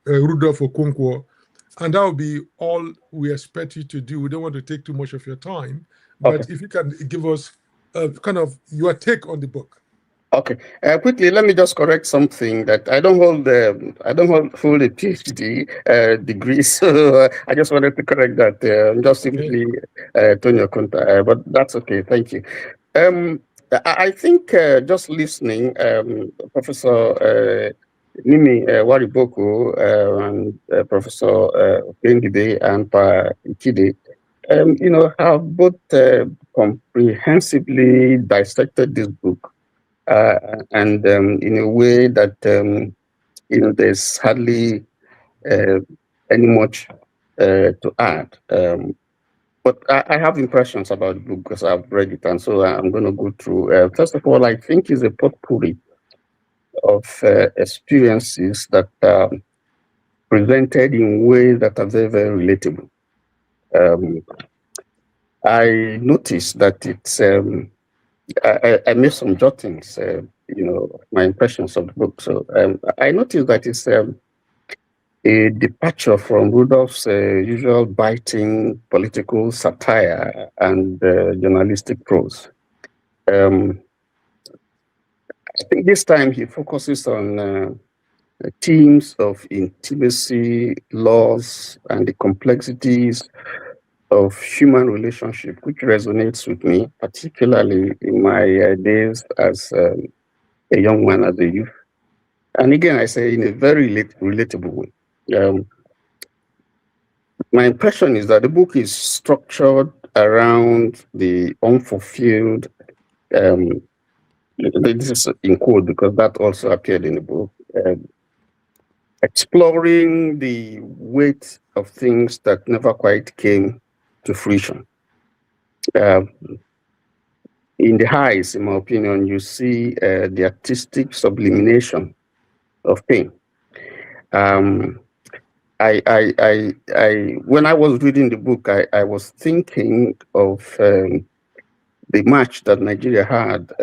Rudolf Okonkwo, and that will be all we expect you to do. We don't want to take too much of your time, but if you can give us kind of your take on the book. Okay. Quickly, let me just correct something that I don't hold a PhD degree, so I just wanted to correct that. I'm just simply Tonio Kunta, but that's okay. Thank you. I think just listening, Professor Nimi Wariboko and Professor Okey Ndibe and Ikhide, have both comprehensively dissected this book. And in a way that there's hardly any much to add. But I have impressions about the book because I've read it, and so I'm going to go through. First of all, I think it's a potpourri of experiences that are presented in ways that are very, very relatable. I noticed that it's. I made some jottings, my impressions of the book. So I noticed that it's a departure from Rudolph's usual biting political satire and journalistic prose. I think this time he focuses on themes of intimacy, loss, and the complexities of human relationship, which resonates with me, particularly in my days as a young man, as a youth. And again, I say in a very relatable way. My impression is that the book is structured around the unfulfilled, this is in quote because that also appeared in the book, exploring the weight of things that never quite came to fruition. in the highs, in my opinion, you see the artistic sublimation of pain. When I was reading the book, I was thinking of the match that Nigeria had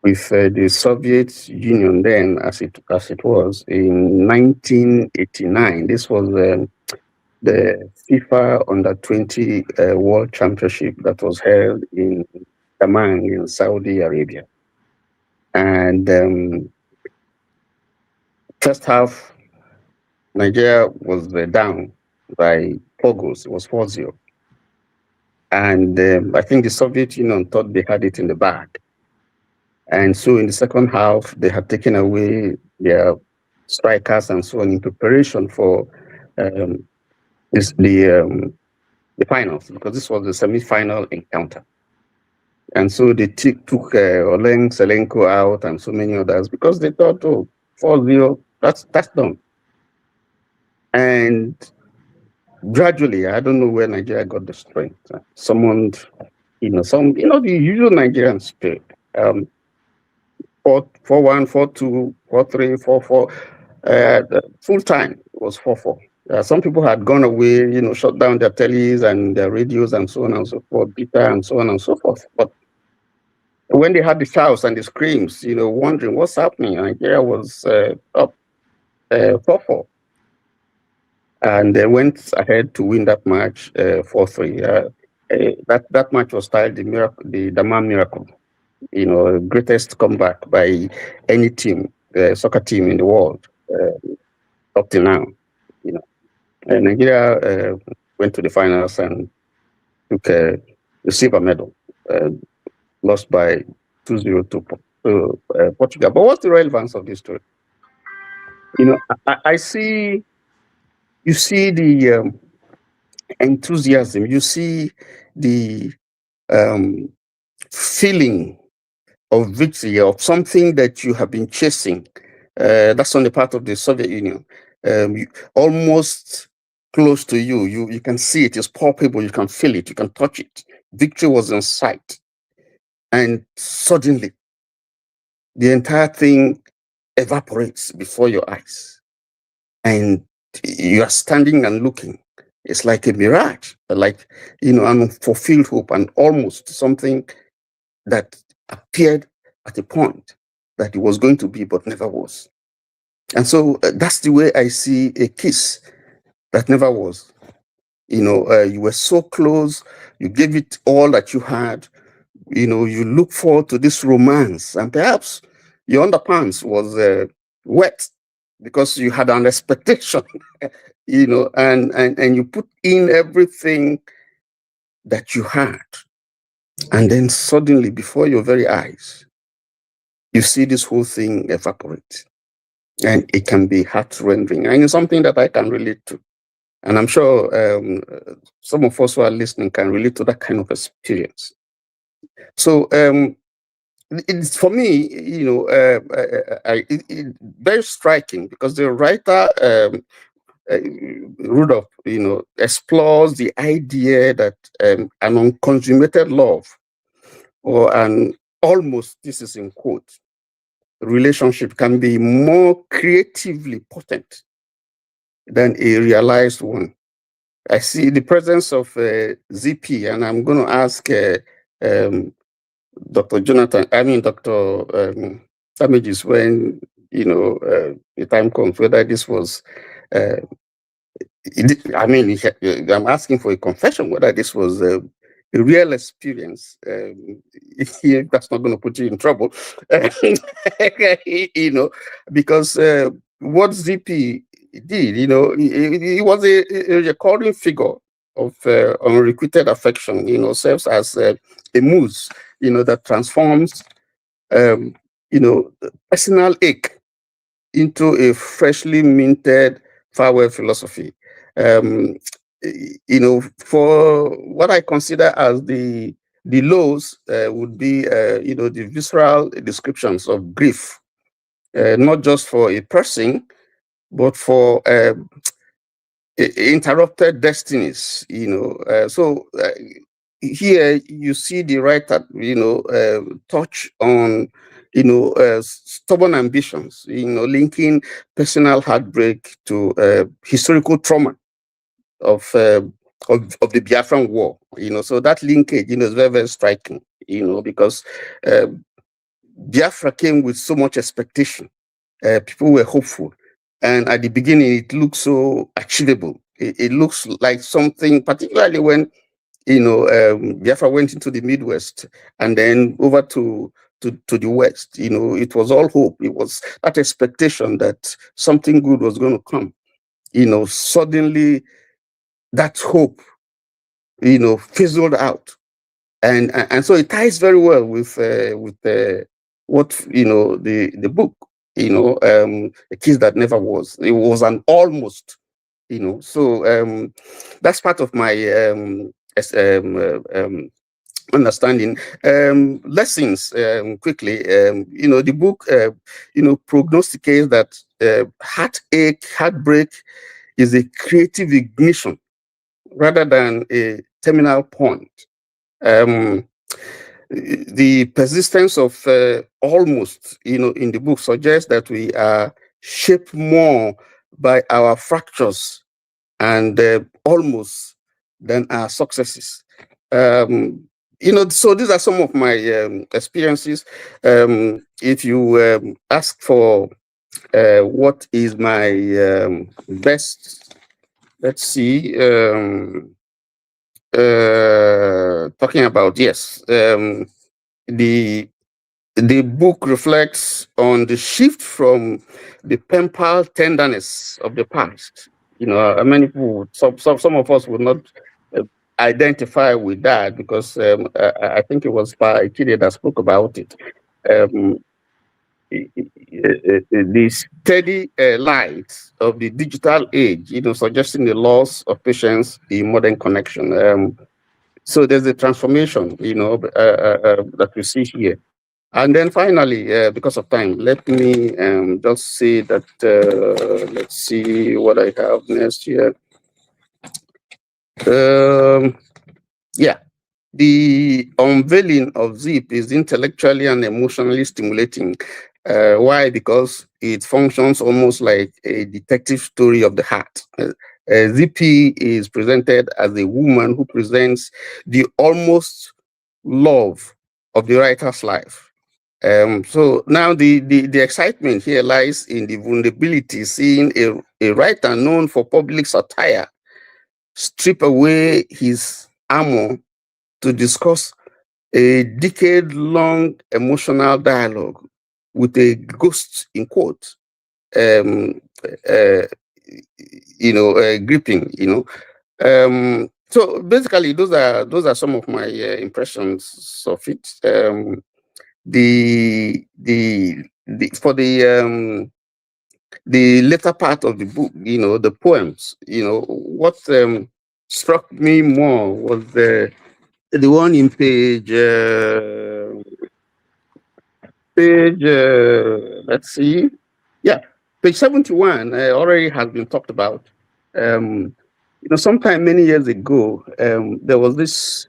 with the Soviet Union then, as it was in 1989. This was the FIFA Under-20 World Championship that was held in Dammam in Saudi Arabia. And first half, Nigeria was down by 4 goals. It was 4-0. And I think the Soviet Union thought they had it in the bag. And so in the second half, they had taken away their strikers and so on in preparation for the finals, because this was the semi-final encounter. And so they took Oleg Selenko out and so many others because they thought, oh, 4-0, that's done. And gradually, I don't know where Nigeria got the strength. Summoned, the usual Nigerian spirit. 4-1, 4-2, 4-3, 4-4. Full time it was 4-4. Some people had gone away, shut down their tellies and their radios and so on and so forth, bitter and so on and so forth. But when they had the shouts and the screams, wondering what's happening, Nigeria was up 4-4. And they went ahead to win that match 4-3. That match was styled the Dammam Miracle. Greatest comeback by any team, soccer team in the world up till now. Nigeria went to the finals and took the silver medal, lost by 2-0 to Portugal. But what's the relevance of this story? I see. You see the enthusiasm. You see the feeling of victory, of something that you have been chasing. That's on the part of the Soviet Union. Almost close to you. You can see it. It's palpable. You can feel it. You can touch it. Victory was in sight. And suddenly, the entire thing evaporates before your eyes. And you are standing and looking. It's like a mirage, like, an unfulfilled hope, and almost something that appeared at a point that it was going to be, but never was. And so that's the way I see a kiss that never was. You were so close, you gave it all that you had, you look forward to this romance, and perhaps your underpants was wet because you had an expectation, and you put in everything that you had. And then suddenly, before your very eyes, you see this whole thing evaporate. And it can be heart-rending. And it's something that I can relate to. And I'm sure some of us who are listening can relate to that kind of experience. So it's, for me, very striking, because the writer, Rudolf, explores the idea that an unconsummated love, or an almost, this is in quote, relationship can be more creatively potent than a realized one. I see the presence of ZP, and I'm going to ask Dr. Damages, when the time comes, whether this was I'm asking for a confession whether this was a real experience. If that's not going to put you in trouble, because what ZP did, he was a recurring figure of unrequited affection, serves as a mousse, that transforms, personal ache into a freshly minted farewell philosophy. For what I consider as the lows would be, the visceral descriptions of grief, not just for a person, but for interrupted destinies. So here you see the writer, touch on, stubborn ambitions, linking personal heartbreak to historical trauma of the Biafran War. So that linkage, is very, very striking. Because Biafra came with so much expectation. People were hopeful, and at the beginning, it looked so achievable. It looks like something, particularly when Biafra went into the Midwest and then over to the West. It was all hope. It was that expectation that something good was going to come. Suddenly that hope, fizzled out, and so it ties very well with what the book, A Kiss That Never Was. It was an almost, so that's part of my understanding. Lessons, quickly. The book prognosticates that heartache, heartbreak is a creative ignition rather than a terminal point. The persistence of almost, in the book suggests that we are shaped more by our fractures and almost than our successes. So these are some of my experiences. If you ask for what is my best, let's see, talking about, yes, the book reflects on the shift from the pen pal tenderness of the past. Many people, some of us would not identify with that, because I think it was by Ikhide that spoke about it. The steady light of the digital age, suggesting the loss of patience in modern connection. So there's a transformation, that we see here. And then finally, because of time, let me just say that, let's see what I have next here. Yeah, the unveiling of Zip is intellectually and emotionally stimulating. Why? Because it functions almost like a detective story of the heart. ZP is presented as a woman who presents the almost love of the writer's life. So now the excitement here lies in the vulnerability, seeing a writer known for public satire strip away his armor to discuss a decade-long emotional dialogue with a ghost, in quotes, gripping. So basically, those are some of my impressions of it. For the later part of the book, the poems, what struck me more was the one in page let's see, yeah, page 71 already has been talked about. Sometime many years ago, there was this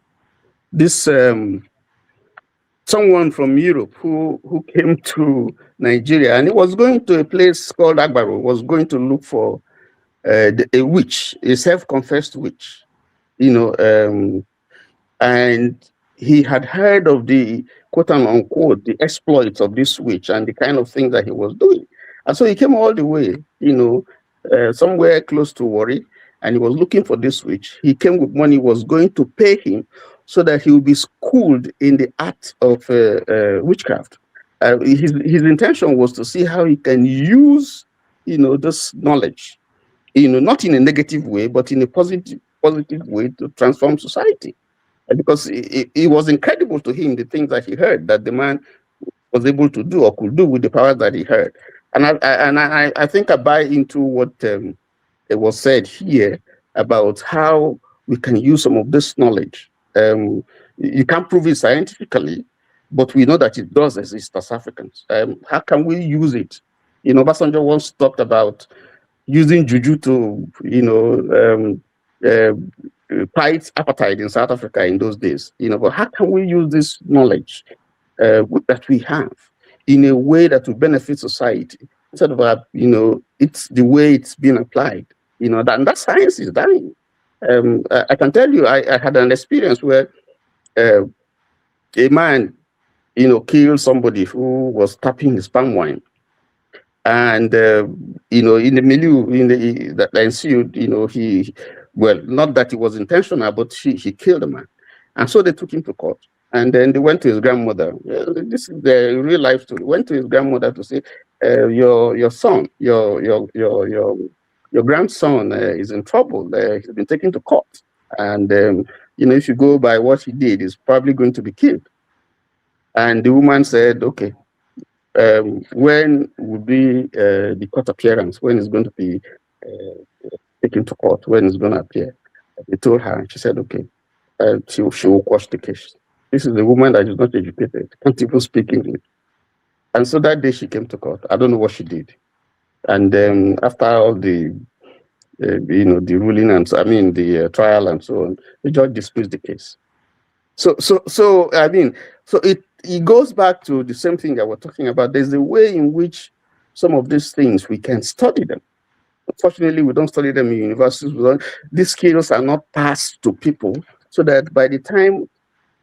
someone from Europe who came to Nigeria, and he was going to a place called Agbaro, was going to look for a witch, a self-confessed witch, and he had heard of the quote unquote the exploits of this witch and the kind of things that he was doing. And so he came all the way, somewhere close to Warri, and he was looking for this witch. He came with money, was going to pay him so that he would be schooled in the art of witchcraft. His intention was to see how he can use, this knowledge, not in a negative way, but in a positive way to transform society. Because it was incredible to him, the things that he heard that the man was able to do or could do with the power that he heard. And I think I buy into what it was said here about how we can use some of this knowledge. You can't prove it scientifically, but we know that it does exist as Africans. How can we use it? Basanjo once talked about using juju to, fight apartheid in South Africa in those days. But how can we use this knowledge that we have in a way that will benefit society instead of it's the way it's being applied. That science is dying. I can tell you, I had an experience where a man killed somebody who was tapping his palm wine. And in the milieu that ensued, not that it was intentional, but he killed a man, and so they took him to court. And then they went to his grandmother. This is the real life story. Went to his grandmother to say, your son, your grandson is in trouble. He's been taken to court, and if you go by what he did, he's probably going to be killed. And the woman said, okay. When would be the court appearance? When is going to be taken to court? When is going to appear? They told her, and she said, okay, she will quash the case. This is a woman that is not educated, can't even speak English. And so that day she came to court. I don't know what she did. And then after all the ruling and the trial and so on, the judge dismissed the case. So it goes back to the same thing that we're talking about. There's a way in which some of these things we can study them. Unfortunately, we don't study them in universities. These skills are not passed to people so that by the time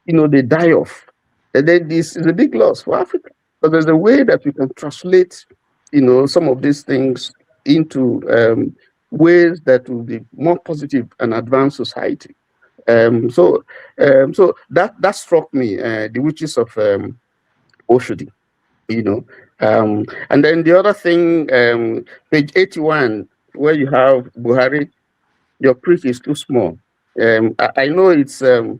they die off, and then this is a big loss for Africa. But there's a way that we can translate some of these things into ways that will be more positive and advance society. So that struck me, the witches of Oshodi, and then the other thing, page 81, where you have Buhari, your print is too small. I know it's a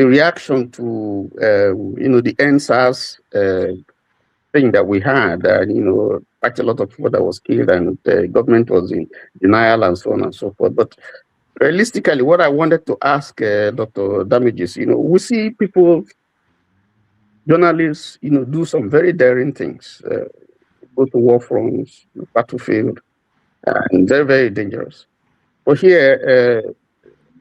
reaction to the NSAS thing that we had, quite a lot of people that was killed, and the government was in denial and so on and so forth. But realistically, what I wanted to ask Dr. Damages, we see people, journalists, do some very daring things, go to war fronts, battlefield, and very, very dangerous. But here,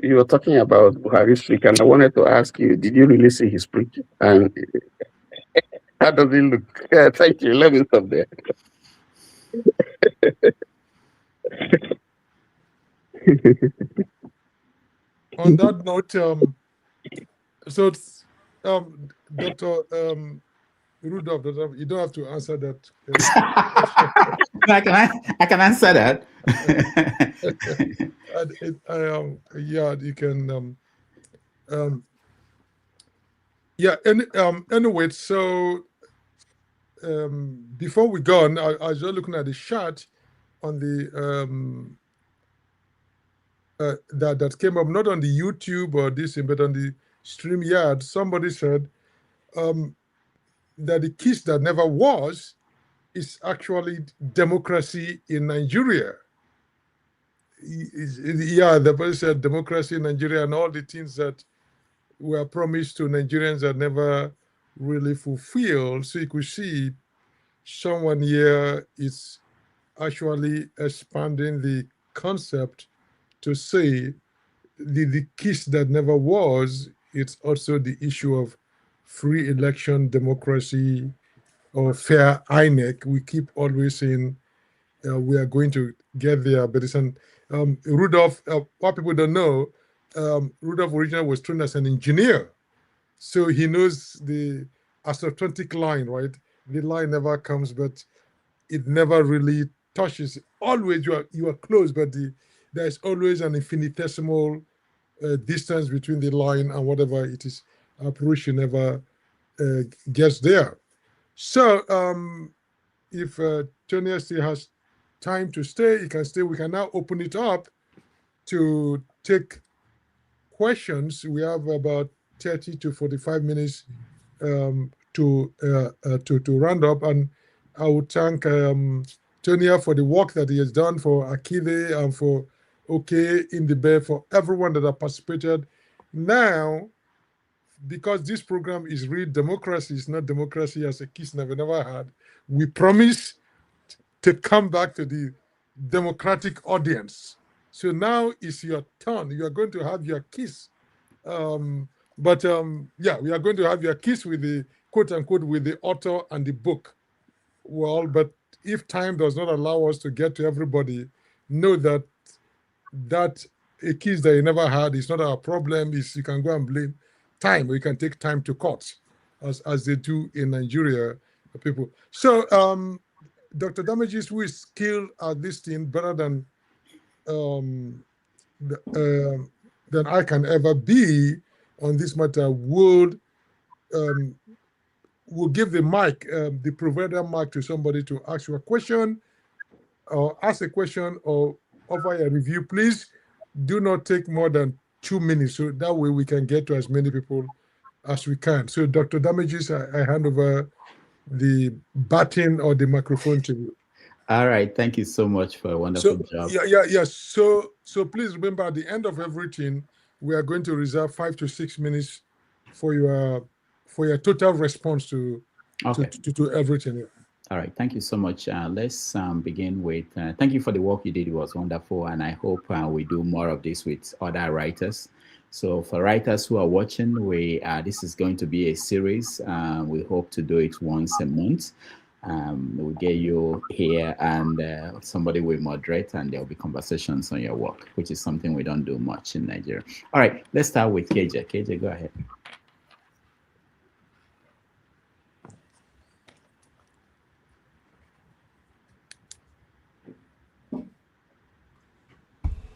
you were talking about Buhari's speech, and I wanted to ask you, did you really see his speech? And how does it look? Thank you. Let me stop there. On that note, Dr. Rudolf, you don't have to answer that. I can answer that. Yeah, you can. Anyway, so before we go on, I was just looking at the chat on the that came up, not on the YouTube or this, but on the StreamYard. Somebody said that the kiss that never was is actually democracy in Nigeria. Yeah, the person said democracy in Nigeria and all the things that were promised to Nigerians are never really fulfilled. So you could see someone here is actually expanding the concept to say the kiss that never was, it's also the issue of free election democracy or fair INEC. We keep always saying we are going to get there, but it's Rudolf, what people don't know, Rudolf originally was trained as an engineer. So he knows the asymptotic line, right? The line never comes, but it never really touches. Always you are close, but there's always an infinitesimal distance between the line and whatever it is approach, never gets there. So if Tonya still has time to stay, he can stay. We can now open it up to take questions. We have about 30 to 45 minutes to round up, and I would thank Tonya for the work that he has done, for Ikhide and for Okey Ndibe, for everyone that have participated. Now, because this program is real democracy, it's not democracy as a kiss never had, we promise to come back to the democratic audience. So now it's your turn. You are going to have your kiss. Yeah, we are going to have your kiss with the quote unquote with the author and the book. Well, but if time does not allow us to get to everybody, know that a kiss that you never had is not our problem. Is you can go and blame time, or you can take time to court, as they do in Nigeria, people. So Dr. Damages, who is skilled at this thing better than than I can ever be on this matter, would give the mic, the provider mic, to somebody to ask you a question, or ask a question, or offer a review. Please do not take more than 2 minutes, so that way we can get to as many people as we can. So, Dr. Damages, I hand over the baton or the microphone to you. All right. Thank you so much for a wonderful job. Yeah. So please remember, at the end of everything, we are going to reserve 5 to 6 minutes for your total response to everything. All right. Thank you so much. Let's begin with thank you for the work you did. It was wonderful. And I hope we do more of this with other writers. So for writers who are watching, this is going to be a series. We hope to do it once a month. We'll get you here, and somebody will moderate, and there'll be conversations on your work, which is something we don't do much in Nigeria. All right, let's start with KJ. KJ, go ahead.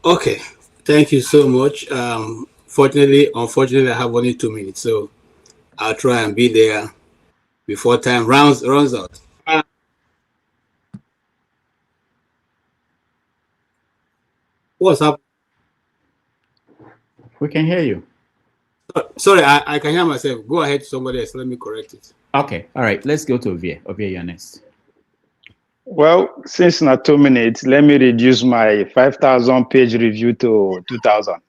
Okay, thank you so much. Unfortunately, I have only 2 minutes, so I'll try and be there before time runs out. What's up? We can hear you. Sorry, I can hear myself. Go ahead, somebody else. Let me correct it. Okay, all right. Let's go to Ovie. Ovie, you're next. Well, since not 2 minutes, let me reduce my 5,000 page review to 2,000.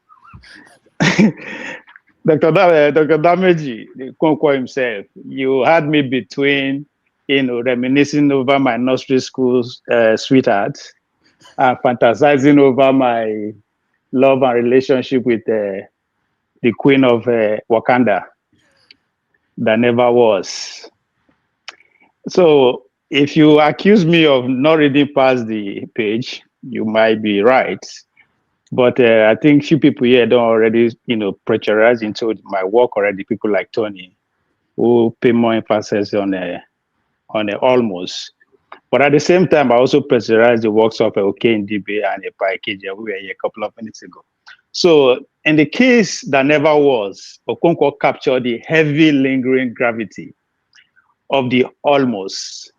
Dr. Dameji, the Okonkwo himself, you had me between, reminiscing over my nursery school sweetheart, fantasizing over my love and relationship with the Queen of Wakanda that never was. So if you accuse me of not reading past the page, you might be right. But I think few people here don't already, pressurize into my work already. People like Tony, who pay more emphasis on almost. But at the same time, I also pressurize the works of Okey Ndibe and Ikhide Ikheloa, who were here a couple of minutes ago. So in the case that never was, Okonkwo captured the heavy lingering gravity of the almost,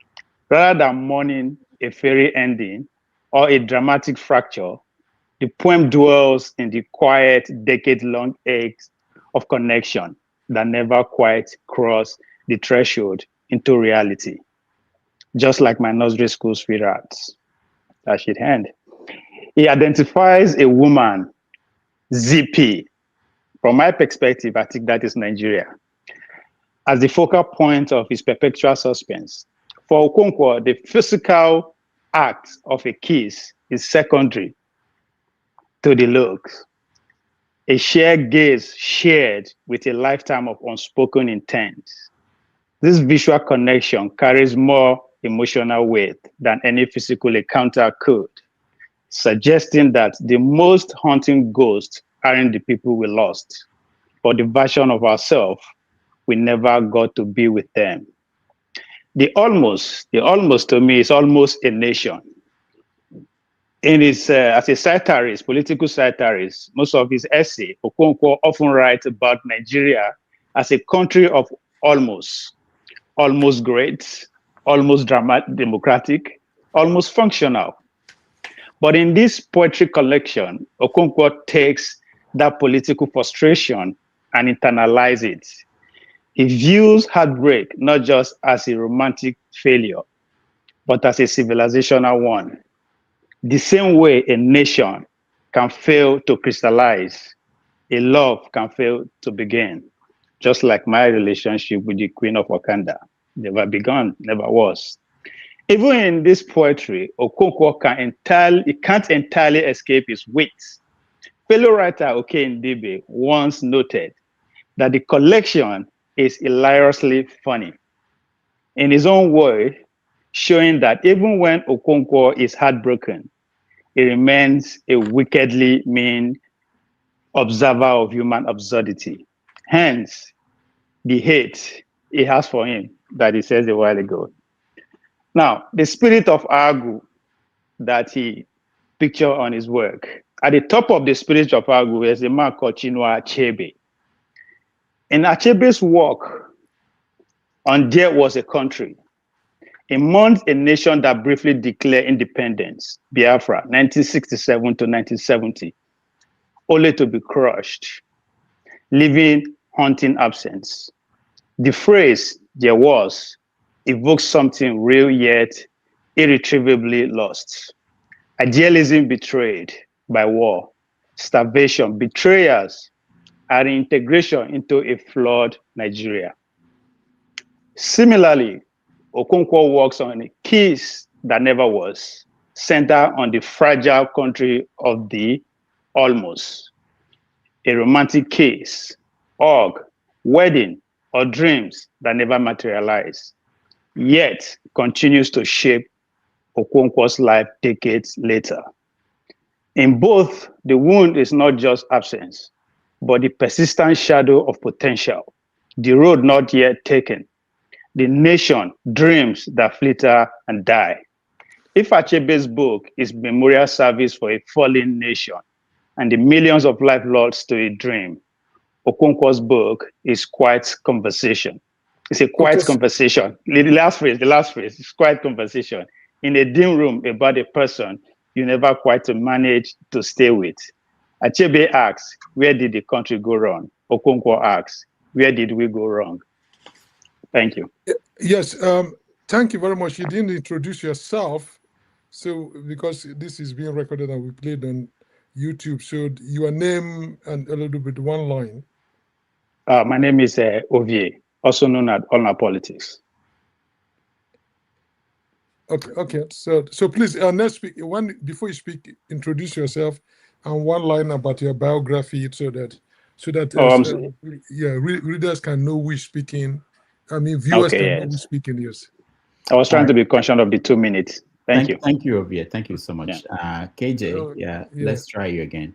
rather than mourning a fairy ending or a dramatic fracture. The poem dwells in the quiet, decade-long ache of connection that never quite crossed the threshold into reality. Just like my nursery school sweethearts that she'd hand. He identifies a woman, ZP. From my perspective, I think that is Nigeria, as the focal point of his perpetual suspense. For Okonkwo, the physical act of a kiss is secondary to the looks. A shared gaze shared with a lifetime of unspoken intent. This visual connection carries more emotional weight than any physical encounter could, suggesting that the most haunting ghosts aren't the people we lost, but the version of ourselves we never got to be with them. The almost to me is almost a nation. In his, as a satirist, political satirist, most of his essay, Okonkwo often writes about Nigeria as a country of almost great, almost democratic, almost functional. But in this poetry collection, Okonkwo takes that political frustration and internalize it. He views heartbreak not just as a romantic failure, but as a civilizational one. The same way a nation can fail to crystallize, a love can fail to begin. Just like my relationship with the Queen of Wakanda, never begun, never was. Even in this poetry, Okonkwo can't entirely escape his wit. Fellow writer Okey Ndibe once noted that the collection is hilariously funny. In his own way, showing that even when Okonkwo is heartbroken, he remains a wickedly mean observer of human absurdity. Hence, the hate he has for him that he says a while ago. Now, the spirit of Agu that he pictured on his work. At the top of the spirit of Agu is a man called Chinua Achebe. In Achebe's work on There Was a Country, he mourns a nation that briefly declared independence, Biafra, 1967 to 1970, only to be crushed, leaving haunting absence. The phrase "there was" evokes something real yet irretrievably lost. Idealism betrayed by war, starvation, betrayers, and reintegration into a flawed Nigeria. Similarly, Okonkwo works on a kiss that never was, centered on the fragile country of the almost. A romantic kiss, hug, wedding, or dreams that never materialize, yet continues to shape Okonkwo's life decades later. In both, the wound is not just absence, but the persistent shadow of potential, the road not yet taken, the nation, dreams that flitter and die. If Achebe's book is memorial service for a fallen nation and the millions of life lost to a dream, Okonkwo's book is quiet conversation. It's a quiet conversation. The last phrase, it's quiet conversation in a dim room about a person you never quite manage to stay with. Achebe asks, where did the country go wrong? Okonkwo asks, where did we go wrong? Thank you. Yes, thank you very much. You didn't introduce yourself, so because this is being recorded and we played on YouTube, so your name and a little bit one line. My name is Ovie, also known as Olna Politics. Okay. So please, next speak before you speak, introduce yourself and one line about your biography, so that readers can know who is speaking. I mean, viewers can know who is speaking. Yes. I was trying to be conscious of the 2 minutes. Thank you. Thank you, Ovie. Thank you so much. KJ, let's try you again.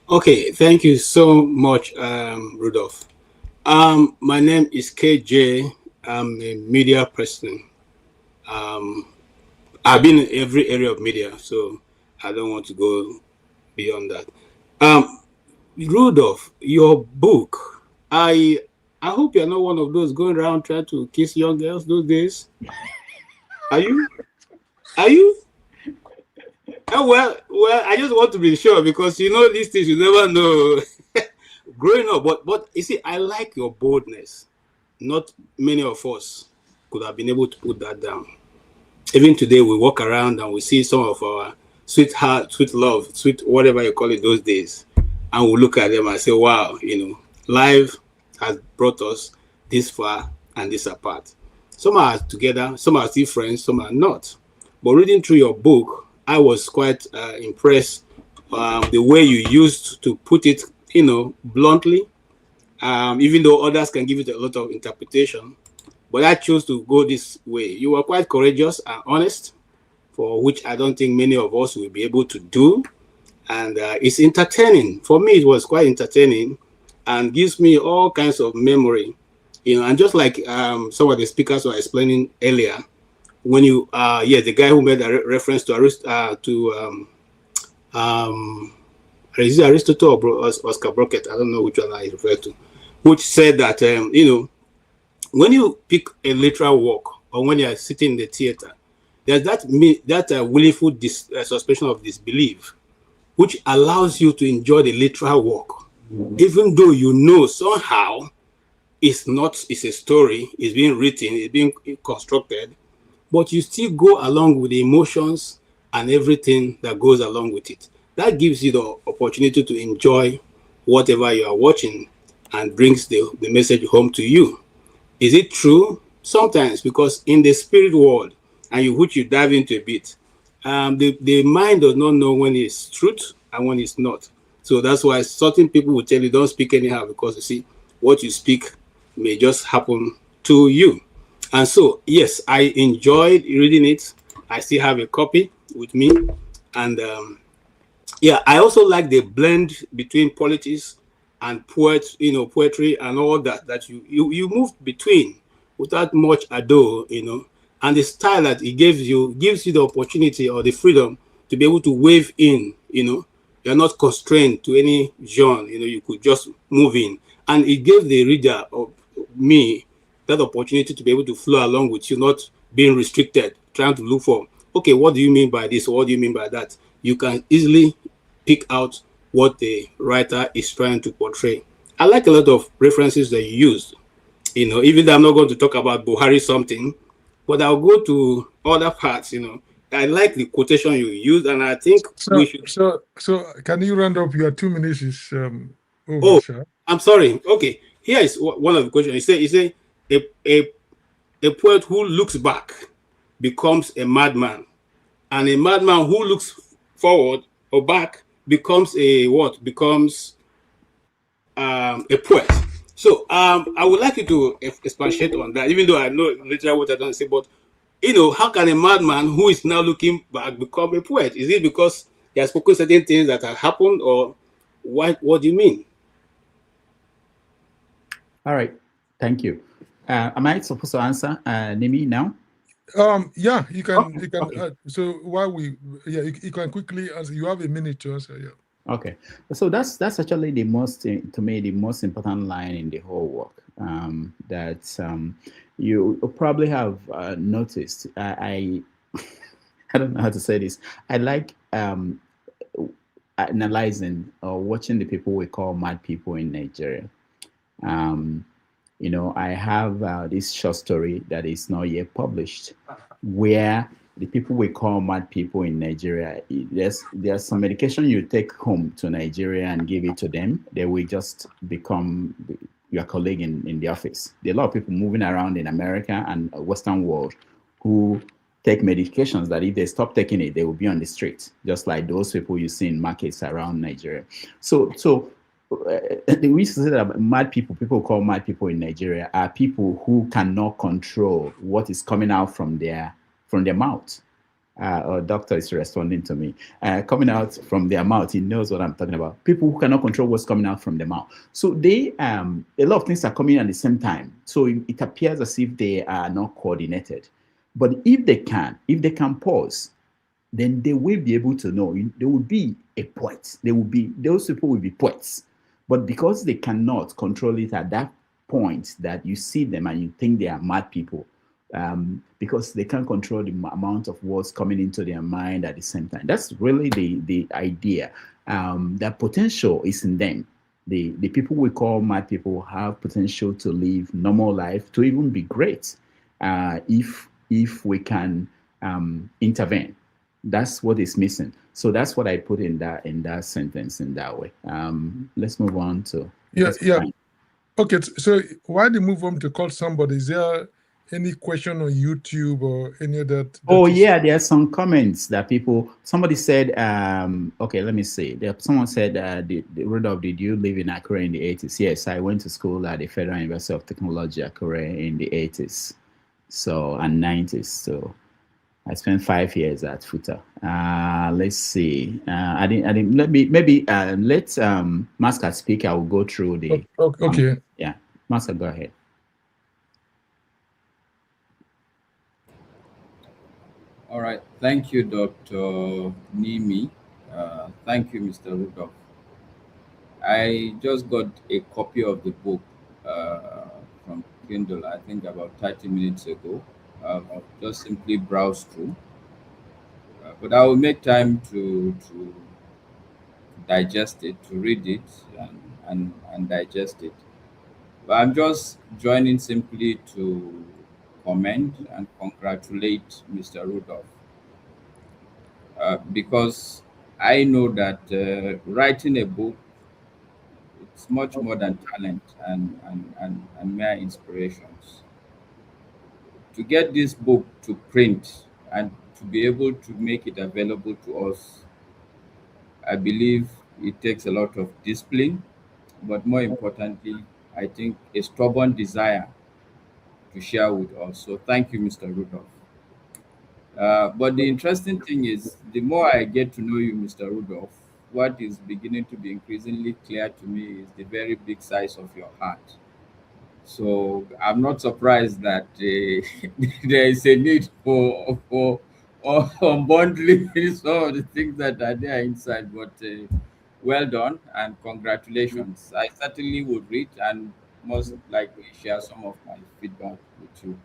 Okay, thank you so much, Rudolf. My name is KJ. I'm a media person. I've been in every area of media, so I don't want to go beyond that. Rudolf, your book, I hope you're not one of those going around trying to kiss young girls those days. Are you? Well, I just want to be sure, because these things you never know growing up. But you see, I like your boldness. Not many of us could have been able to put that down. Even today, we walk around and we see some of our sweetheart, sweet love, sweet whatever you call it those days, and we look at them and say, wow, life has brought us this far and this apart. Some are together, some are still friends, some are not. But reading through your book, I was quite impressed the way you used to put it, bluntly, even though others can give it a lot of interpretation. But I chose to go this way. You were quite courageous and honest, for which I don't think many of us will be able to do. And it's entertaining. For me, it was quite entertaining and gives me all kinds of memory. And just like some of the speakers were explaining earlier, when you, the guy who made a reference to is it Aristotle or Oscar Brockett? I don't know which one I refer to, which said that, when you pick a literal work, or when you are sitting in the theater, there's that willful suspension of disbelief, which allows you to enjoy the literal work, even though somehow it's a story, it's being written, it's being constructed, but you still go along with the emotions and everything that goes along with it. That gives you the opportunity to enjoy whatever you are watching and brings the message home to you. Is it true sometimes, because in the spirit world, and which you dive into a bit, the mind does not know when it's truth and when it's not. So that's why certain people will tell you don't speak anyhow, because you see, what you speak may just happen to you. And so, yes, I enjoyed reading it. I still have a copy with me. And yeah, I also like the blend between politics and poetry and all that you move between without much ado, and the style that it gives you the opportunity or the freedom to be able to wave in, you're not constrained to any genre, you could just move in. And it gave the reader or me that opportunity to be able to flow along with you, not being restricted, trying to look for, okay, what do you mean by this? Or what do you mean by that? You can easily pick out what the writer is trying to portray. I like a lot of references that you used, even though I'm not going to talk about Buhari something, but I'll go to other parts, I like the quotation you used, and I think we should. So can you round up? Your 2 minutes is over, Oh, sir. I'm sorry. Okay, here is one of the questions. He said, a poet who looks back becomes a madman, and a madman who looks forward or back becomes a what? Becomes a poet. So I would like you to expatiate on that, even though I know literally what I don't say, but how can a madman who is now looking back become a poet? Is it because he has spoken certain things that have happened, or what do you mean? All right. Thank you. Am I supposed to answer Nimi now? Yeah, you can. Okay, You can. okay. So while you can quickly answer. You have a minute to answer. Yeah. Okay, so that's actually the most, to me, the most important line in the whole work. That you probably have noticed. I I don't know how to say this. I like analyzing or watching the people we call mad people in Nigeria. I have this short story that is not yet published, where the people we call mad people in Nigeria, there's some medication you take home to Nigeria and give it to them, they will just become your colleague in the office. There are a lot of people moving around in America and Western world who take medications that if they stop taking it, they will be on the street, just like those people you see in markets around Nigeria. So we used to say that mad people call mad people in Nigeria, are people who cannot control what is coming out from their mouth. Our doctor is responding to me. Coming out from their mouth, he knows what I'm talking about. People who cannot control what's coming out from their mouth. So they, a lot of things are coming at the same time. So it appears as if they are not coordinated. But if they can pause, then they will be able to know. They will be a poet. Those people will be poets. But because they cannot control it at that point that you see them and you think they are mad people, because they can't control the amount of words coming into their mind at the same time. That's really the idea. That potential is in them. The people we call mad people have potential to live normal life, to even be great, if we can intervene. That's what is missing. So that's what I put in that sentence in that way. Let's move on to Time. Okay, so why do you move on to call somebody? Is there any question on YouTube or any of that? Yeah, there are some comments that somebody said, okay, let me see. Someone said, Rudolf, did you live in Akure in the 80s? Yes, I went to school at the Federal University of Technology, Akure, in the 80s, and 90s. So I spent 5 years at FUTA. Let's see. Let Mascot speak. I will go through the. Okay. Yeah, Mascot, go ahead. All right. Thank you, Dr. Nimi. Thank you, Mr. Rudolph. I just got a copy of the book from Kindle, I think about 30 minutes ago. I've just simply browsed through. But I will make time to digest it, to read it and digest it. But I'm just joining simply to comment and congratulate Mr. Rudolph. Because I know that writing a book, it's much more than talent and mere inspirations. to get this book to print and to be able to make it available to us, I believe it takes a lot of discipline, but more importantly, I think a stubborn desire to share with us. So thank you, Mr. Rudolph. But the interesting thing is, the more I get to know you, Mr. Rudolph, what is beginning to be increasingly clear to me is the very big size of your heart. So I'm not surprised that there is a need for unbundling some of the things that are there inside. But well done and congratulations. I certainly would read and most likely share some of my feedback with you.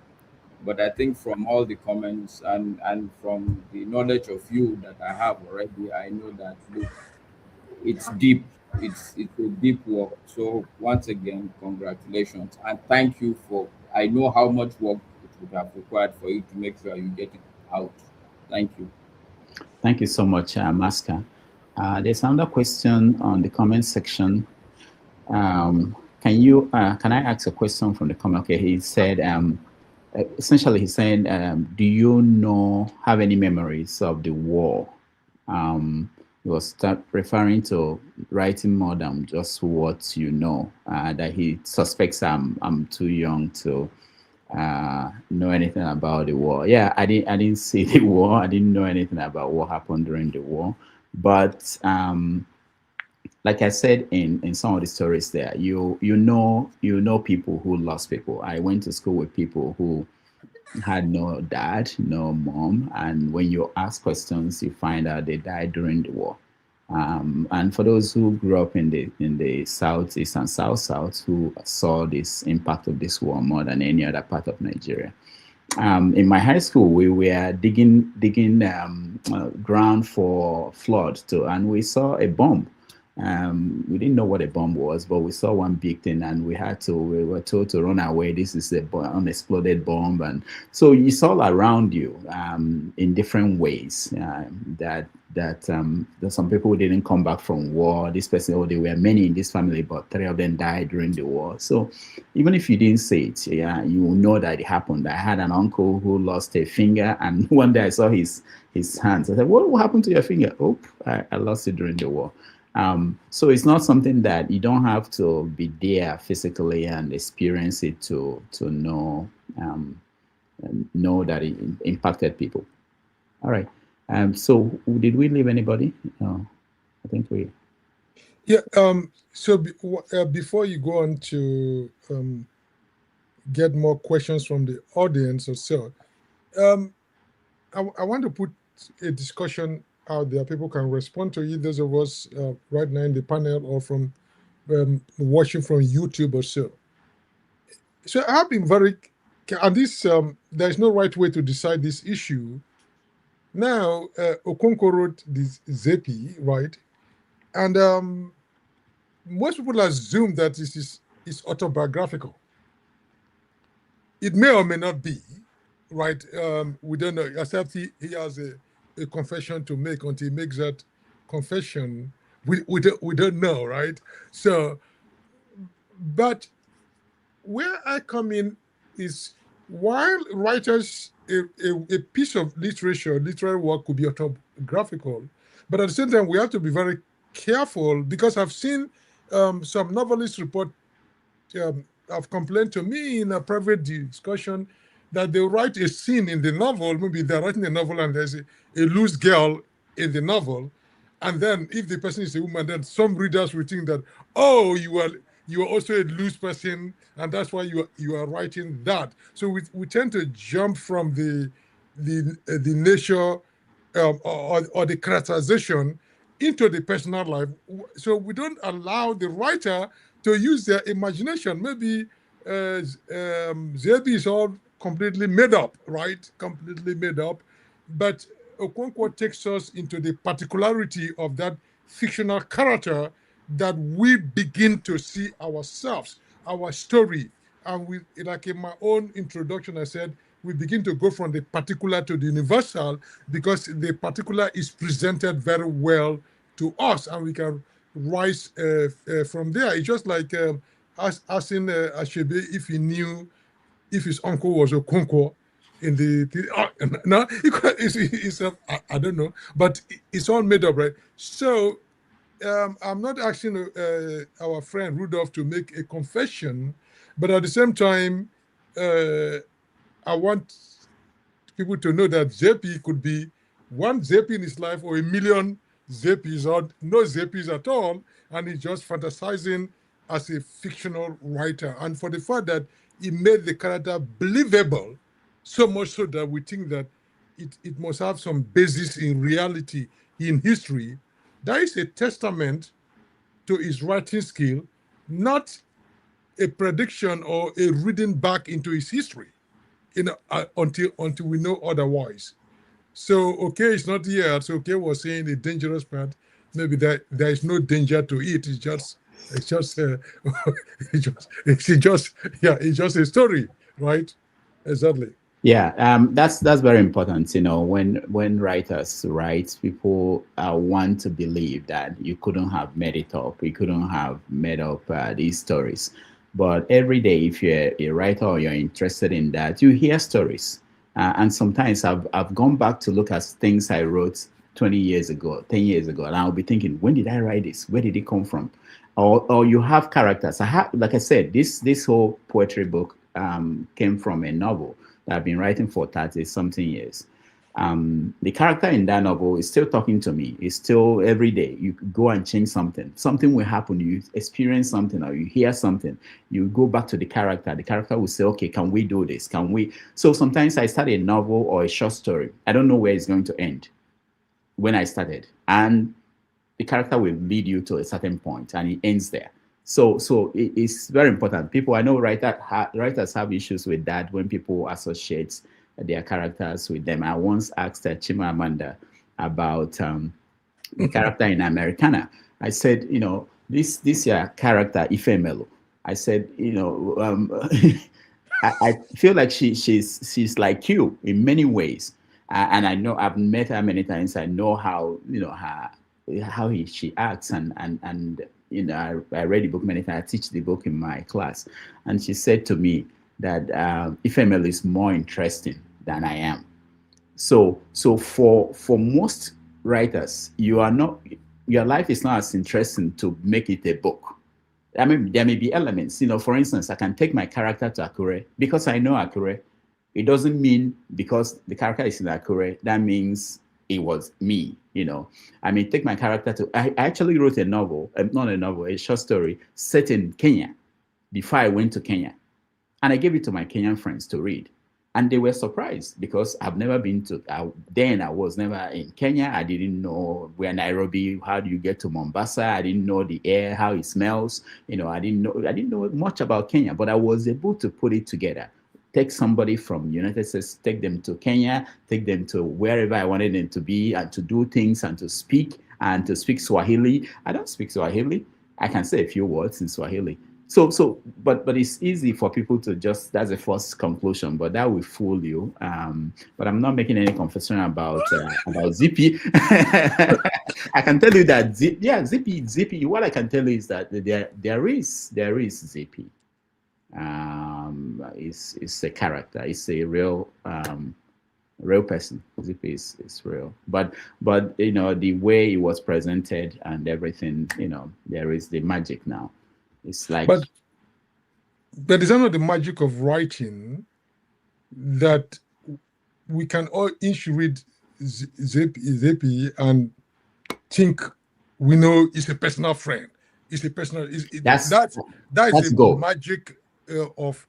But I think from all the comments and from the knowledge of you that I have already, I know that look, it's deep. It's a deep work. So once again, congratulations and thank you for. I know how much work it would have required for you to make sure you get it out. Thank you. Thank you so much, Masker. There's another question on the comment section. Can I ask a question from the comment? Okay, he said, essentially he's saying, do you have any memories of the war? He was referring to writing more than just what you know, that he suspects I'm too young to know anything about the war. Yeah, I didn't see the war. I didn't know anything about what happened during the war. But like I said in some of the stories there, you know people who lost people. I went to school with people who had no dad, no mom, and when you ask questions, you find out they died during the war. And for those who grew up in the southeast and south, who saw this impact of this war more than any other part of Nigeria. In my high school, we were digging ground for flood and we saw a bomb. We didn't know what a bomb was, but we saw one big thing, and we were told to run away. This is an unexploded bomb, and so it's all around you in different ways. That some people didn't come back from war. This person, there were many in this family, but 3 of them died during the war. So even if you didn't say it, yeah, you know that it happened. I had an uncle who lost a finger, and one day I saw his hands. I said, "What happened to your finger?" "Oh, I lost it during the war." So it's not something that you don't have to be there physically and experience it to know that it impacted people. All right. So did we leave anybody? No, I think we. Yeah. So before you go on to get more questions from the audience or so, I want to put a discussion out there. People can respond to it. Those of us right now in the panel or from watching from YouTube or so. So I have been very, and this there's no right way to decide this issue. Now, Okonkwo wrote this Zepi, right? And most people assume that this is autobiographical. It may or may not be, right? We don't know. Except he has a confession to make. Until he makes that confession, we don't know, right? So, but where I come in is while writers, a piece of literary work could be autobiographical, but at the same time, we have to be very careful because I've seen some novelists report, have complained to me in a private discussion that they write a scene in the novel. Maybe they're writing a novel and there's a loose girl in the novel. And then if the person is a woman, then some readers will think that, oh, you are also a loose person, and that's why you are writing that. So we tend to jump from the nature or the characterization into the personal life. So we don't allow the writer to use their imagination. Maybe Zebi is all completely made up, right? Completely made up. But Okonkwo takes us into the particularity of that fictional character that we begin to see ourselves, our story. And we, like in my own introduction, I said, we begin to go from the particular to the universal because the particular is presented very well to us and we can rise from there. It's just like asking Ashebe if he knew if his uncle was Okonkwo. in the no, it's I don't know, but it's all made up, right? So I'm not asking our friend Rudolf to make a confession, but at the same time, I want people to know that Zepi could be one Zepi in his life or a million Zepis or no Zepis at all, and he's just fantasizing as a fictional writer. And for the fact that he made the character believable, so much so that we think that it must have some basis in reality, in history, that is a testament to his writing skill, not a prediction or a reading back into his history, until we know otherwise. So Okey is not here. So Okey was saying the dangerous part. Maybe there is no danger to it. It's just it's just it's just a story, right? Exactly. Yeah, that's very important. You know, when writers write, people want to believe that you couldn't have made it up. You couldn't have made up these stories. But every day, if you're a writer or you're interested in that, you hear stories. And sometimes I've gone back to look at things I wrote 20 years ago, 10 years ago, and I'll be thinking, when did I write this? Where did it come from? Or you have characters. Like I said, this whole poetry book came from a novel that I've been writing for 30 something years. The character in that novel is still talking to me. It's still every day. You go and change something. Something will happen. You experience something or you hear something. You go back to the character. The character will say, okay, can we do this? Can we? So sometimes I start a novel or a short story. I don't know where it's going to end when I started. And the character will lead you to a certain point and it ends there. So it's very important. People, I know writers have issues with that when people associate their characters with them. I once asked Chimamanda about the character in Americana. I said, you know, this your character, Ifemelo. I said, you know, I feel like she's like you in many ways. And I know I've met her many times. I know how, you know, she acts and you know, I read the book many times. I teach the book in my class, and she said to me that Ifemelo is more interesting than I am. So for most writers, your life is not as interesting to make it a book. I mean, there may be elements. You know, for instance, I can take my character to Akure because I know Akure. It doesn't mean because the character is in Akure that means it was me, you know. I mean, take my character to, I actually wrote a novel, not a novel, a short story set in Kenya before I went to Kenya. And I gave it to my Kenyan friends to read. And they were surprised because I've never been to, then I was never in Kenya. I didn't know where Nairobi, how do you get to Mombasa? I didn't know the air, how it smells. You know, I didn't know much about Kenya, but I was able to put it together. Take somebody from United States, take them to Kenya, take them to wherever I wanted them to be and to do things and to speak Swahili. I don't speak Swahili. I can say a few words in Swahili. But it's easy for people to just, that's the first conclusion, but that will fool you. But I'm not making any confession about Zippy. I can tell you that, Zippy, what I can tell you is that there is Zippy. It's a character. It's a real person. Zippy is real. But you know, the way it was presented and everything, you know, there is the magic now. It's like, but is that not the magic of writing, that we can all each read Zippy and think we know it's a personal friend. It's a personal. That is a magic of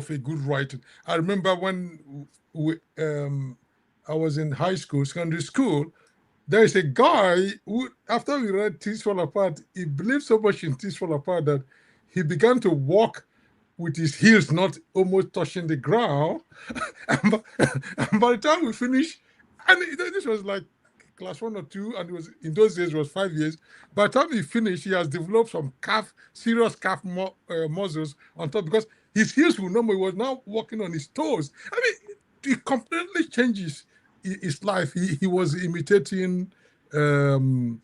a good writing. I remember when I was in high school, secondary school. There is a guy who, after we read Things Fall Apart, he believed so much in Things Fall Apart that he began to walk with his heels not almost touching the ground. and by the time we finished, and this was like class 1 or 2, and it was in those days it was 5 years. By the time he finished, he has developed some serious calf muscles on top, because his heels were normal. He was now walking on his toes. I mean, it completely changes his life. He was imitating Okonkwo.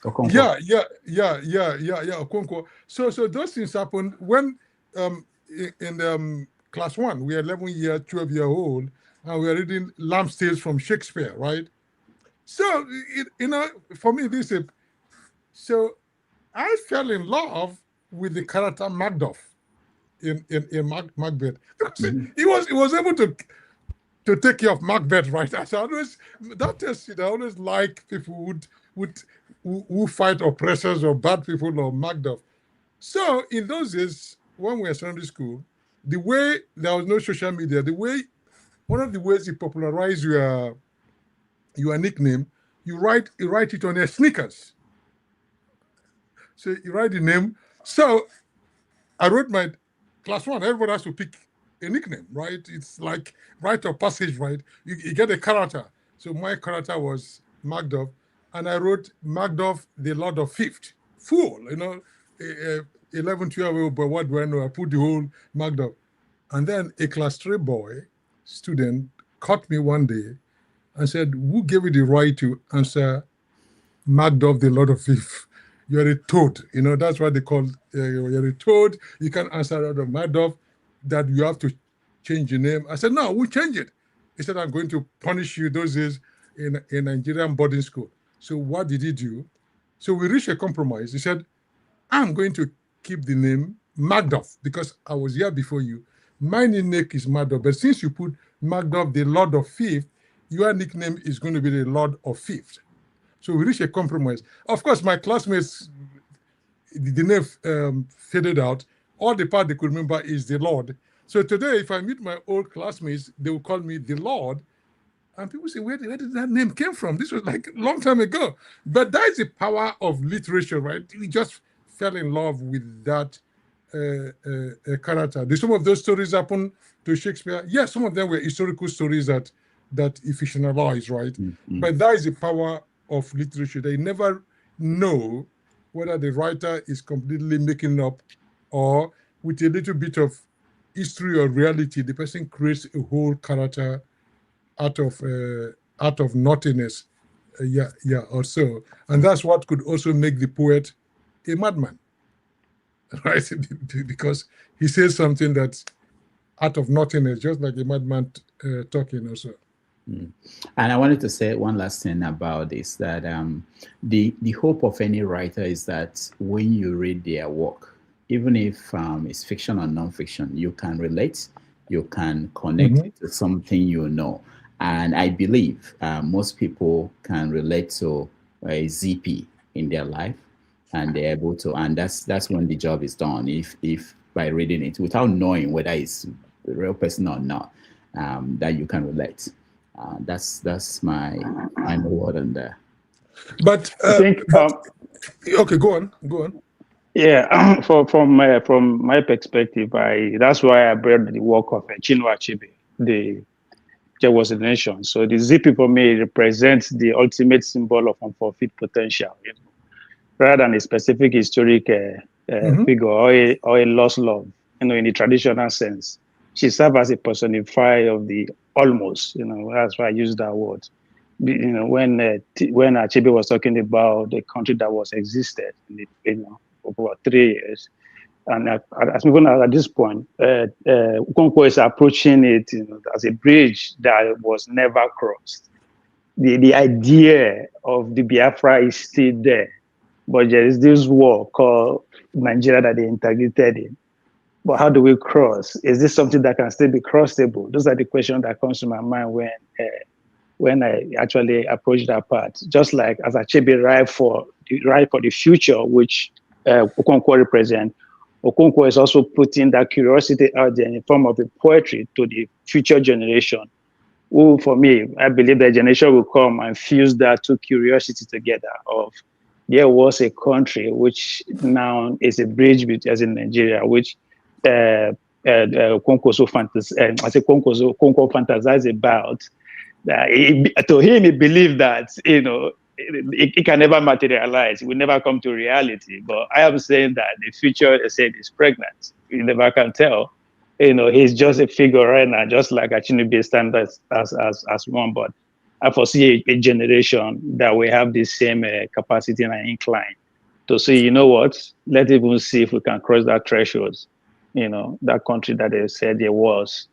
Okonkwo. So those things happen when in class 1. We are 11-year, 12-year-old, and we are reading Lamb's Tales from Shakespeare, right? So, for me, so I fell in love with the character Macduff in Macbeth, because he was able to take care of Macbeth, right? I always, I always like people who fight oppressors or bad people or Macduff. So in those days, when we were secondary school, the way there was no social media, one of the ways you popularize your nickname, you write it on your sneakers. So you write the name. So I wrote my class 1. Everybody has to pick a nickname, right? It's like rite of passage, right? You get a character. So my character was Macduff, and I wrote Macduff, the Lord of Fifth. Fool, 11, 12-year-old boy, what do I know? I put the whole Macduff. And then a class 3 student caught me one day and said, who gave you the right to answer Macduff, the Lord of Fifth? You're a toad. That's what they call, you're a toad. You can't answer out of Macduff, that you have to change your name. I said, no, we'll change it. He said, I'm going to punish you those days in Nigerian boarding school. So what did he do? So we reached a compromise. He said, I'm going to keep the name Macduff because I was here before you. My nickname is Macduff, but since you put Macduff, the Lord of Fifth, your nickname is going to be the Lord of Fifth. So we reached a compromise. Of course, my classmates, the name faded out. All the part they could remember is the Lord. So today, if I meet my old classmates, they will call me the Lord. And people say, where did that name came from? This was like a long time ago. But that is the power of literature, right? We just fell in love with that character. Did some of those stories happen to Shakespeare? Yes, some of them were historical stories that he fictionalized, right? But that is the power of literature. They never know whether the writer is completely making up or with a little bit of history or reality, the person creates a whole character out of nothingness, or so. And that's what could also make the poet a madman, right? Because he says something that's out of nothingness, just like a madman talking also. And I wanted to say one last thing about this, that the hope of any writer is that when you read their work, even if it's fiction or non-fiction, you can relate, you can connect it to something you know. And I believe most people can relate to a ZP in their life, and they're able to, and that's when the job is done. If by reading it without knowing whether it's the real person or not, that you can relate. That's my word on there. But I think okay, go on. Yeah, from my perspective, that's why I brought the work of Chinua Achebe, There Was a Nation. So the ZP for me represents the ultimate symbol of unfulfilled potential, rather than a specific historic figure or a lost love, in the traditional sense. She serves as a personifier of the almost, that's why I use that word. When Achebe was talking about the country that was existed, for about 3 years, and even at this point, Okonkwo is approaching it, as a bridge that was never crossed. The idea of the Biafra is still there, but there is this war called Nigeria that they integrated in. But how do we cross? Is this something that can still be crossable? Those are the questions that comes to my mind when I actually approach that part. Just like as Achebe write for the future, which Okonkwo represents, Okonkwo is also putting that curiosity out there in the form of a poetry to the future generation. Who, for me, I believe the generation will come and fuse that two curiosity together of there was a country which now is a bridge as in Nigeria, which Okonkwo fantasized about. To him, he believed that it can never materialize. It will never come to reality. But I am saying that the future, they said, is pregnant. You never can tell. He's just a figure right now, just like Achinibe stands as one. But I foresee a generation that will have the same capacity and incline to say, you know what? Let's even see if we can cross that threshold. that country that they said there was,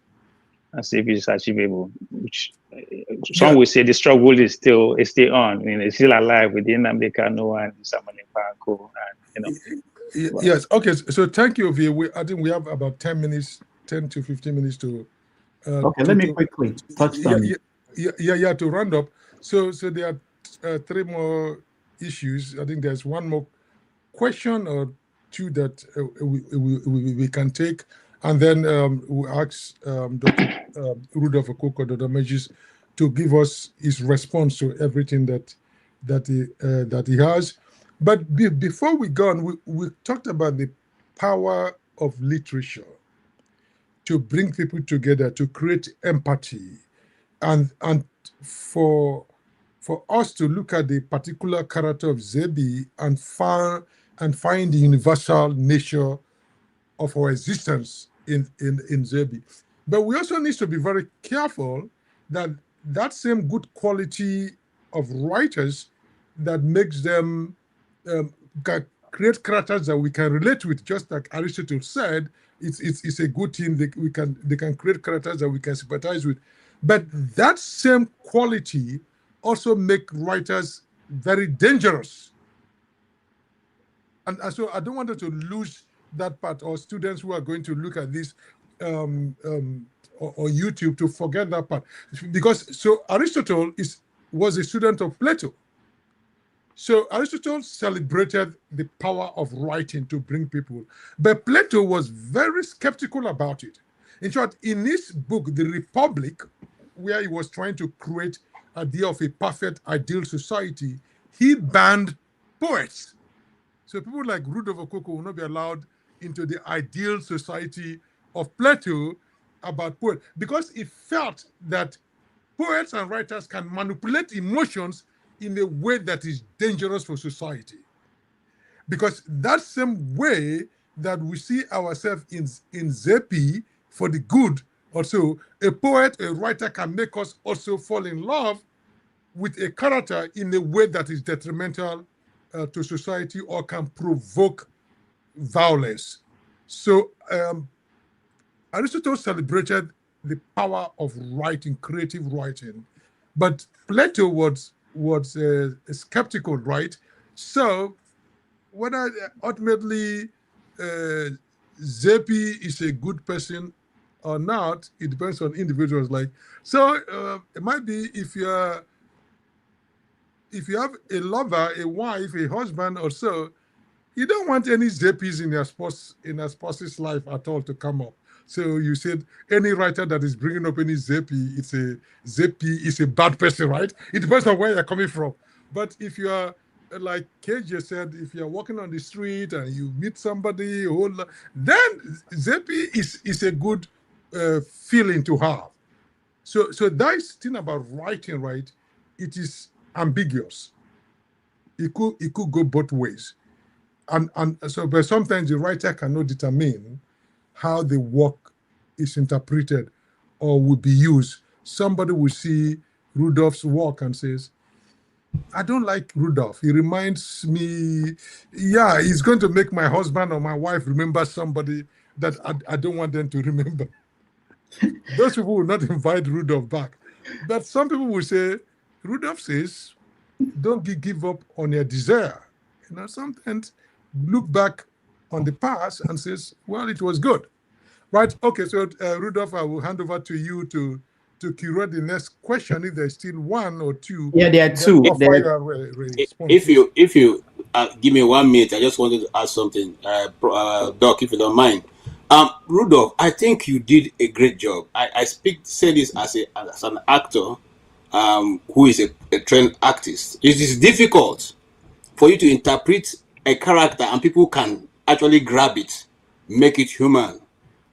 as if it's achievable, which some will say the struggle is still on. It's still alive within Nnamdi Kanu and Samuel Mpanko, and Yes. Okay. So thank you, V. I think we have about 10 to 15 minutes to. Okay, let me quickly touch on. To round up. So there are 3 more issues. I think there's one more question or 2 that we can take, and then we'll ask Dr. Rudolf Okonkwo, Dr. Megis, to give us his response to everything that he has. But before we go on, we talked about the power of literature to bring people together, to create empathy, and for us to look at the particular character of Zebi and find the universal nature of our existence in Zebi. But we also need to be very careful that same good quality of writers that makes them create characters that we can relate with, just like Aristotle said, it's a good thing. They can create characters that we can sympathize with. But that same quality also make writers very dangerous. And so I don't want us to lose that part, or students who are going to look at this or YouTube to forget that part. Because so Aristotle was a student of Plato. So Aristotle celebrated the power of writing to bring people, but Plato was very skeptical about it. In short, in his book, The Republic, where he was trying to create an idea of a perfect, ideal society, he banned poets. So people like Rudolf Okonkwo will not be allowed into the ideal society of Plato about poets, because he felt that poets and writers can manipulate emotions in a way that is dangerous for society. Because that same way that we see ourselves in Zepi for the good, also a poet, a writer can make us also fall in love with a character in a way that is detrimental to society or can provoke violence. So Aristotle celebrated the power of writing, creative writing, but Plato was skeptical, right? So whether ultimately Zepi is a good person or not, it depends on individuals. It might be if you have a lover, a wife, a husband, or so, you don't want any Zepis in your spouse's life at all to come up. So you said any writer that is bringing up any Zepi, Zepi is a bad person, right? It depends on where you're coming from. But if you are, like KJ said, if you're walking on the street and you meet somebody, then Zepi is a good feeling to have. So that thing about writing, right? It is ambiguous. It could go both ways. But sometimes the writer cannot determine how the work is interpreted or will be used. Somebody will see Rudolph's work and says, I don't like Rudolph. He reminds me, he's going to make my husband or my wife remember somebody that I don't want them to remember. Those people will not invite Rudolph back. But some people will say, Rudolph says, don't give up on your desire. Sometimes look back on the past and says, well, it was good. Right? Okay, so Rudolph, I will hand over to you to curate the next question if there's still 1 or 2. Yeah, there are 2. If you give me 1 minute, I just wanted to ask something, Doc, if you don't mind. Rudolph, I think you did a great job. I say this as an actor who is a trained artist. It is difficult for you to interpret a character and people can actually grab it, make it human.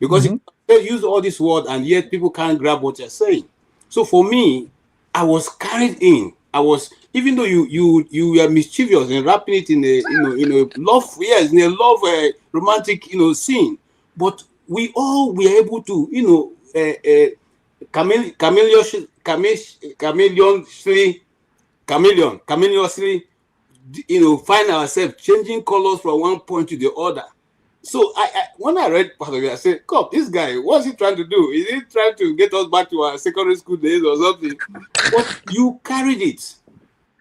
Because they use all this word and yet people can't grab what you're saying. So for me, I was carried in. Even though you were mischievous and wrapping it in a love, in a love romantic scene, but we all were able to chameleously find ourselves changing colors from one point to the other. So when I read part of it, I said, "God, this guy, what's he trying to do? Is he trying to get us back to our secondary school days or something?" But you carried it.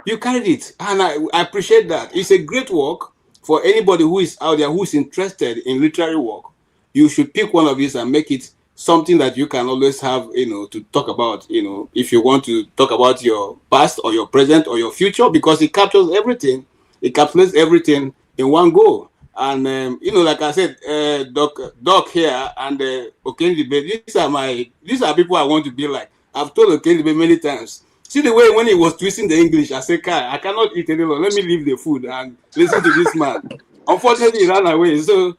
You carried it, and I appreciate that. It's a great work for anybody who is out there who is interested in literary work. You should pick one of these and make it something that you can always have, to talk about, if you want to talk about your past or your present or your future, because it captures everything. It encapsulates everything in one go. And like I said, Doc here and Okey Ndibe, these are people I want to be like. I've told Okey Ndibe many times. See the way when he was twisting the English, I said, "Kai, I cannot eat any longer. Let me leave the food and listen to this man." Unfortunately, he ran away. So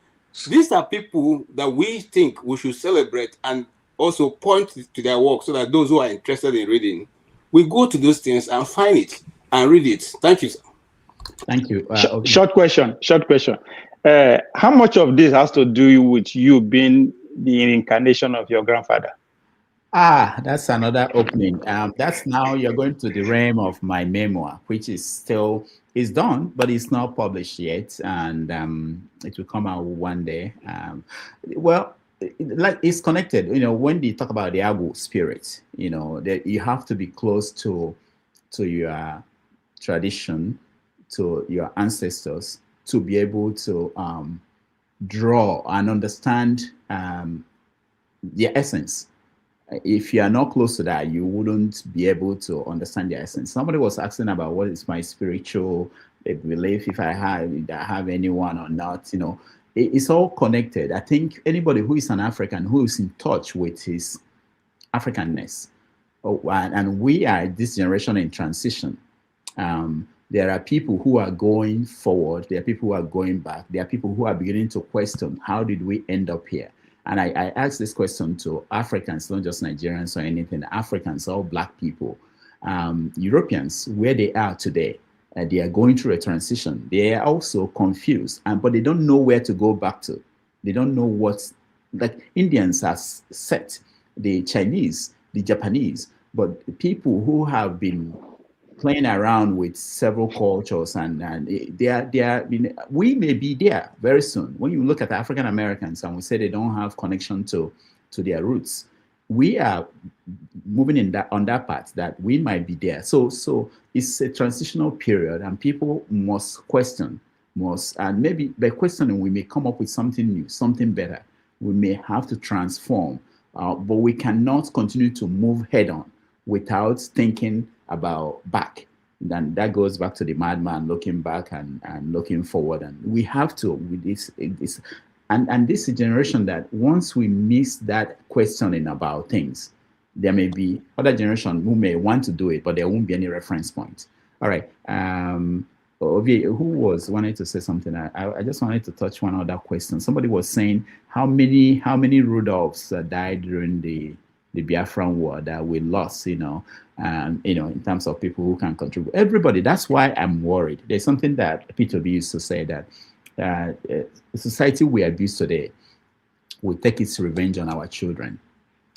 these are people that we think we should celebrate and also point to their work so that those who are interested in reading, we go to those things and find it and read it. Thank you, sir. Thank you. Short question. How much of this has to do with you being the incarnation of your grandfather? That's another opening. That's now you're going to the realm of my memoir, which is done, but it's not published yet, and it will come out one day. It's connected. When they talk about the Agu spirit, that you have to be close to your tradition, to your ancestors, to be able to draw and understand their essence. If you are not close to that, you wouldn't be able to understand the essence. Somebody was asking about what is my spiritual belief, if I have anyone or not. It's all connected. I think anybody who is an African, who is in touch with his Africanness, and we are this generation in transition. There are people who are going forward. There are people who are going back. There are people who are beginning to question, how did we end up here? And I asked this question to Africans, not just Nigerians or anything, Africans, all Black people, Europeans, where they are today. They are going through a transition. They are also confused, but they don't know where to go back to. They don't know like Indians are set, the Chinese, the Japanese, but people who have been playing around with several cultures, and we may be there very soon. When you look at African Americans and we say they don't have connection to their roots, we are moving on that path that we might be there. So it's a transitional period, and people must question, and maybe by questioning we may come up with something new, something better. We may have to transform, but we cannot continue to move head on without thinking about back. Then that goes back to the madman looking back and looking forward. And we have to, with this and this is a generation that once we miss that questioning about things, there may be other generation who may want to do it, but there won't be any reference point. All right. Who was wanting to say something? I just wanted to touch one other question. Somebody was saying how many Rudolphs died during the Biafran war that we lost, in terms of people who can contribute. Everybody, that's why I'm worried. There's something that Peter B used to say, that the society we abuse today will take its revenge on our children.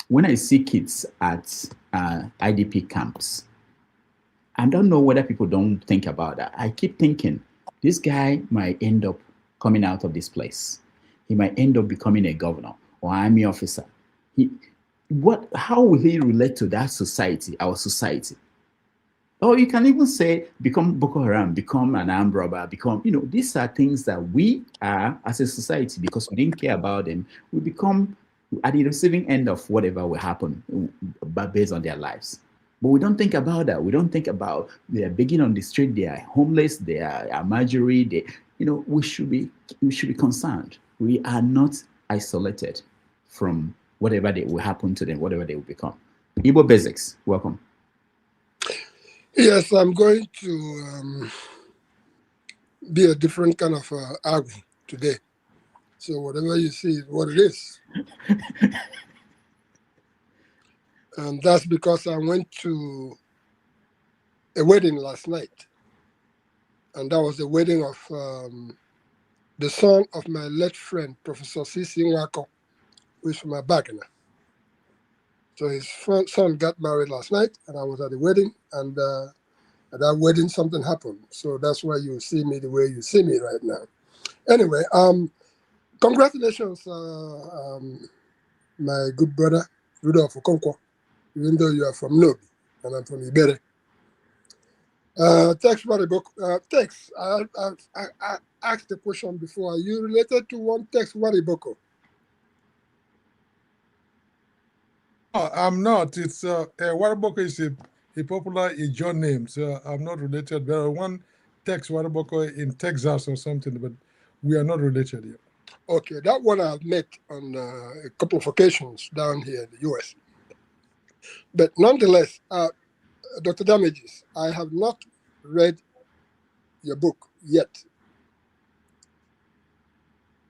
When I see kids at IDP camps, I don't know whether people don't think about that. I keep thinking, this guy might end up coming out of this place. He might end up becoming a governor or army officer. How will he relate to that society, our society? Or you can even say, become Boko Haram, become an armed robber, these are things that we are, as a society, because we didn't care about them, we become at the receiving end of whatever will happen based on their lives. But we don't think about that. We don't think about they are begging on the street, they are homeless, they are marginal. We should be concerned. We are not isolated from whatever they will happen to them, whatever they will become. Igbo Basics, welcome. Yes, I'm going to be a different kind of Agu today. So whatever you see is what it is. And that's because I went to a wedding last night. And that was the wedding of the son of my late friend, Professor C.C. Nwako, who is from Abagana. So his son got married last night, and I was at the wedding, and at that wedding something happened. So that's why you see me the way you see me right now. Anyway, Congratulations, my good brother, Rudolf Okonkwo, even though you are from Nobi and I'm from Ibere. Tex Wariboko. Tex, I asked the question before. Are you related to one Tex Wariboko? No, I'm not. It's Wariboko is a popular Ijaw name, so I'm not related. There are one Tex Wariboko in Texas or something, but we are not related yet. Okay, that one I've met on a couple of occasions down here in the US. But nonetheless, Dr. Damages, I have not read your book yet.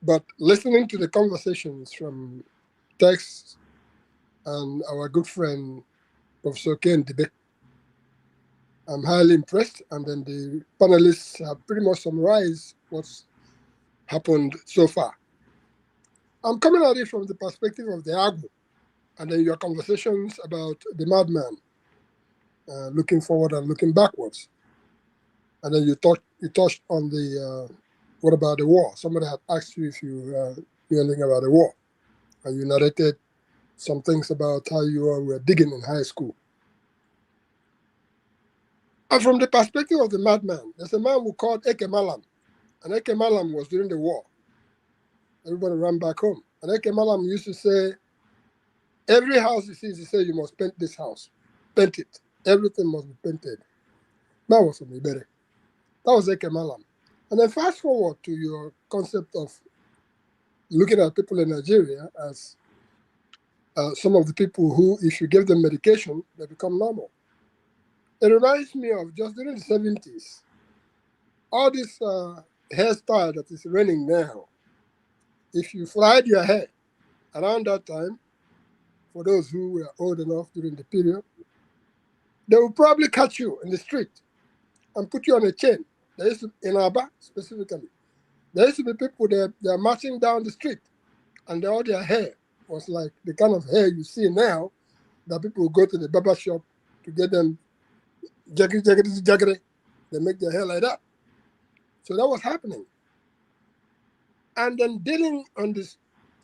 But listening to the conversations from Tex and our good friend, Prof Okey Ndibe, I'm highly impressed. And then the panelists have pretty much summarized what's happened so far. I'm coming at it from the perspective of the Agwu, and then your conversations about the madman, looking forward and looking backwards. And then you touched on the, what about the war? Somebody had asked you if you knew anything about the war. And you narrated some things about how you were digging in high school. And from the perspective of the madman, there's a man who called Eke Malam. And Eke Malam was during the war. Everybody ran back home. And Eke Malam used to say, every house he sees, he says, you must paint this house. Paint it. Everything must be painted. That was from Ibere. That was Eke Malam. And then fast forward to your concept of looking at people in Nigeria as some of the people who, if you give them medication, they become normal. It reminds me of just during the 70s, all this hairstyle that is reigning now. If you fried your hair around that time, for those who were old enough during the period, they will probably catch you in the street and put you on a chain. There used to, in Aba specifically, there used to be people that they're marching down the street and all their hair was like the kind of hair you see now that people will go to the barber shop to get them jaggedy. They make their hair like that. So that was happening. And then dealing on the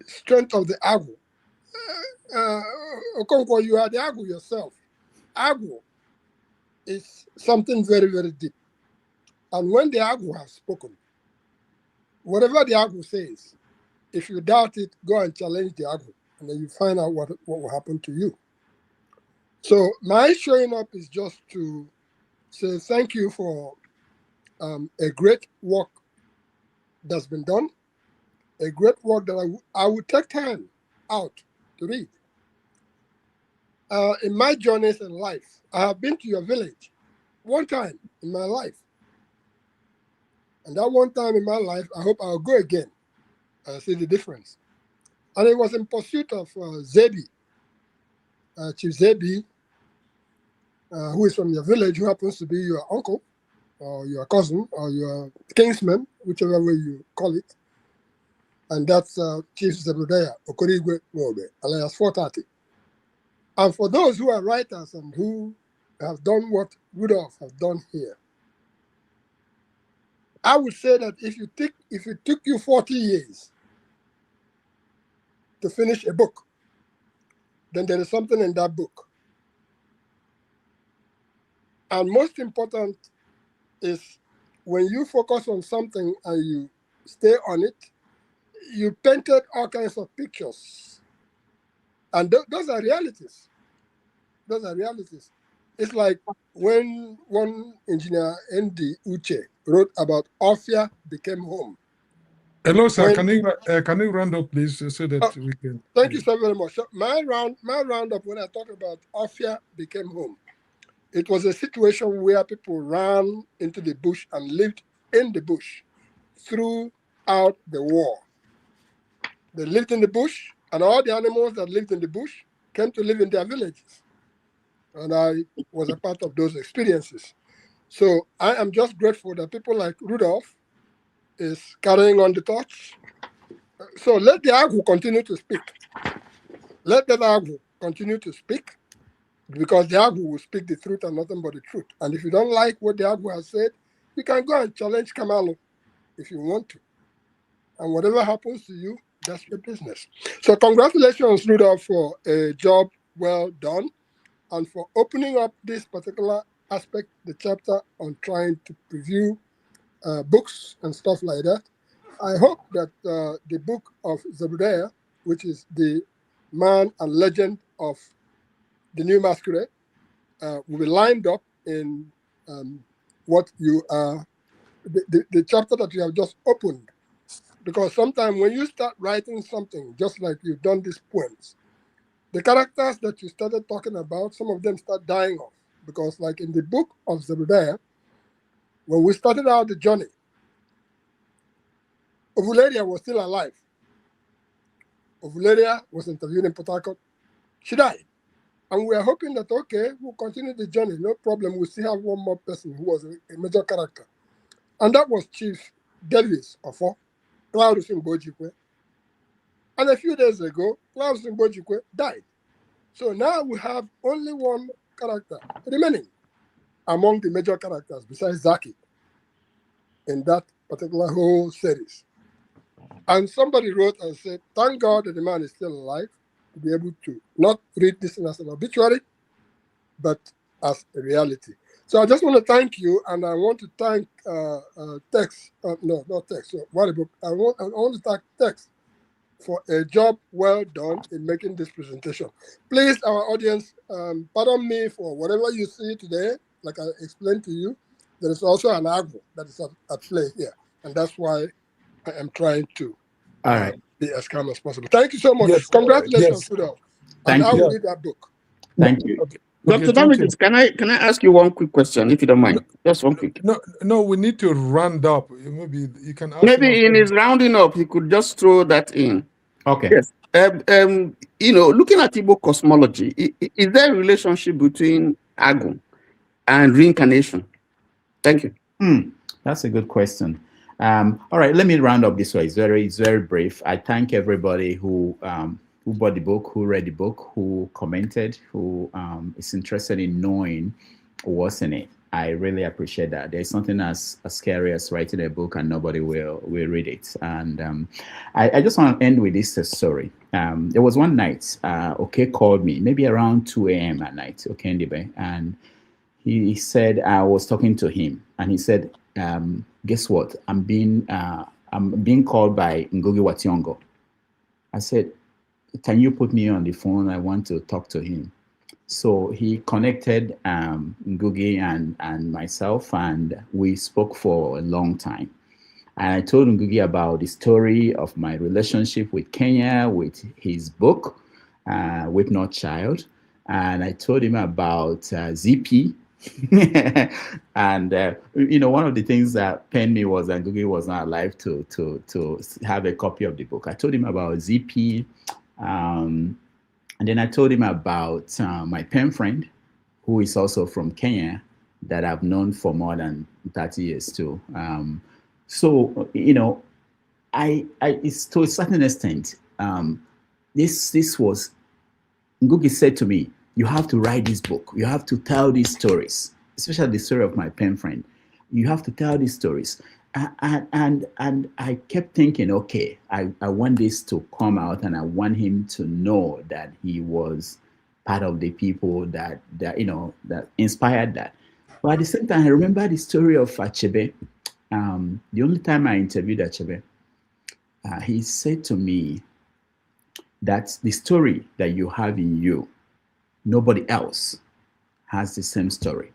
strength of the Agwu. Okonkwo, you are the Agwu yourself. Agwu is something very, very deep. And when the Agwu has spoken, whatever the Agwu says, if you doubt it, go and challenge the Agwu, and then you find out what will happen to you. So my showing up is just to say thank you for a great work that's been done, a great work that I would take time out to read. In my journeys in life, I have been to your village one time in my life. And that one time in my life, I hope I'll go again and see the difference. And it was in pursuit of Zebi, Chief Zebi, who is from your village, who happens to be your uncle, or your cousin, or your kinsman, whichever way you call it. And that's Chief Zebudaya Okorigwe Nwobe, alias 430. And for those who are writers and who have done what Rudolf has done here, I would say that if it took you 40 years to finish a book, then there is something in that book. And most important is when you focus on something and you stay on it, you painted all kinds of pictures. And those are realities. Those are realities. It's like when one engineer, N.D. Uche, wrote about Ophia became home. Hello, sir. Can you round up, please, so that we can... Thank you so very much. So my roundup, when I talk about Ophia became home, it was a situation where people ran into the bush and lived in the bush throughout the war. They lived in the bush, and all the animals that lived in the bush came to live in their villages. And I was a part of those experiences. So I am just grateful that people like Rudolf is carrying on the torch. So let the Agwu continue to speak. Let the Agwu continue to speak, because the Agwu will speak the truth and nothing but the truth. And if you don't like what the Agwu has said, you can go and challenge Kamalu if you want to. And whatever happens to you, that's your business. So congratulations, Rudolf, for a job well done and for opening up this particular aspect, the chapter on trying to preview books and stuff like that. I hope that the book of Zebudiah, which is the man and legend of the new masquerade, will be lined up in what you are, the chapter that you have just opened. Because sometimes when you start writing something, just like you've done these poems, the characters that you started talking about, some of them start dying off. Because like in the book of Zebudiah, when we started out the journey, Ovularia was still alive. Ovularia was interviewed in Port Harcourt. She died. And we are hoping that, okay, we'll continue the journey. No problem. We still have one more person who was a major character. And that was Chief Davis Ofo, Claudius Mbojikwe. And a few days ago, Claudius Mbojikwe died. So now we have only one character remaining among the major characters besides Zaki in that particular whole series. And somebody wrote and said, thank God that the man is still alive to be able to not read this as an obituary, but as a reality. So I just want to thank you, and I want to thank Tex, no, not Tex, so Wariboko. I want to thank Tex for a job well done in making this presentation. Please, our audience, pardon me for whatever you see today. Like I explained to you, there is also an agro that is at play here, and that's why I am trying to be as calm as possible. Thank you so much. Yes. Congratulations, Rudolf. And Thank I you. will read that book. Thank you. Okay. Dr. Damages, can I ask you one quick question, if you don't mind? Just one quick. No, we need to round up. Maybe you can ask. Maybe in his rounding up, he could just throw that in. Okay. Yes. Looking at Igbo cosmology, is there a relationship between Agun and reincarnation? Thank you. That's a good question. All right, let me round up this way. It's very brief. I thank everybody who bought the book, who read the book, who commented, who is interested in knowing what's in it. I really appreciate that. There's something as scary as writing a book and nobody will read it. And I just want to end with this story. There was one night, Okey called me, maybe around 2 a.m. at night, Okey Ndibe, and he said, I was talking to him, and he said, guess what? I'm being called by Ngugi Wationgo. I said, can you put me on the phone? I want to talk to him. So he connected Ngugi and myself, and we spoke for a long time. And I told Ngugi about the story of my relationship with Kenya, with his book, With Not Child. And I told him about ZP. And one of the things that pained me was that Ngugi was not alive to have a copy of the book. I told him about ZP. And then I told him about my pen friend, who is also from Kenya, that I've known for more than 30 years too. So it's to a certain extent, this was, Ngugi said to me, you have to write this book. You have to tell these stories, especially the story of my pen friend. You have to tell these stories. And I kept thinking, okay, I want this to come out, and I want him to know that he was part of the people that inspired that. But at the same time, I remember the story of Achebe. The only time I interviewed Achebe, he said to me that the story that you have in you, nobody else has the same story.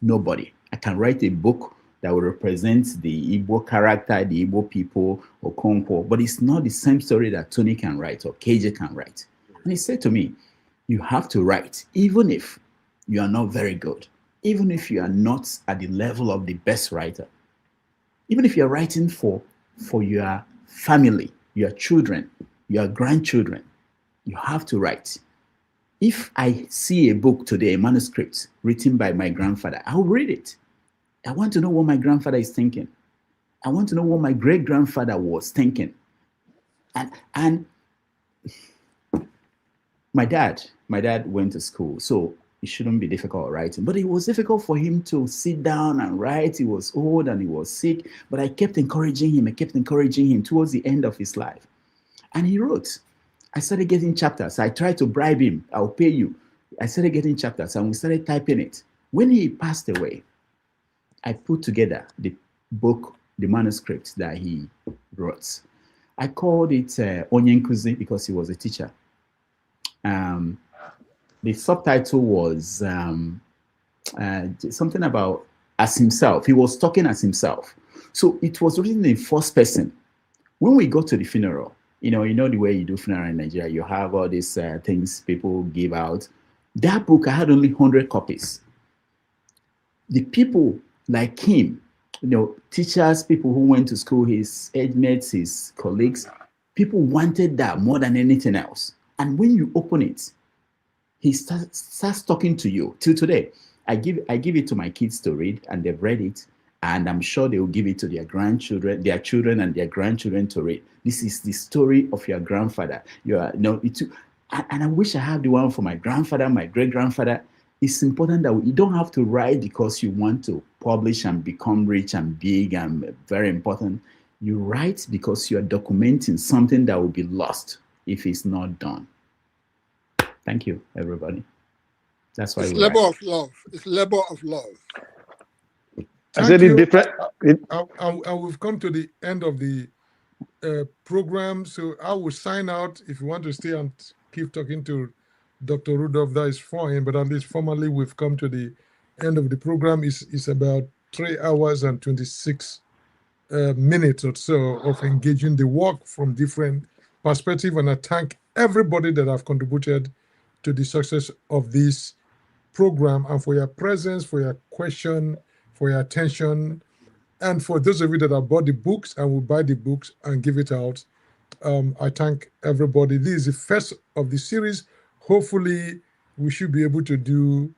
Nobody. I can write a book that will represent the Igbo character, the Igbo people, Okonkwo, but it's not the same story that Tony can write or KJ can write. And he said to me, you have to write, even if you are not very good, even if you are not at the level of the best writer, even if you're writing for your family, your children, your grandchildren, you have to write. If I see a book today, a manuscript written by my grandfather, I'll read it. I want to know what my grandfather is thinking. I want to know what my great-grandfather was thinking. And my dad went to school. So it shouldn't be difficult writing. But it was difficult for him to sit down and write. He was old and he was sick, but I kept encouraging him. I kept encouraging him towards the end of his life. And he wrote. I started getting chapters. I tried to bribe him. I'll pay you. I started getting chapters and we started typing it. When he passed away, I put together the book, the manuscript that he wrote. I called it Onyenkuzi because he was a teacher. The subtitle was something about as himself. He was talking as himself. So it was written in first person. When we got to the funeral, you know the way you do funeral in Nigeria, you have all these things people give out. That book, I had only 100 copies. The people like him, teachers, people who went to school, his age mates, his colleagues, people wanted that more than anything else. And when you open it, he starts talking to you. Till today, I give it to my kids to read, and they've read it, and I'm sure they will give it to their grandchildren, their children, and their grandchildren to read. This is the story of your grandfather. And I wish I had the one for my grandfather, my great-grandfather. It's important that you don't have to write because you want to publish and become rich and big and very important. You write because you are documenting something that will be lost if it's not done. Thank you, everybody. That's why it's labor of love. It's labor of love. Thank you. And we've come to the end of the program, so I will sign out. If you want to stay and keep talking to Dr. Rudolf, that is fine, but at least formally we've come to the end of the program. It's about 3 hours and 26 minutes or so of engaging the work from different perspectives, and I thank everybody that have contributed to the success of this program, and for your presence, for your question, for your attention, and for those of you that have bought the books and will buy the books and give it out. I thank everybody. This is the first of the series. Hopefully, we should be able to do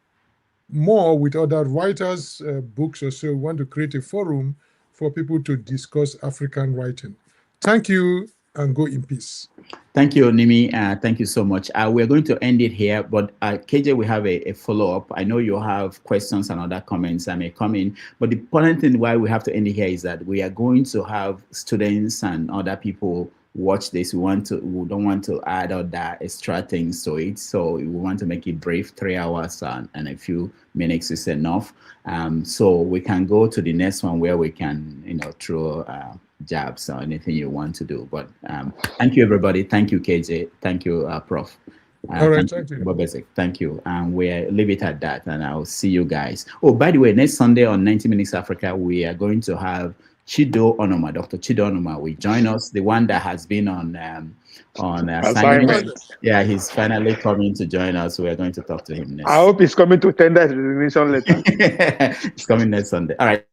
more with other writers' books or so. We want to create a forum for people to discuss African writing. Thank you, and go in peace. Thank you, Nimi. Thank you so much. We're going to end it here, but KJ, we have a follow-up. I know you have questions and other comments that may come in, but the important thing why we have to end it here is that we are going to have students and other people watch this. We don't want to add other extra things to it, so we want to make it brief. 3 hours and a few minutes is enough. So we can go to the next one where we can, throw jabs or anything you want to do. But thank you, everybody. Thank you, KJ. Thank you, Prof. All right, thank you. Bobesic. Thank you. And we'll leave it at that, and I'll see you guys. Oh, by the way, next Sunday on 90 Minutes Africa, we are going to have Chido Onoma, Dr. Chido Onoma will join us, the one that has been on assignment. Yeah, he's finally coming to join us. We are going to talk to him next. I hope he's coming to tender his resignation letter. He's coming next Sunday. All right.